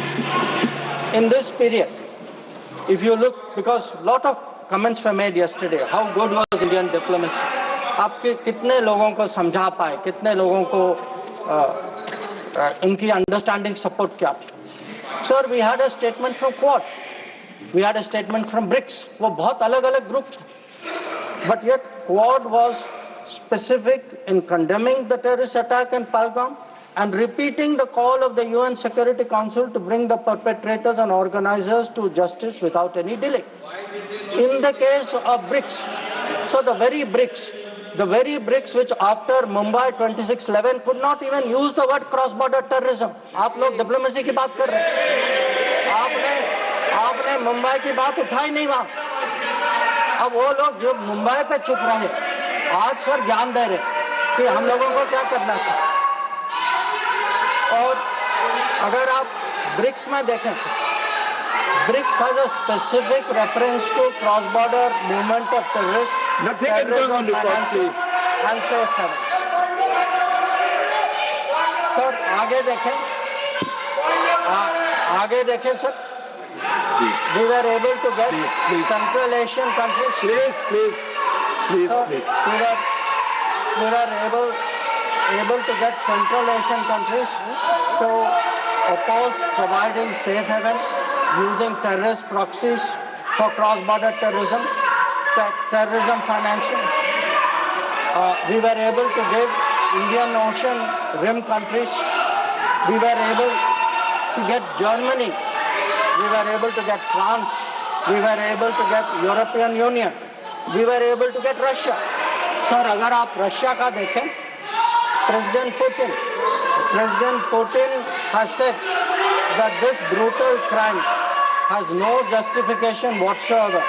Speaker 7: in this period, if you look, because a lot of comments were made yesterday, how good was Indian diplomacy? आपके कितने लोगों को समझा पाए, कितने लोगों को इनकी अंडरस्टैंडिंग सपोर्ट क्या थी? Sir, we had a statement from Quad, we had a statement from BRICS. वो बहुत अलग-अलग ग्रुप थे, but yet Quad was specific in condemning the terrorist attack in Pahalgam and repeating the call of the UN Security Council to bring the perpetrators and organizers to justice without any delay. In the case of BRICS, so the very BRICS which after Mumbai 26/11 could not even use the word cross-border terrorism. आप लोग diplomacy की बात कर रहे हैं, आपने मुंबई की बात उठाई नहीं वहाँ. अब वो लोग जो मुंबई पे चुप रहे, आज सर ज्ञान दे रहे कि हम लोगों को क्या करना चाहिए. और अगर आप ब्रिक्स में देखें, BRICS has a specific reference to cross-border movement of terrorists, terrorism, finances, and safe havens. Sir, आगे देखें, आगे देखें sir. We were able to get Central Asian countries.
Speaker 8: Please.
Speaker 7: We were able to get Central Asian countries to oppose providing safe haven using terrorist proxies for cross-border terrorism, terrorism financing. We were able to give Indian Ocean rim countries. We were able to get Germany. We were able to get France. We were able to get European Union. We were able to get Russia. Sir, अगर आप Russia का देखें, President Putin has said that this brutal crime has no justification whatsoever,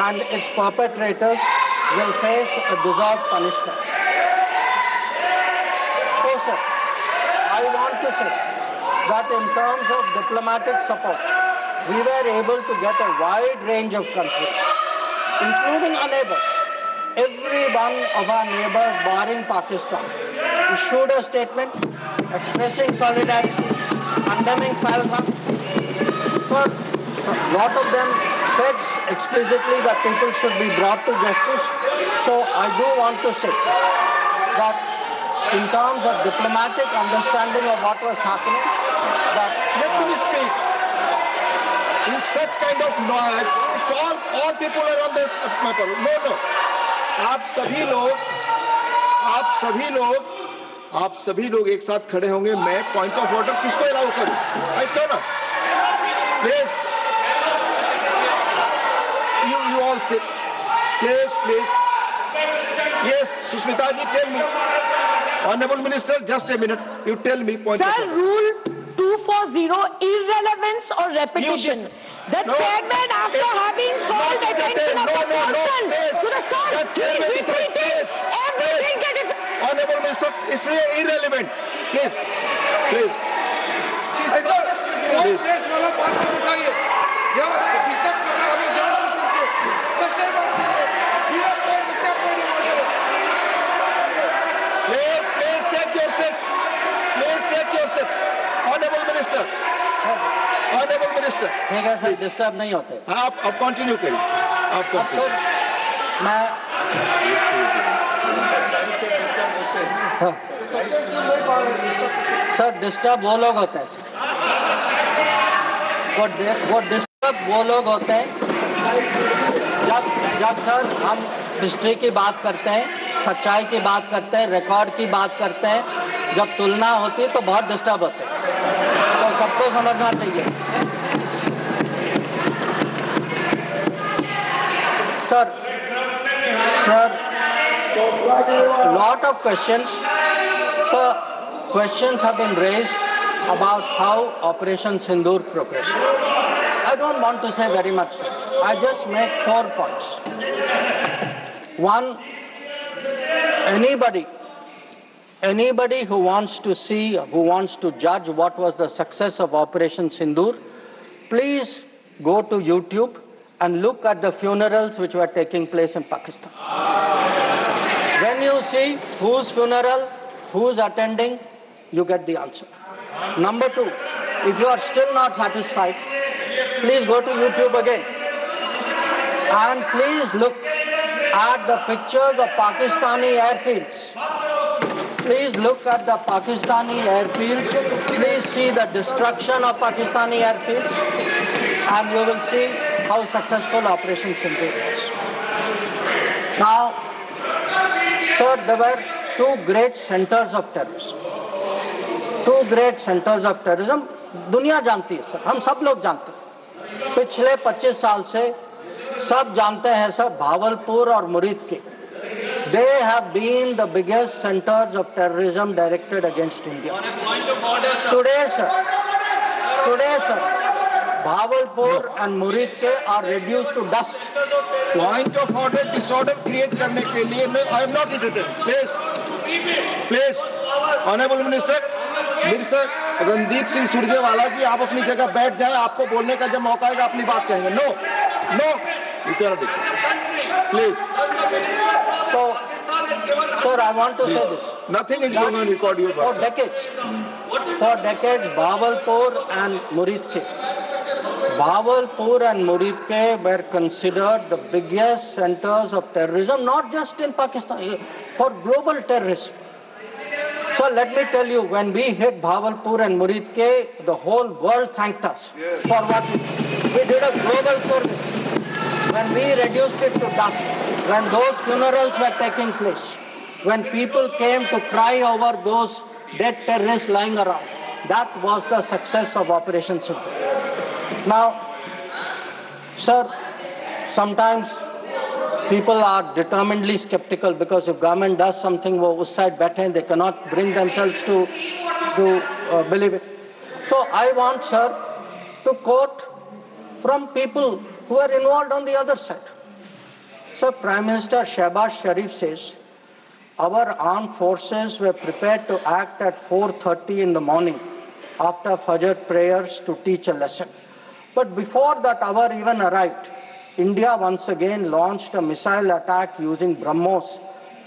Speaker 7: and its perpetrators will face a deserved punishment. So, sir, I want to say that in terms of diplomatic support, we were able to get a wide range of countries, including our neighbors. Every one of our neighbors, barring Pakistan, issued a statement expressing solidarity, condemning Pahalgam. So, a lot of them said explicitly that people should be brought to justice. So, I do want to say that in terms of diplomatic understanding of what was happening, that
Speaker 8: let me speak. In such kind of noise, it's all people are on this matter. No. आप सभी लोग एक साथ खड़े होंगे. मैं point of order किसको allow करूं? आई क्यों ना? Please, you all sit. Please. Yes, Sushmita ji, tell me. Honorable Minister, just a minute. You tell me point of order.
Speaker 11: Sir, Rule 240, irrelevance or repetition. The chairman, after having called attention of the council to the sir, he is repeating everything that is...
Speaker 8: Honorable Minister, it's irrelevant. Please. Please take your seats. Honorable Minister.
Speaker 7: ठीक है sir, disturb नहीं होते.
Speaker 8: आप अब continue करिए.
Speaker 7: मैं sir disturb वो लोग होते हैं सर. वो डिस्टर्ब वो लोग होते हैं जब सर हम हिस्ट्री की बात करते हैं, सच्चाई की बात करते हैं, रिकॉर्ड की बात करते हैं, जब तुलना होती है तो बहुत डिस्टर्ब होते हैं. तो सबको समझना चाहिए. Sir, lot of questions. Sir, questions have been raised about how Operation Sundoor progressed. I don't want to say very much. I just make 4 points. One, anybody who wants to see, who wants to judge what was the success of Operation Sundoor, please go to YouTube and look at the funerals which were taking place in Pakistan. When you see whose funeral, who's attending, you get the answer. Number 2, if you are still not satisfied, please go to YouTube again. And please look at the pictures of Pakistani airfields. Please look at the Pakistani airfields. Please see the destruction of Pakistani airfields. And you will see how successful Operation Sundoor was. Now, sir, there were 2 great centers of terrorism. 2 great centers of terrorism. दुनिया जानती है sir, हम सब लोग जानते हैं. पिछले 25 साल से सब जानते हैं सर, भावलपुर और मुरीद के. They have been the biggest centers of terrorism directed against India. Today, sir, Bhavalpur and Murid are reduced to dust.
Speaker 8: Point of order, disorder create करने के लिए I am not interested. Please, Honorable Minister, Minister Randeep Singh Surjewala जी, आप अपनी जगह बैठ जाएं. आपको बोलने का जब मौका आएगा अपनी बात कहेंगे. No, please.
Speaker 7: So, sir, I want to say this.
Speaker 8: Nothing is going on record your
Speaker 7: For decades. For decades, Bawalpur and Muridke. Bawalpur and Muridke were considered the biggest centers of terrorism, not just in Pakistan, for global terrorism. So let me tell you, when we hit Bawalpur and Muridke, the whole world thanked us for what we did. We did a global service. When we reduced it to dust, when those funerals were taking place, when people came to cry over those dead terrorists lying around, that was the success of Operation Sundoor. Now, sir, sometimes people are determinedly skeptical because if government does something, wo us side baithe hain, they cannot bring themselves to believe it. So I want, sir, to quote from people who are involved on the other side. So Prime Minister Shehbaz Sharif says, our armed forces were prepared to act at 4:30 in the morning after Fajr prayers to teach a lesson. But before that hour even arrived, India once again launched a missile attack using BrahMos,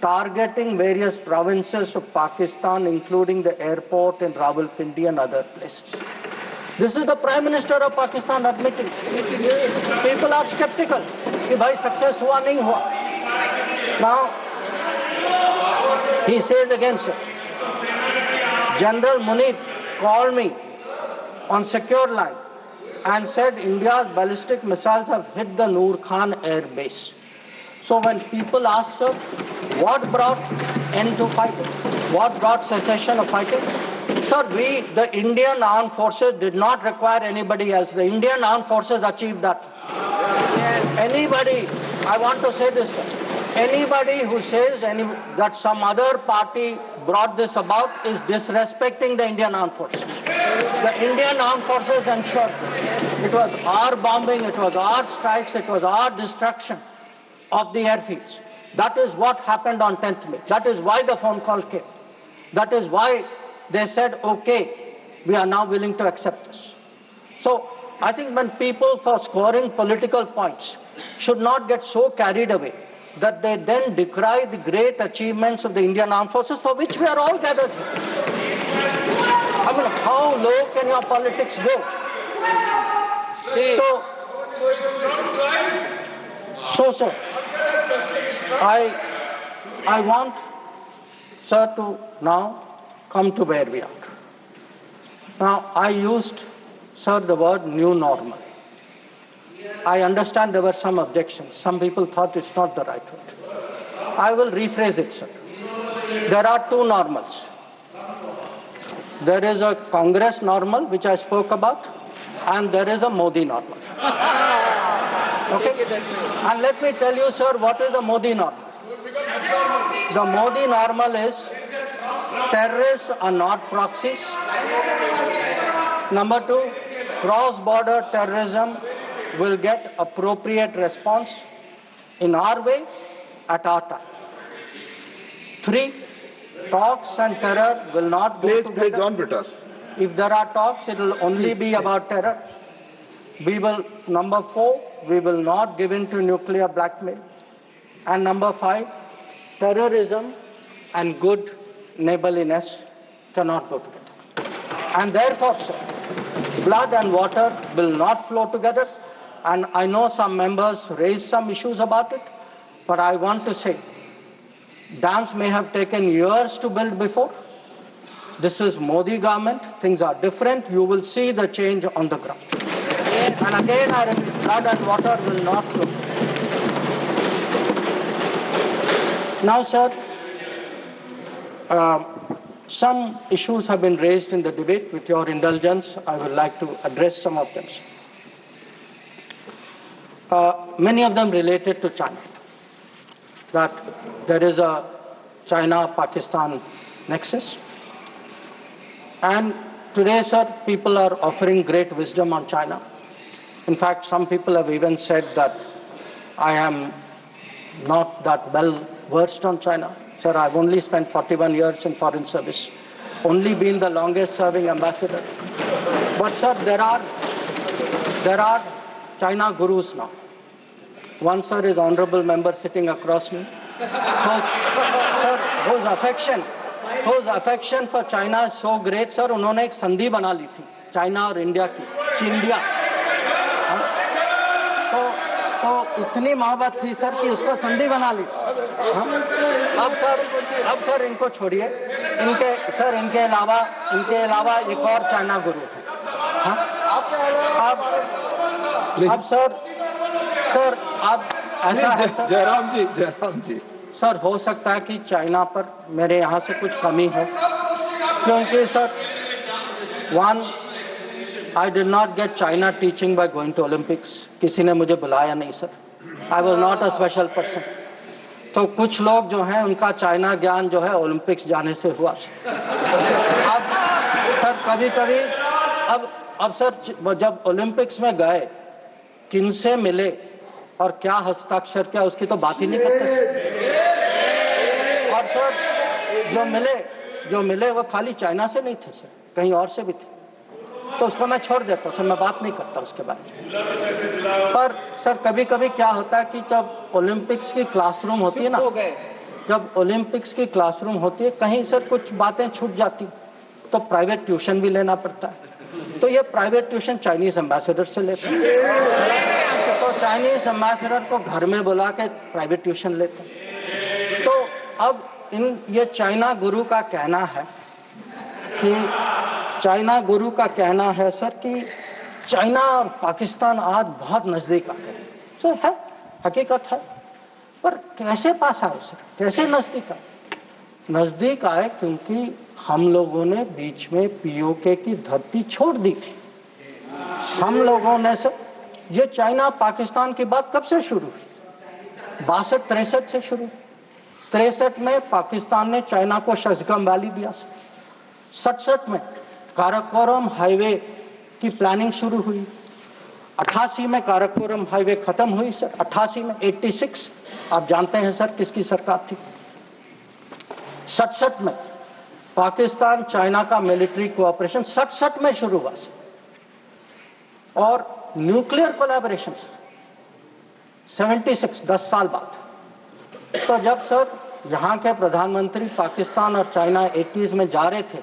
Speaker 7: targeting various provinces of Pakistan, including the airport in Rawalpindi and other places. This is the Prime Minister of Pakistan admitting. People are skeptical. Ki bhai success hua nahi hua. Now, he says again, sir, General Munir called me on secure line and said India's ballistic missiles have hit the Noor Khan air base. So when people ask, sir, what brought end to fighting? What brought cessation of fighting? Sir, the Indian armed forces did not require anybody else. The Indian armed forces achieved that. Yes. Anybody, I want to say this, sir, anybody who says that some other party brought this about is disrespecting the Indian armed forces. The Indian armed forces ensured this. It was our bombing, it was our strikes, it was our destruction of the airfields. That is what happened on 10th May. That is why the phone call came. That is why they said, okay, we are now willing to accept this. So I think when people, for scoring political points, should not get so carried away that they then decry the great achievements of the Indian Armed Forces for which we are all gathered here. I mean, how low can your politics go? So sir, I want, sir, to now come to where we are. Now, I used, sir, the word new normal. I understand there were some objections. Some people thought it's not the right word. I will rephrase it, sir. There are two normals. There is a Congress normal, which I spoke about, and there is a Modi normal. Okay? And let me tell you, sir, what is the Modi normal? The Modi normal is terrorists are not proxies. Number two, cross-border terrorism will get appropriate response in our way at our time. Three, talks and terror will not go together.
Speaker 8: Please, on Britas.
Speaker 7: If there are talks, it will only be about terror. Number four, we will not give in to nuclear blackmail. And number five, terrorism and good neighborliness cannot go together. And therefore, sir, blood and water will not flow together. And I know some members raised some issues about it, but I want to say, dams may have taken years to build before. This is Modi government. Things are different. You will see the change on the ground. Yes. And again, I repeat, blood and water will not flow. Now, sir, some issues have been raised in the debate. With your indulgence, I would like to address some of them. Many of them related to China. That there is a China-Pakistan nexus. And today, sir, people are offering great wisdom on China. In fact, some people have even said that I am not that well versed on China. Sir, I've only spent 41 years in foreign service, only been the longest serving ambassador. But sir, there are China gurus now. One, sir, is honorable member sitting across me, whose affection whose affection for China is so great, sir, उन्होंने एक संधि बना ली थी China और India की, चिंडिया। तो इतनी मोहब्बत थी सर कि उसको संधि बना ली। अब सर इनको छोड़िए, इनके अलावा एक और चाइना गुरु है। अब सर अब ऐसा है सर,
Speaker 8: जयराम जी
Speaker 7: सर हो सकता है कि चाइना पर मेरे यहाँ से कुछ कमी है, क्योंकि sir I did not get China teaching by going to Olympics. किसी ने मुझे बुलाया नहीं sir. I was not a special person. तो कुछ लोग जो हैं उनका चाइना ज्ञान जो है ओलंपिक्स जाने से हुआ। अब सर कभी-कभी अब सर जब ओलंपिक्स में गए किनसे मिले और क्या हस्ताक्षर किया उसकी तो बात ही नहीं करते। और सर जो मिले वो खाली चाइना से नहीं थे सर, कहीं और से भी थे। तो उसको मैं छोड़ देता हूँ सर, मैं बात नहीं करता उसके बारे में। पर सर कभी-कभी क्या होता है कि जब ओलंपिक्स की क्लासरूम होती है ना, कहीं सर कुछ बातें छूट जाती तो प्राइवेट ट्यूशन भी लेना पड़ता है। तो ये प्राइवेट ट्यूशन चाइनीज एम्बेसडर से लेते हैं, तो चाइनीज एम्बेसडर को घर में बुला के प्राइवेट ट्यूशन लेते हैं। तो अब ये चाइना गुरु का कहना है सर कि चाइना और पाकिस्तान आज बहुत नजदीक आ गए। सर है, हकीकत है, पर कैसे पास आए सर, कैसे नजदीक आए? क्योंकि हम लोगों ने बीच में पीओके की धरती छोड़ दी थी। हम लोगों ने सर, ये चाइना पाकिस्तान की बात कब से शुरू हुई? 62-63 से शुरू। 63 में पाकिस्तान ने चाइना को शशगम वैली दिया सर। 67 में काराकोरम हाईवे की प्लानिंग शुरू हुई। 88 में काराकोरम हाईवे खत्म हुई सर। 88 में 86 आप जानते हैं सर किसकी सरकार थी। 67 में पाकिस्तान चाइना का मिलिट्री कोऑपरेशन 67 में शुरू हुआ सर। और न्यूक्लियर कोलैबोरेशन 76, 10 साल बाद। तो जब सर यहाँ के प्रधानमंत्री पाकिस्तान और चाइना 80s में जा रहे थे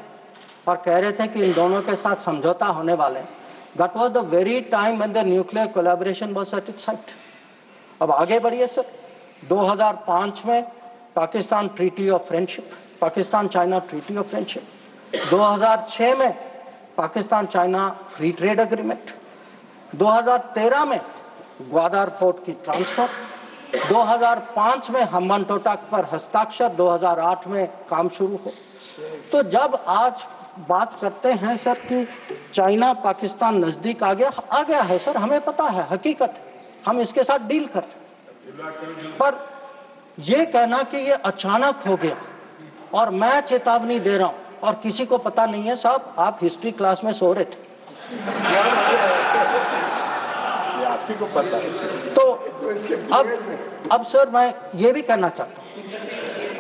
Speaker 7: और कह रहे थे कि इन दोनों के साथ समझौता होने वाले, that was the very time when the nuclear collaboration was at its height. अब आगे बढ़िए सर, 2005 में Pakistan treaty of friendship, Pakistan China treaty of friendship. 2006 में Pakistan China free trade agreement. 2013 में ग्वादर पोर्ट की ट्रांसफर। 2005 में हम्बनटोटा पर हस्ताक्षर। 2008 में काम शुरू हो। तो जब आज बात करते हैं सर कि चाइना पाकिस्तान नजदीक आ गया है सर, हमें पता है, हकीकत है, हम इसके साथ डील कर रहे। पर ये कहना कि ये अचानक हो गया और मैं चेतावनी दे रहा हूं और किसी को पता नहीं है, साहब आप हिस्ट्री क्लास में सो रहे थे,
Speaker 8: आप ही को पता है।
Speaker 7: तो अब सर मैं ये भी कहना चाहता हूँ,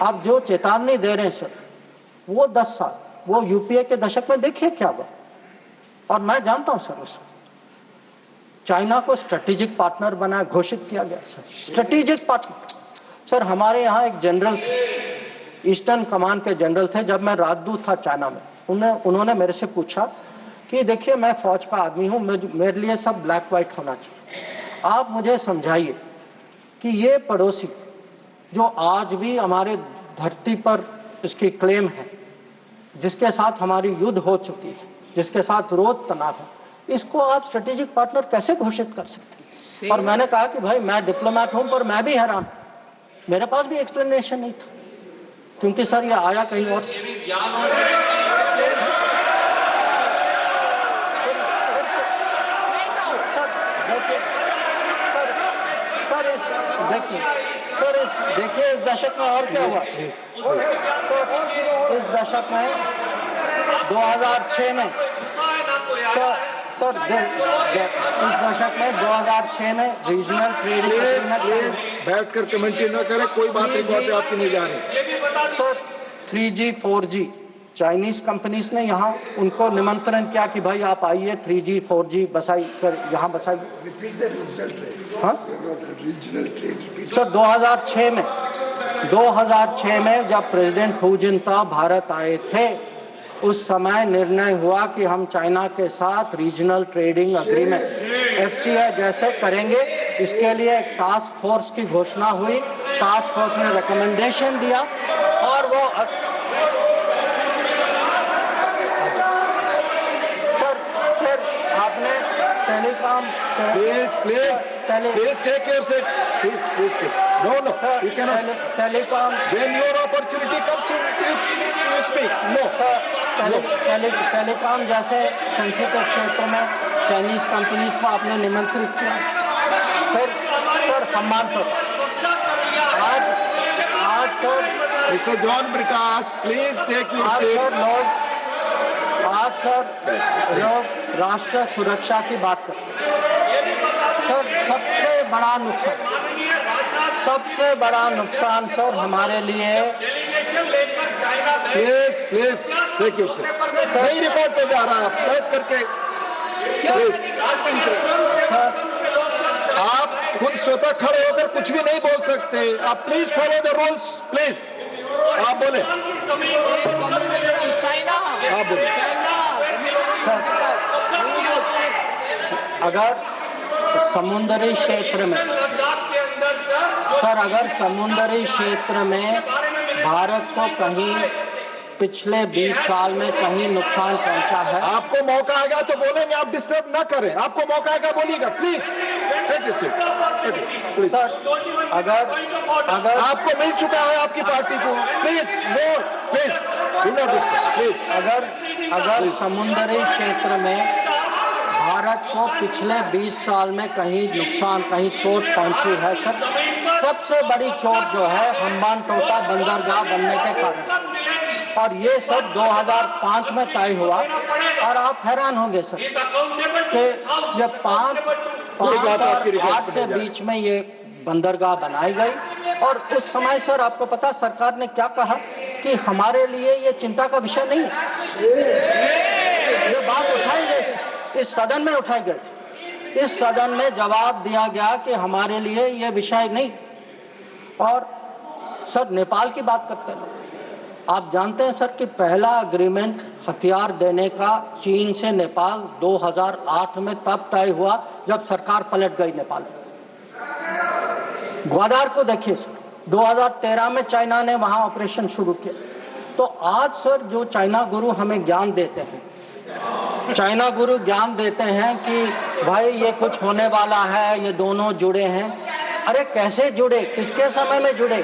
Speaker 7: आप जो चेतावनी दे रहे हैं सर, वो 10 साल, वो यूपीए के दशक में देखिए क्या हुआ। और मैं जानता हूं सर, उसमें चाइना को स्ट्रेटेजिक पार्टनर बना घोषित किया गया सर, स्ट्रेटेजिक पार्टनर। सर हमारे यहाँ एक जनरल थे, ईस्टर्न कमांड के जनरल थे, जब मैं राजदूत था चाइना में, उन्होंने मेरे से पूछा कि देखिए मैं फौज का आदमी हूँ, मेरे लिए सब ब्लैक व्हाइट होना चाहिए, आप मुझे समझाइए कि ये पड़ोसी जो आज भी हमारे धरती पर इसकी क्लेम है, जिसके साथ हमारी युद्ध हो चुकी है, जिसके साथ रोज तनाव है, इसको आप स्ट्रेटेजिक पार्टनर कैसे घोषित कर सकते हैं? और मैंने कहा कि भाई मैं डिप्लोमेट हूं, पर मैं भी हैरान, मेरे पास भी एक्सप्लेनेशन नहीं था, क्योंकि सर ये आया कहीं और से। देखिए इस दशक में और क्या हुआ। इस दशक में 2006 में सर इस दशक में 2006 में रीजनल ट्रेड एग्रीमेंट।
Speaker 8: बैठकर कमेंट्री न करें, कोई बात रिकॉर्ड आपकी नहीं जा रही।
Speaker 7: Sir 3G 4G Chinese companies ने यहाँ उनको निमंत्रण किया कि भाई आप आइए, 3G 4G बसाई कर यहाँ बसाइए। हाँ सर 2006 में 2006 में जब प्रेसिडेंट हू जिनताओ भारत आए थे, उस समय निर्णय हुआ कि हम चाइना के साथ रीजनल ट्रेडिंग एग्रीमेंट FTA जैसे करेंगे। इसके लिए एक टास्क फोर्स की घोषणा हुई, टास्क फोर्स ने रिकमेंडेशन दिया और वो फिर आपने telecom
Speaker 8: Please take your seat. Please take. No, you cannot.
Speaker 7: Telecom.
Speaker 8: When your opportunity comes, you speak. No.
Speaker 7: Telecom जैसे सेंसिटिव क्षेत्रों में चाइनीज कंपनीज को आपने निमंत्रित किया। फिर सर सम्मान पर आज sir
Speaker 8: Mr. John Britas, please take your seat.
Speaker 7: आज सर लोग राष्ट्र सुरक्षा की बात करते हैं। सर सबसे बड़ा नुकसान सर हमारे लिए
Speaker 8: प्लीज टेक योर सीट। सही रिकॉर्ड पे जा रहा है, आप करके आप खुद स्वतः खड़े होकर कुछ भी नहीं बोल सकते। आप please follow the rules, please. आप बोले, आप बोले।
Speaker 7: अगर समुद्री क्षेत्र में अगर समुद्री क्षेत्र में भारत को कहीं पिछले 20 साल में कहीं नुकसान पहुंचा है,
Speaker 8: आपको मौका आएगा तो बोलेंगे, आप डिस्टर्ब ना करें। आपको मौका आएगा बोलिएगा, प्लीज।
Speaker 7: सर अगर
Speaker 8: आपको मिल चुका है आपकी पार्टी को, please more, please do not disturb, please.
Speaker 7: अगर समुद्री क्षेत्र में भारत को पिछले 20 साल में कहीं नुकसान, कहीं चोट पहुंची है सर, सबसे बड़ी चोट जो है हम्बानटोटा बंदरगाह बनने के कारण, और ये सर 2005 में तय हुआ। और आप हैरान होंगे सर कि जब 5 और 8 के बीच में ये बंदरगाह बनाई गई, और उस समय सर आपको पता सरकार ने क्या कहा कि हमारे लिए ये चिंता का विषय नहीं है। ये बात उठाई गई थी, इस सदन में उठाई गई थी। इस सदन में जवाब दिया गया कि हमारे लिए ये विषय नहीं। और सर नेपाल की बात करते हैं, आप जानते हैं सर कि पहला एग्रीमेंट हथियार देने का चीन से नेपाल 2008 में तब तय हुआ जब सरकार पलट गई नेपाल में। ग्वादार को देखिए सर, 2013 में चाइना ने वहां ऑपरेशन शुरू किया। तो आज सर जो चाइना गुरु हमें ज्ञान देते हैं, चाइना गुरु ज्ञान देते हैं कि भाई ये कुछ होने वाला है, ये दोनों जुड़े हैं। अरे कैसे जुड़े, किसके समय में जुड़े,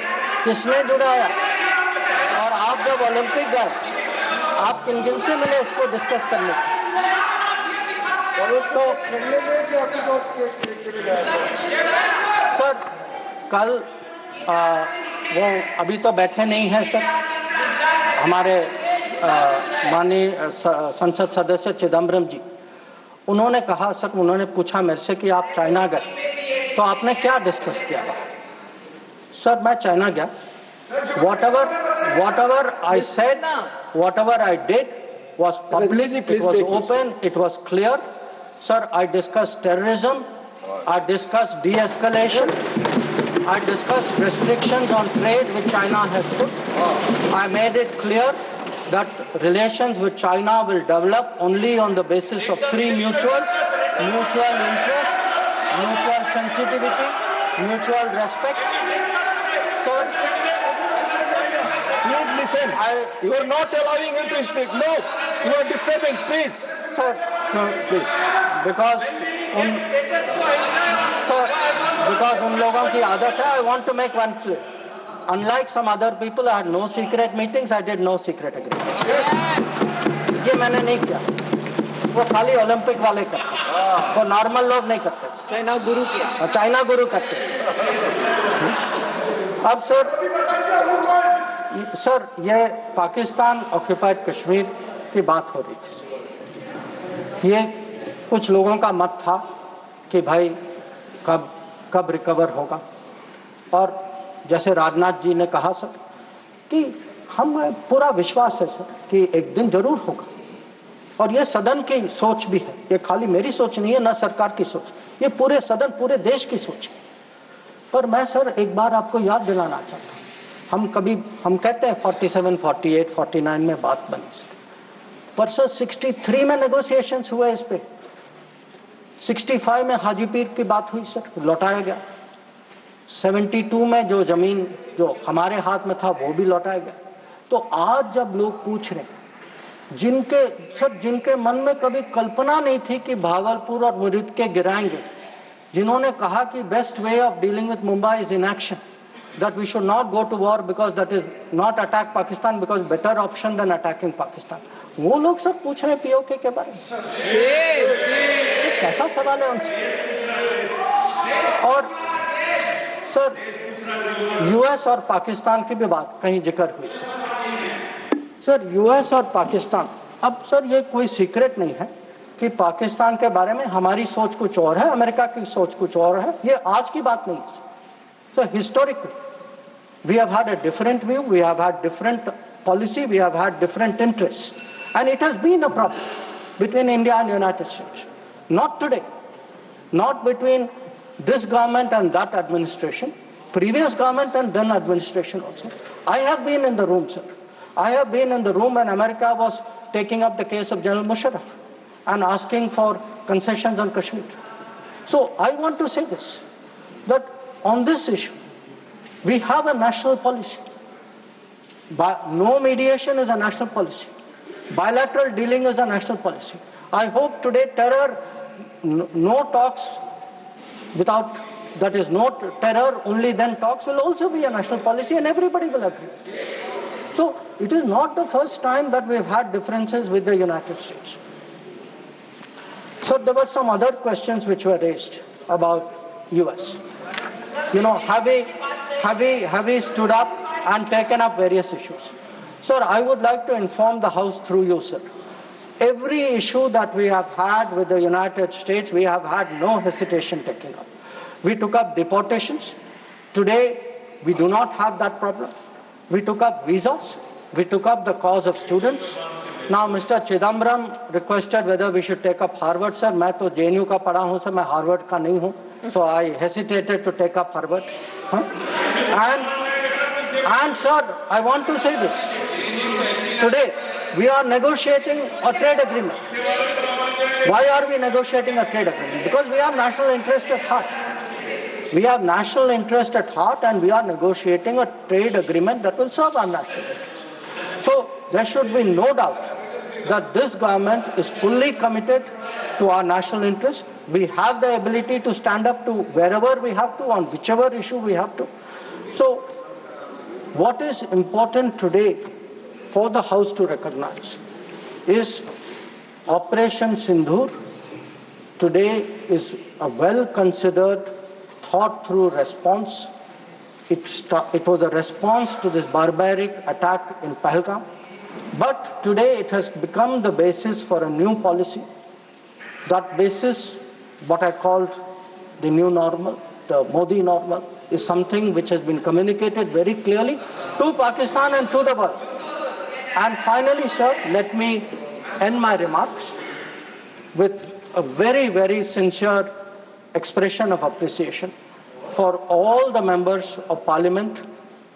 Speaker 7: किसने जुड़ाया? और आप जब ओलंपिक गए, आप किन से मिले इसको डिस्कस करने? तो सर कल वो अभी तो बैठे नहीं हैं सर, हमारे माननीय संसद सदस्य चिदम्बरम जी, उन्होंने कहा सर, उन्होंने पूछा मेरे से कि आप चाइना गए तो आपने क्या डिस्कस किया? सर मैं चाइना गया, whatever I said, whatever I did was public, it was open, it was clear. Sir, I discussed terrorism, I discussed de-escalation, I discussed restrictions on trade which China has put. I made it clear that relations with China will develop only on the basis of 3 mutuals: mutual interest, mutual sensitivity, mutual respect. Sir,
Speaker 8: please listen. You are not allowing him to speak. No, you are disturbing. Please,
Speaker 7: sir. No, please. Because उन लोगों की आदत है. I want to make one clear. Unlike some other people, I had no secret meetings. I did no secret agreements. ये मैंने नहीं किया. वो खाली ओलंपिक वाले करते, वो नॉर्मल लोग नहीं करते.
Speaker 9: चाइना गुरु किया.
Speaker 7: चाइना गुरु करते. अब सर ये पाकिस्तान ऑक्यूपाइड कश्मीर की बात हो रही थी. ये कुछ लोगों का मत था कि भाई कब रिकवर होगा, और जैसे राजनाथ जी ने कहा सर कि हम पूरा विश्वास है सर कि एक दिन जरूर होगा, और ये सदन की सोच भी है. ये खाली मेरी सोच नहीं है, ना सरकार की सोच, ये पूरे सदन, पूरे देश की सोच है. पर मैं सर एक बार आपको याद दिलाना चाहता हूँ हम कहते हैं 47, 48, 49 में बात बनी सर, पर सर 63 में नेगोशिएशंस हुए इस पे, 65 में हाजी पीर की बात हुई सर, लौटाया गया, 72 में जो जमीन जो हमारे हाथ में था वो भी लौटाया गया। तो आज जब लोग पूछ रहे हैं, जिनके मन में कभी कल्पना नहीं थी कि भागलपुर और मुरीद के गिराएंगे, जिन्होंने कहा कि best way of dealing with Mumbai is inaction, that we should not go to war because that is not attack Pakistan because better option than attacking Pakistan, वो लोग सब पूछ रहे हैं पीओके के बारे में। कैसा सवाल है उनसे? और सर यूएस और पाकिस्तान की भी बात कहीं जिक्र हुई सर, यूएस और पाकिस्तान, अब सर ये कोई सीक्रेट नहीं है कि पाकिस्तान के बारे में हमारी सोच कुछ और है, अमेरिका की सोच कुछ और है, ये आज की बात नहीं है। So historically, we have had a different view, we have had different policy, we have had different interests. And it has been a problem between India and United States. Not today, not between this government and that administration, previous government and then administration also. I have been in the room, sir. I have been in the room when America was taking up the case of General Musharraf and asking for concessions on Kashmir. So I want to say this, that on this issue, we have a national policy. No mediation is a national policy. Bilateral dealing is a national policy. I hope today terror, no talks without, that is no terror, only then talks will also be a national policy and everybody will agree. So it is not the first time that we've had differences with the United States. So there were some other questions which were raised about US. You know, have we stood up and taken up various issues? Sir, I would like to inform the House through you, sir. Every issue that we have had with the United States, we have had no hesitation taking up. We took up deportations. Today, we do not have that problem. We took up visas. We took up the cause of students. Now, Mr. Chidambaram requested whether we should take up Harvard, sir. मैं तो JNU का पढ़ा हूँ, sir. मैं Harvard का नहीं हूँ. So I hesitated to take up Harvard. And sir, I want to say this. Today, we are negotiating a trade agreement. Why are we negotiating a trade agreement? Because we have national interest at heart. We have national interest at heart and we are negotiating a trade agreement that will serve our national interest. So there should be no doubt that this government is fully committed to our national interest. We have the ability to stand up to wherever we have to, on whichever issue we have to. So what is important today for the House to recognize is Operation Sundoor today is a well-considered, thought-through response. It was a response to this barbaric attack in Pahalgam. But today it has become the basis for a new policy. That basis, what I called the new normal, the Modi normal, is something which has been communicated very clearly to Pakistan and to the world. And finally, sir, let me end my remarks with a very, very sincere expression of appreciation for all the members of Parliament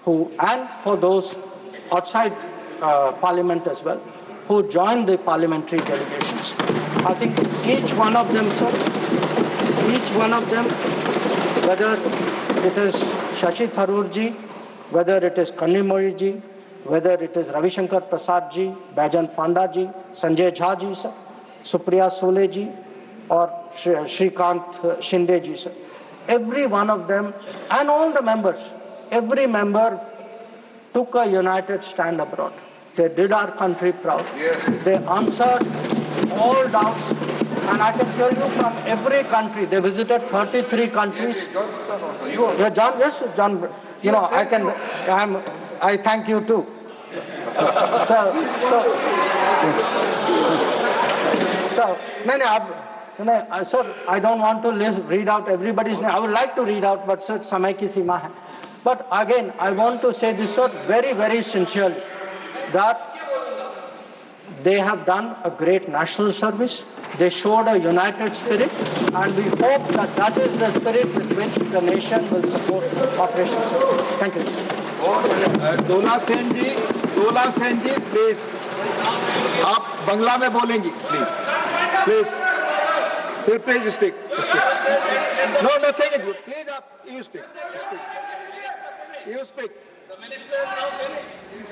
Speaker 7: and for those outside Parliament as well, who joined the parliamentary delegations. I think each one of them, sir, each one of them, whether it is Shashi Tharoor ji, whether it is Kanimori ji, whether it is Ravi Shankar Prasad ji, Baijan Panda ji, Sanjay Jha ji, sir, Supriya Sole ji, or Shrikant Shinde ji, sir. Every one of them and all the members, every member took a united stand abroad. They did our country proud. Yes. They answered all doubts. And I can tell you from every country, they visited 33 countries. Yeah, John, yes, John, you know, I thank you too. Sir, I don't want to read out everybody's name. I would like to read out, but sir, samay ki seema hai. But again, I want to say this, sir, very, very sincerely, that they have done a great national service. They showed a united spirit, and we hope that that is the spirit with which the nation will support Operation Sundoor. Thank you, sir.
Speaker 8: Dola Sen ji please आप बंगला में बोलेंगी please speak no nothing is good please आप you speak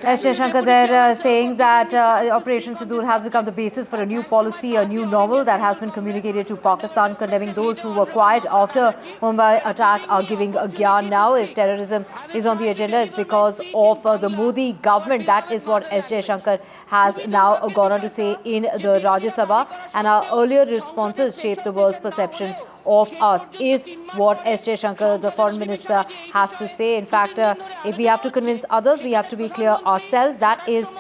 Speaker 12: S. Jaishankar there saying that Operation Sundoor has become the basis for a new policy, a new novel that has been communicated to Pakistan, condemning those who were quiet after Mumbai attack are giving a gyan now. If terrorism is on the agenda, it's because of the Modi government. That is what S. Jaishankar has now gone on to say in the Rajya Sabha. And our earlier responses shaped the world's perception of us, is what S. Jaishankar, the foreign minister, has to say. In fact, if we have to convince others, we have to be clear ourselves. That is,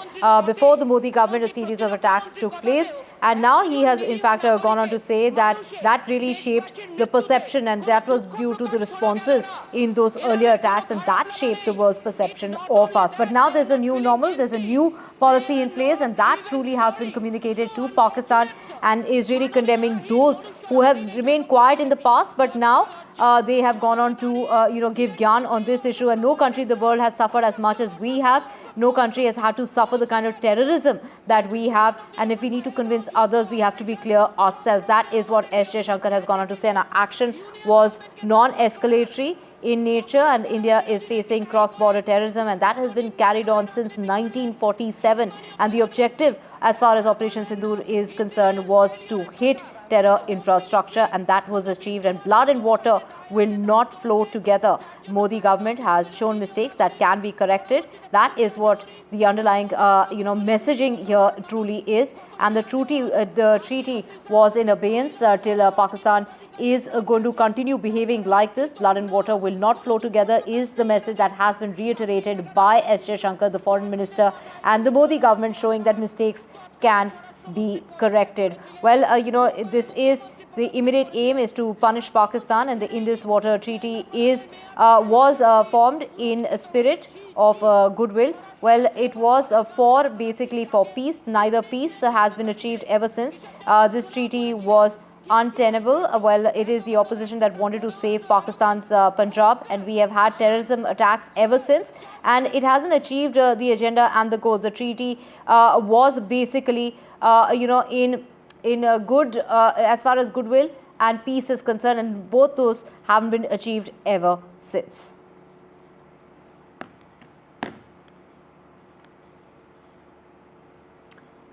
Speaker 12: before the Modi government, a series of attacks took place. And now he has, in fact, gone on to say that that really shaped the perception, and that was due to the responses in those earlier attacks, and that shaped the world's perception of us. But now there's a new normal, there's a new policy in place, and that truly has been communicated to Pakistan and is really condemning those who have remained quiet in the past, but now they have gone on to give gyan on this issue. And no country in the world has suffered as much as we have. No country has had to suffer the kind of terrorism that we have. And if we need to convince others, we have to be clear ourselves. That is what S. Jaishankar has gone on to say. And our action was non-escalatory in nature, and India is facing cross-border terrorism, and that has been carried on since 1947. And the objective, as far as Operation Sundoor is concerned, was to hit terror infrastructure, and that was achieved. And blood and water will not flow together. Modi government has shown mistakes that can be corrected. That is what the underlying messaging here truly is. And the treaty was in abeyance till Pakistan is going to continue behaving like this. Blood and water will not flow together is the message that has been reiterated by S. Jaishankar, the foreign minister, and the Modi government, showing that mistakes can be corrected. Well, this is the immediate aim is to punish Pakistan, and the Indus Water Treaty was formed in a spirit of goodwill. Well, it was basically for peace. Neither peace has been achieved ever since. This treaty was untenable. Well, it is the opposition that wanted to save Pakistan's Punjab, and we have had terrorism attacks ever since, and it hasn't achieved the agenda and the goals. The treaty was basically in a good as far as goodwill and peace is concerned, and both those haven't been achieved ever since.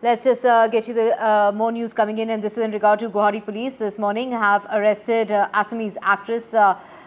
Speaker 12: Let's just get you the more news coming in, and this is in regard to Guwahati police this morning have arrested Assamese actress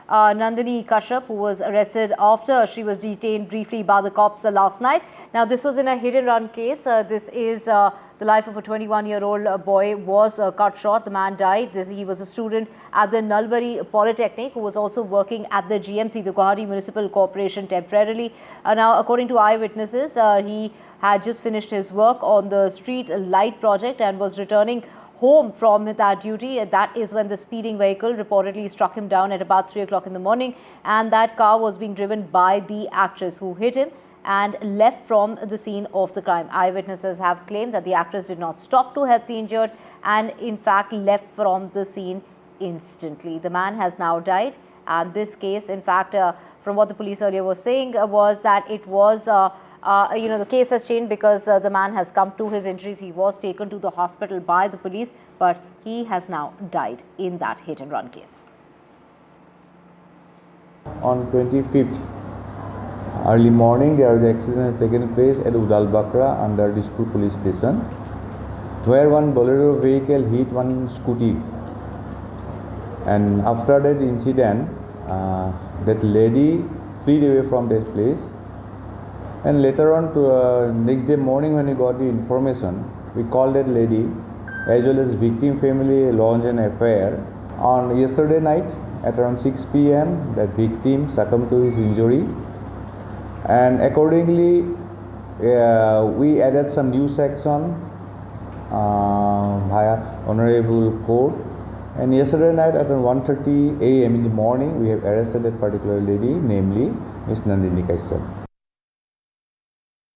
Speaker 12: Nandini Kashyap, who was arrested after she was detained briefly by the cops last night. Now, this was in a hit-and-run case. This is the life of a 21-year-old boy was cut short. The man died. He was a student at the Nalbari Polytechnic who was also working at the GMC, the Guwahati Municipal Corporation, temporarily. Now, according to eyewitnesses, he had just finished his work on the street light project and was returning home from that duty. That is when the speeding vehicle reportedly struck him down at about 3 o'clock in the morning, and that car was being driven by the actress, who hit him and left from the scene of the crime. Eyewitnesses have claimed that the actress did not stop to help the injured and in fact left from the scene instantly. The man has now died, and this case, in fact, from what the police earlier was saying, was that it was the case has changed because the man has come to his injuries. He was taken to the hospital by the police, but he has now died in that hit-and-run case.
Speaker 15: On 25th, early morning, there was an accident taken place at Udal Bakra under Dispur police station, where one Bolero vehicle hit one scooty. And after that incident, that lady fled away from that place. And later on, to next day morning, when we got the information, we called that lady as well as victim family, launched an FIR. On yesterday night at around 6 p.m, that victim succumbed to his injury, and accordingly we added some new section via Honorable Court. And yesterday night at around 1:30 a.m. in the morning, we have arrested that particular lady, namely Ms. Nandini Kashyap.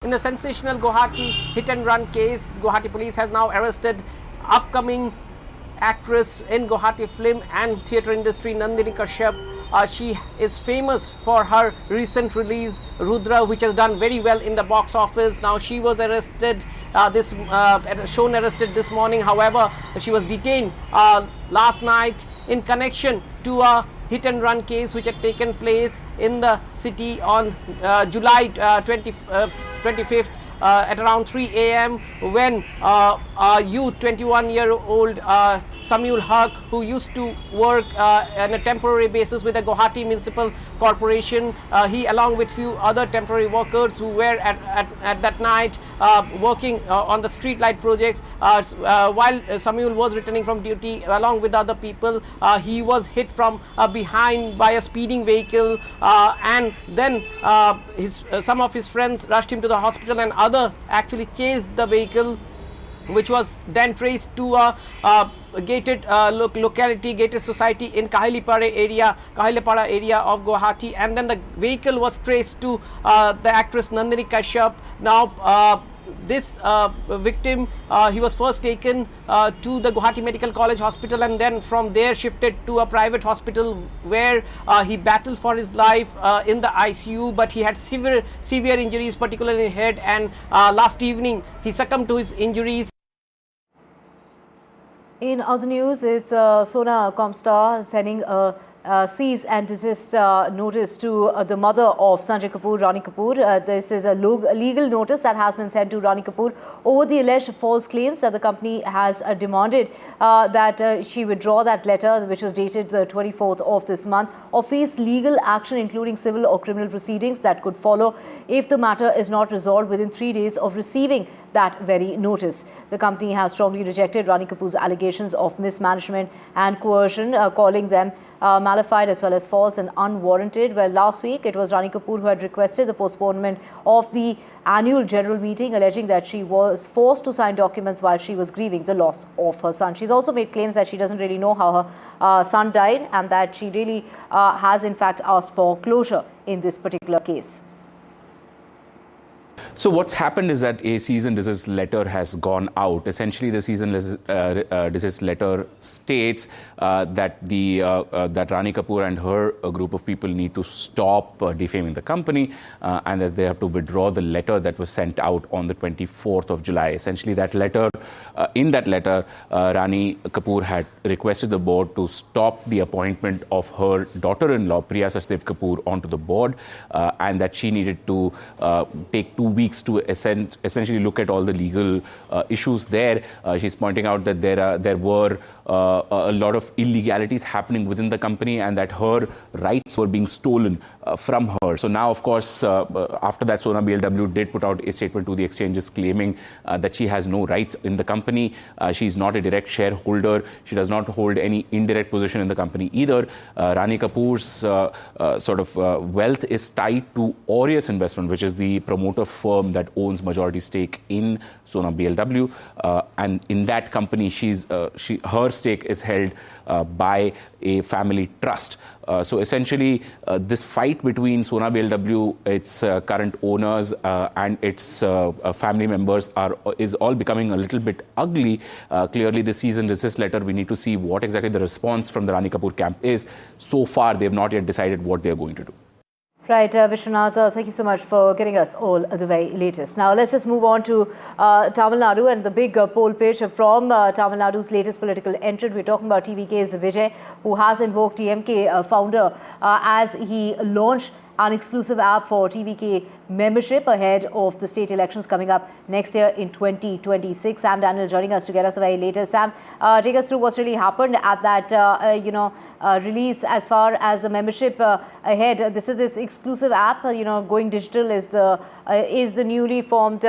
Speaker 16: In a sensational Guwahati hit-and-run case, Guwahati police has now arrested upcoming actress in Guwahati film and theatre industry Nandini Kashyap, She is famous for her recent release Rudra, which has done very well in the box office. Now she was arrested shown arrested this morning. However, she was detained last night in connection to a hit and run case which had taken place in the city on July 25th at around 3 a.m. when a youth, 21-year-old Samuel Haq, who used to work on a temporary basis with the Guwahati Municipal Corporation, he along with few other temporary workers who were at that night working on the street light projects, while Samuel was returning from duty along with other people, he was hit from behind by a speeding vehicle, and then some of his friends rushed him to the hospital and others actually chased the vehicle, which was then traced to a gated locality, gated society in Kahilepara area of Guwahati, and then the vehicle was traced to the actress Nandini Kashyap. Now this victim, he was first taken to the Guwahati Medical College Hospital and then from there shifted to a private hospital where he battled for his life in the ICU, but he had severe injuries, particularly in head, and last evening he succumbed to his injuries.
Speaker 12: In other news, it's Sona Comstar sending a cease and desist notice to the mother of Sanjay Kapoor, Rani Kapoor. This is a legal notice that has been sent to Rani Kapoor over the alleged false claims that the company has demanded that she withdraw that letter, which was dated the 24th of this month, or face legal action including civil or criminal proceedings that could follow if the matter is not resolved within 3 days of receiving that very notice. The company has strongly rejected Rani Kapoor's allegations of mismanagement and coercion, calling them malified as well as false and unwarranted. Well, last week it was Rani Kapoor who had requested the postponement of the annual general meeting, alleging that she was forced to sign documents while she was grieving the loss of her son. She's also made claims that she doesn't really know how her son died and that she really has in fact asked for closure in this particular case.
Speaker 14: So what's happened is that a cease and desist letter has gone out. Essentially, the cease and desist letter states that that Rani Kapoor and her group of people need to stop defaming the company and that they have to withdraw the letter that was sent out on the 24th of July. Essentially, that letter, in that letter, Rani Kapoor had requested the board to stop the appointment of her daughter-in-law, Priya Sachdev Kapoor, onto the board, and that she needed to take 2 weeks to essentially look at all the legal issues there. She's pointing out that there were a lot of illegalities happening within the company and that her rights were being stolen from her. So now, of course, after that, Sona BLW did put out a statement to the exchanges claiming that she has no rights in the company. She's not a direct shareholder. She does not hold any indirect position in the company either. Rani Kapoor's wealth is tied to Aureus Investment, which is the promoter firm that owns majority stake in Sona BLW. And in that company, her stake is held by a family trust. So essentially, this fight between Sona BLW, its current owners and its family members is all becoming a little bit ugly. Clearly, the cease and desist letter, we need to see what exactly the response from the Rani Kapoor camp is. So far, they have not yet decided what they are going to do.
Speaker 12: Right, Vishwanath, thank you so much for getting us all the very latest. Now, let's just move on to Tamil Nadu and the big poll pitch from Tamil Nadu's latest political entrant. We're talking about TVK's Vijay, who has invoked TMK founder as he launched an exclusive app for TVK membership ahead of the state elections coming up next year in 2026. Sam Daniel joining us to get us the very latest. Sam, take us through what's really happened at that release as far as the membership ahead. This is this exclusive app. Going digital is the newly formed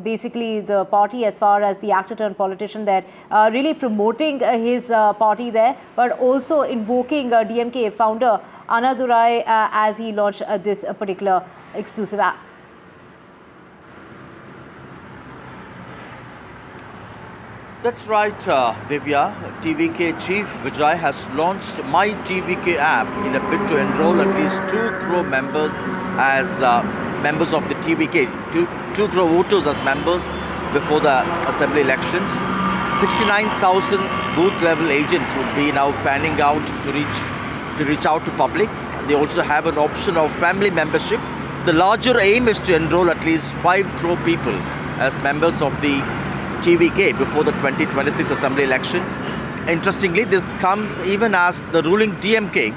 Speaker 12: basically the party, as far as the actor turned politician there, really promoting his party there, but also invoking DMK founder Annadurai as he launched this particular exclusive app.
Speaker 17: That's right, Divya. TVK Chief Vijay has launched My TVK app in a bid to enroll at least 2 crore members as members of the TVK, 2 crore voters as members before the assembly elections. 69,000 booth level agents would be now panning out to reach to reach out to public. They also have an option of family membership. The larger aim is to enroll at least 5 crore people as members of the TVK before the 2026 assembly elections. Interestingly, this comes even as the ruling DMK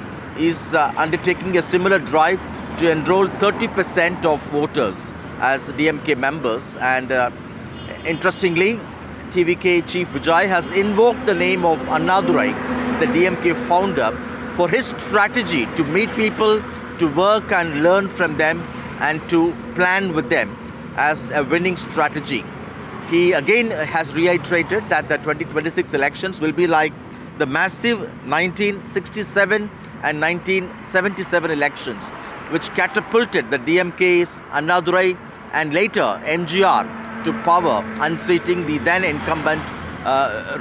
Speaker 17: is undertaking a similar drive to enroll 30% of voters as DMK members. And interestingly, TVK Chief Vijay has invoked the name of Annadurai, the DMK founder, for his strategy to meet people, to work and learn from them, and to plan with them as a winning strategy. He again has reiterated that the 2026 elections will be like the massive 1967 and 1977 elections, which catapulted the DMK's Annadurai and later MGR to power, unseating the then incumbent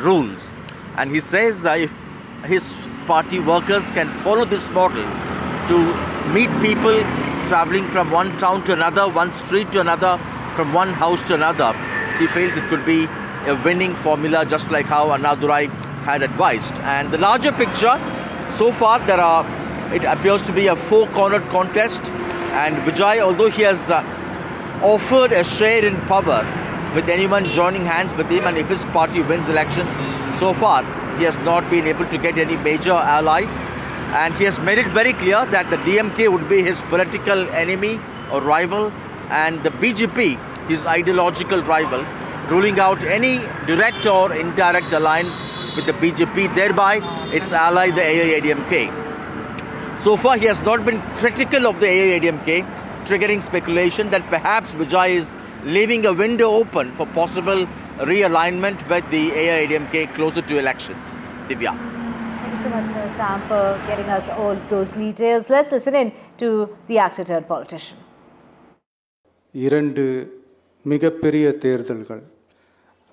Speaker 17: rules. And he says if his party workers can follow this model to meet people traveling from one town to another, one street to another, from one house to another, he feels it could be a winning formula, just like how Annadurai had advised. And the larger picture, so far it appears to be a four-cornered contest, and Vijay, although he has offered a share in power with anyone joining hands with him, and if his party wins elections, so far he has not been able to get any major allies, and he has made it very clear that the DMK would be his political enemy or rival, and the BJP his ideological rival, ruling out any direct or indirect alliance with the BJP, thereby its ally the AIADMK. So far he has not been critical of the AIADMK, triggering speculation that perhaps Vijay is leaving a window open for possible realignment with the AIADMK closer to elections. Divya.
Speaker 12: Thank you so much, Sam, for getting us all those details. Let's listen in to the actor turned politician.
Speaker 1: இரண்டு மிகப்பெரிய தேர்தல்கள்,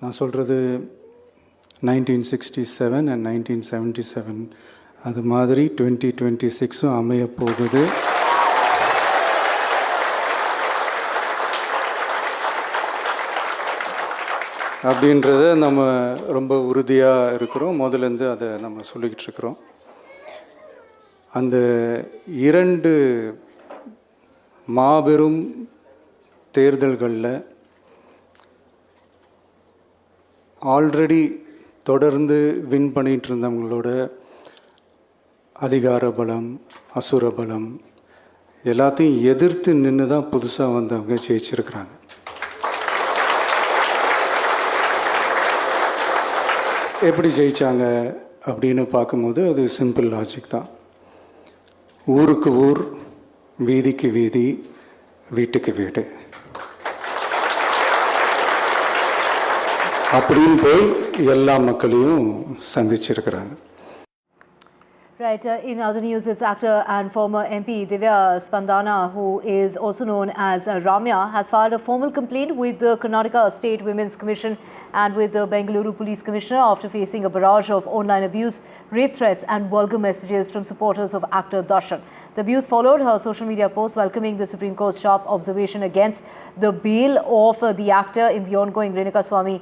Speaker 1: நான் சொல்கிறது 1967 and 1977, அது மாதிரி 2026 அமைய போகுது. அப்படின்றத நம்ம ரொம்ப உறுதியாக இருக்கிறோம். முதலேருந்து அதை நம்ம சொல்லிக்கிட்டு இருக்கிறோம். அந்த இரண்டு மாபெரும் தேர்தல்களில் ஆல்ரெடி தொடர்ந்து வின் பண்ணிகிட்டு இருந்தவங்களோட அதிகார பலம், அசுர பலம் எல்லாத்தையும் எதிர்த்து நின்று தான் புதுசாக வந்தவங்க ஜெயிச்சிருக்கிறாங்க. எப்படி ஜெயித்தாங்க அப்படின்னு பார்க்கும்போது அது சிம்பிள் லாஜிக் தான். ஊருக்கு ஊர், வீதிக்கு வீதி, வீட்டுக்கு வீடு அப்படின்னு போய் எல்லா மக்களையும் சந்திச்சிருக்கிறாங்க.
Speaker 12: Right, in other news, it's actor and former MP Divya Spandana, who is also known as Ramya, has filed a formal complaint with the Karnataka State Women's Commission and with the Bengaluru Police Commissioner after facing a barrage of online abuse, rape threats and vulgar messages from supporters of actor Darshan. The abuse followed her social media post welcoming the Supreme Court's sharp observation against the bail of the actor in the ongoing Renuka Swamy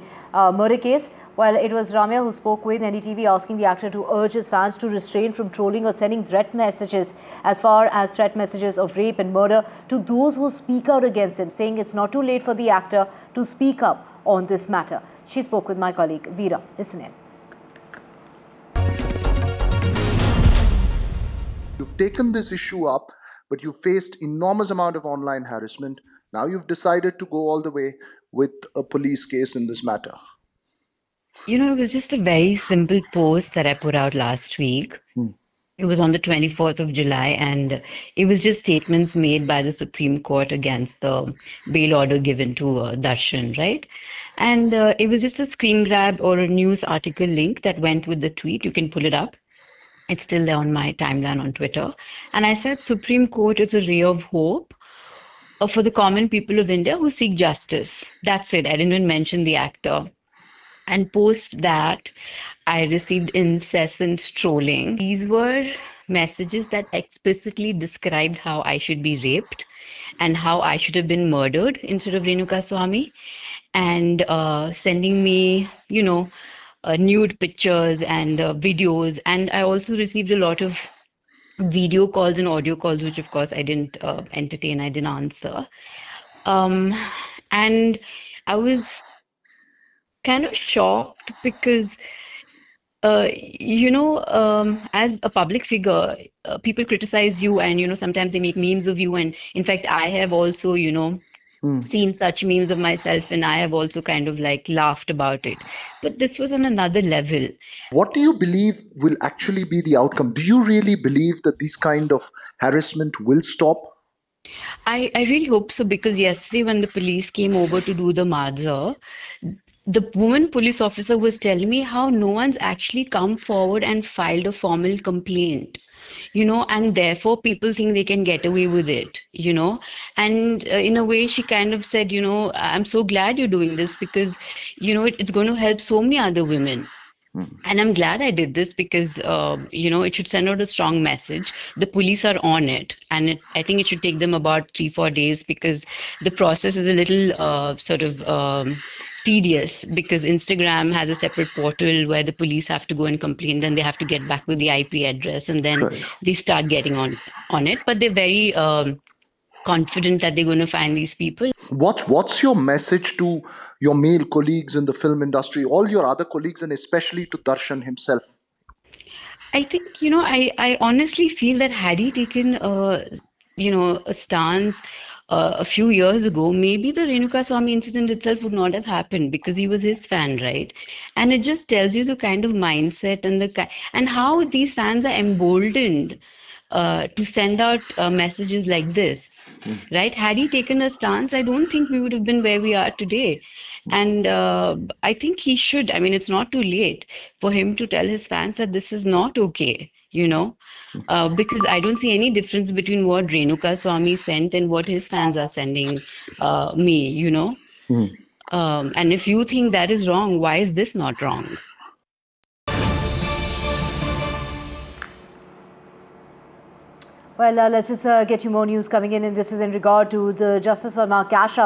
Speaker 12: murder case. While it was Ramya who spoke with NDTV asking the actor to urge his fans to refrain from trolling or sending threat messages, as far as threat messages of rape and murder, to those who speak out against him, saying it's not too late for the actor to speak up on this matter. She spoke with my colleague Veera. Listen in.
Speaker 5: You've taken this issue up, but you faced enormous amount of online harassment. Now you've decided to go all the way with a police case in this matter.
Speaker 6: You know, it was just a very simple post that I put out last week. It was on the 24th of July, and it was just statements made by the Supreme Court against the bail order given to Darshan, right? And it was just a screen grab or a news article link that went with the tweet. You can pull it up. It's still there on my timeline on Twitter. And I said, Supreme Court is a ray of hope for the common people of India who seek justice. That's it. I didn't even mention the actor. And post that, I received incessant trolling. These were messages that explicitly described how I should be raped and how I should have been murdered instead of Renuka Swamy, and sending me, you know, nude pictures and videos. And I also received a lot of video calls and audio calls, which of course I didn't entertain, I didn't answer. And I was kind of shocked because, as a public figure, people criticize you and, sometimes they make memes of you. And in fact, I have also, seen such memes of myself and I have also kind of like laughed about it. But this was on another level.
Speaker 5: What do you believe will actually be the outcome? Do you really believe that this kind of harassment will stop?
Speaker 6: I really hope so, because yesterday when the police came over to do the madza, the woman police officer was telling me how no one's actually come forward and filed a formal complaint, and therefore people think they can get away with it, and in a way she kind of said, I'm so glad you're doing this because, it's going to help so many other women. And I'm glad I did this because, it should send out a strong message. The police are on it. And I think it should take them about 3-4 days because the process is a little sort of tedious, because Instagram has a separate portal where the police have to go and complain. Then they have to get back with the IP address and then they start getting on it. But they're very confident that they're going to find these people.
Speaker 5: What's your message to your male colleagues in the film industry, all your other colleagues, and especially to Darshan himself?
Speaker 6: I think, I honestly feel that had he taken, a stance a few years ago, maybe the Renuka Swami incident itself would not have happened because he was his fan, right? And it just tells you the kind of mindset and how these fans are emboldened to send out messages like this, right? Had he taken a stance, I don't think we would have been where we are today. And I think he should. I mean, it's not too late for him to tell his fans that this is not okay, because I don't see any difference between what Renuka Swami sent and what his fans are sending me, and if you think that is wrong, why is this not wrong?
Speaker 12: Well, let's just get you more news coming in, and this is in regard to the Justice Verma cash out.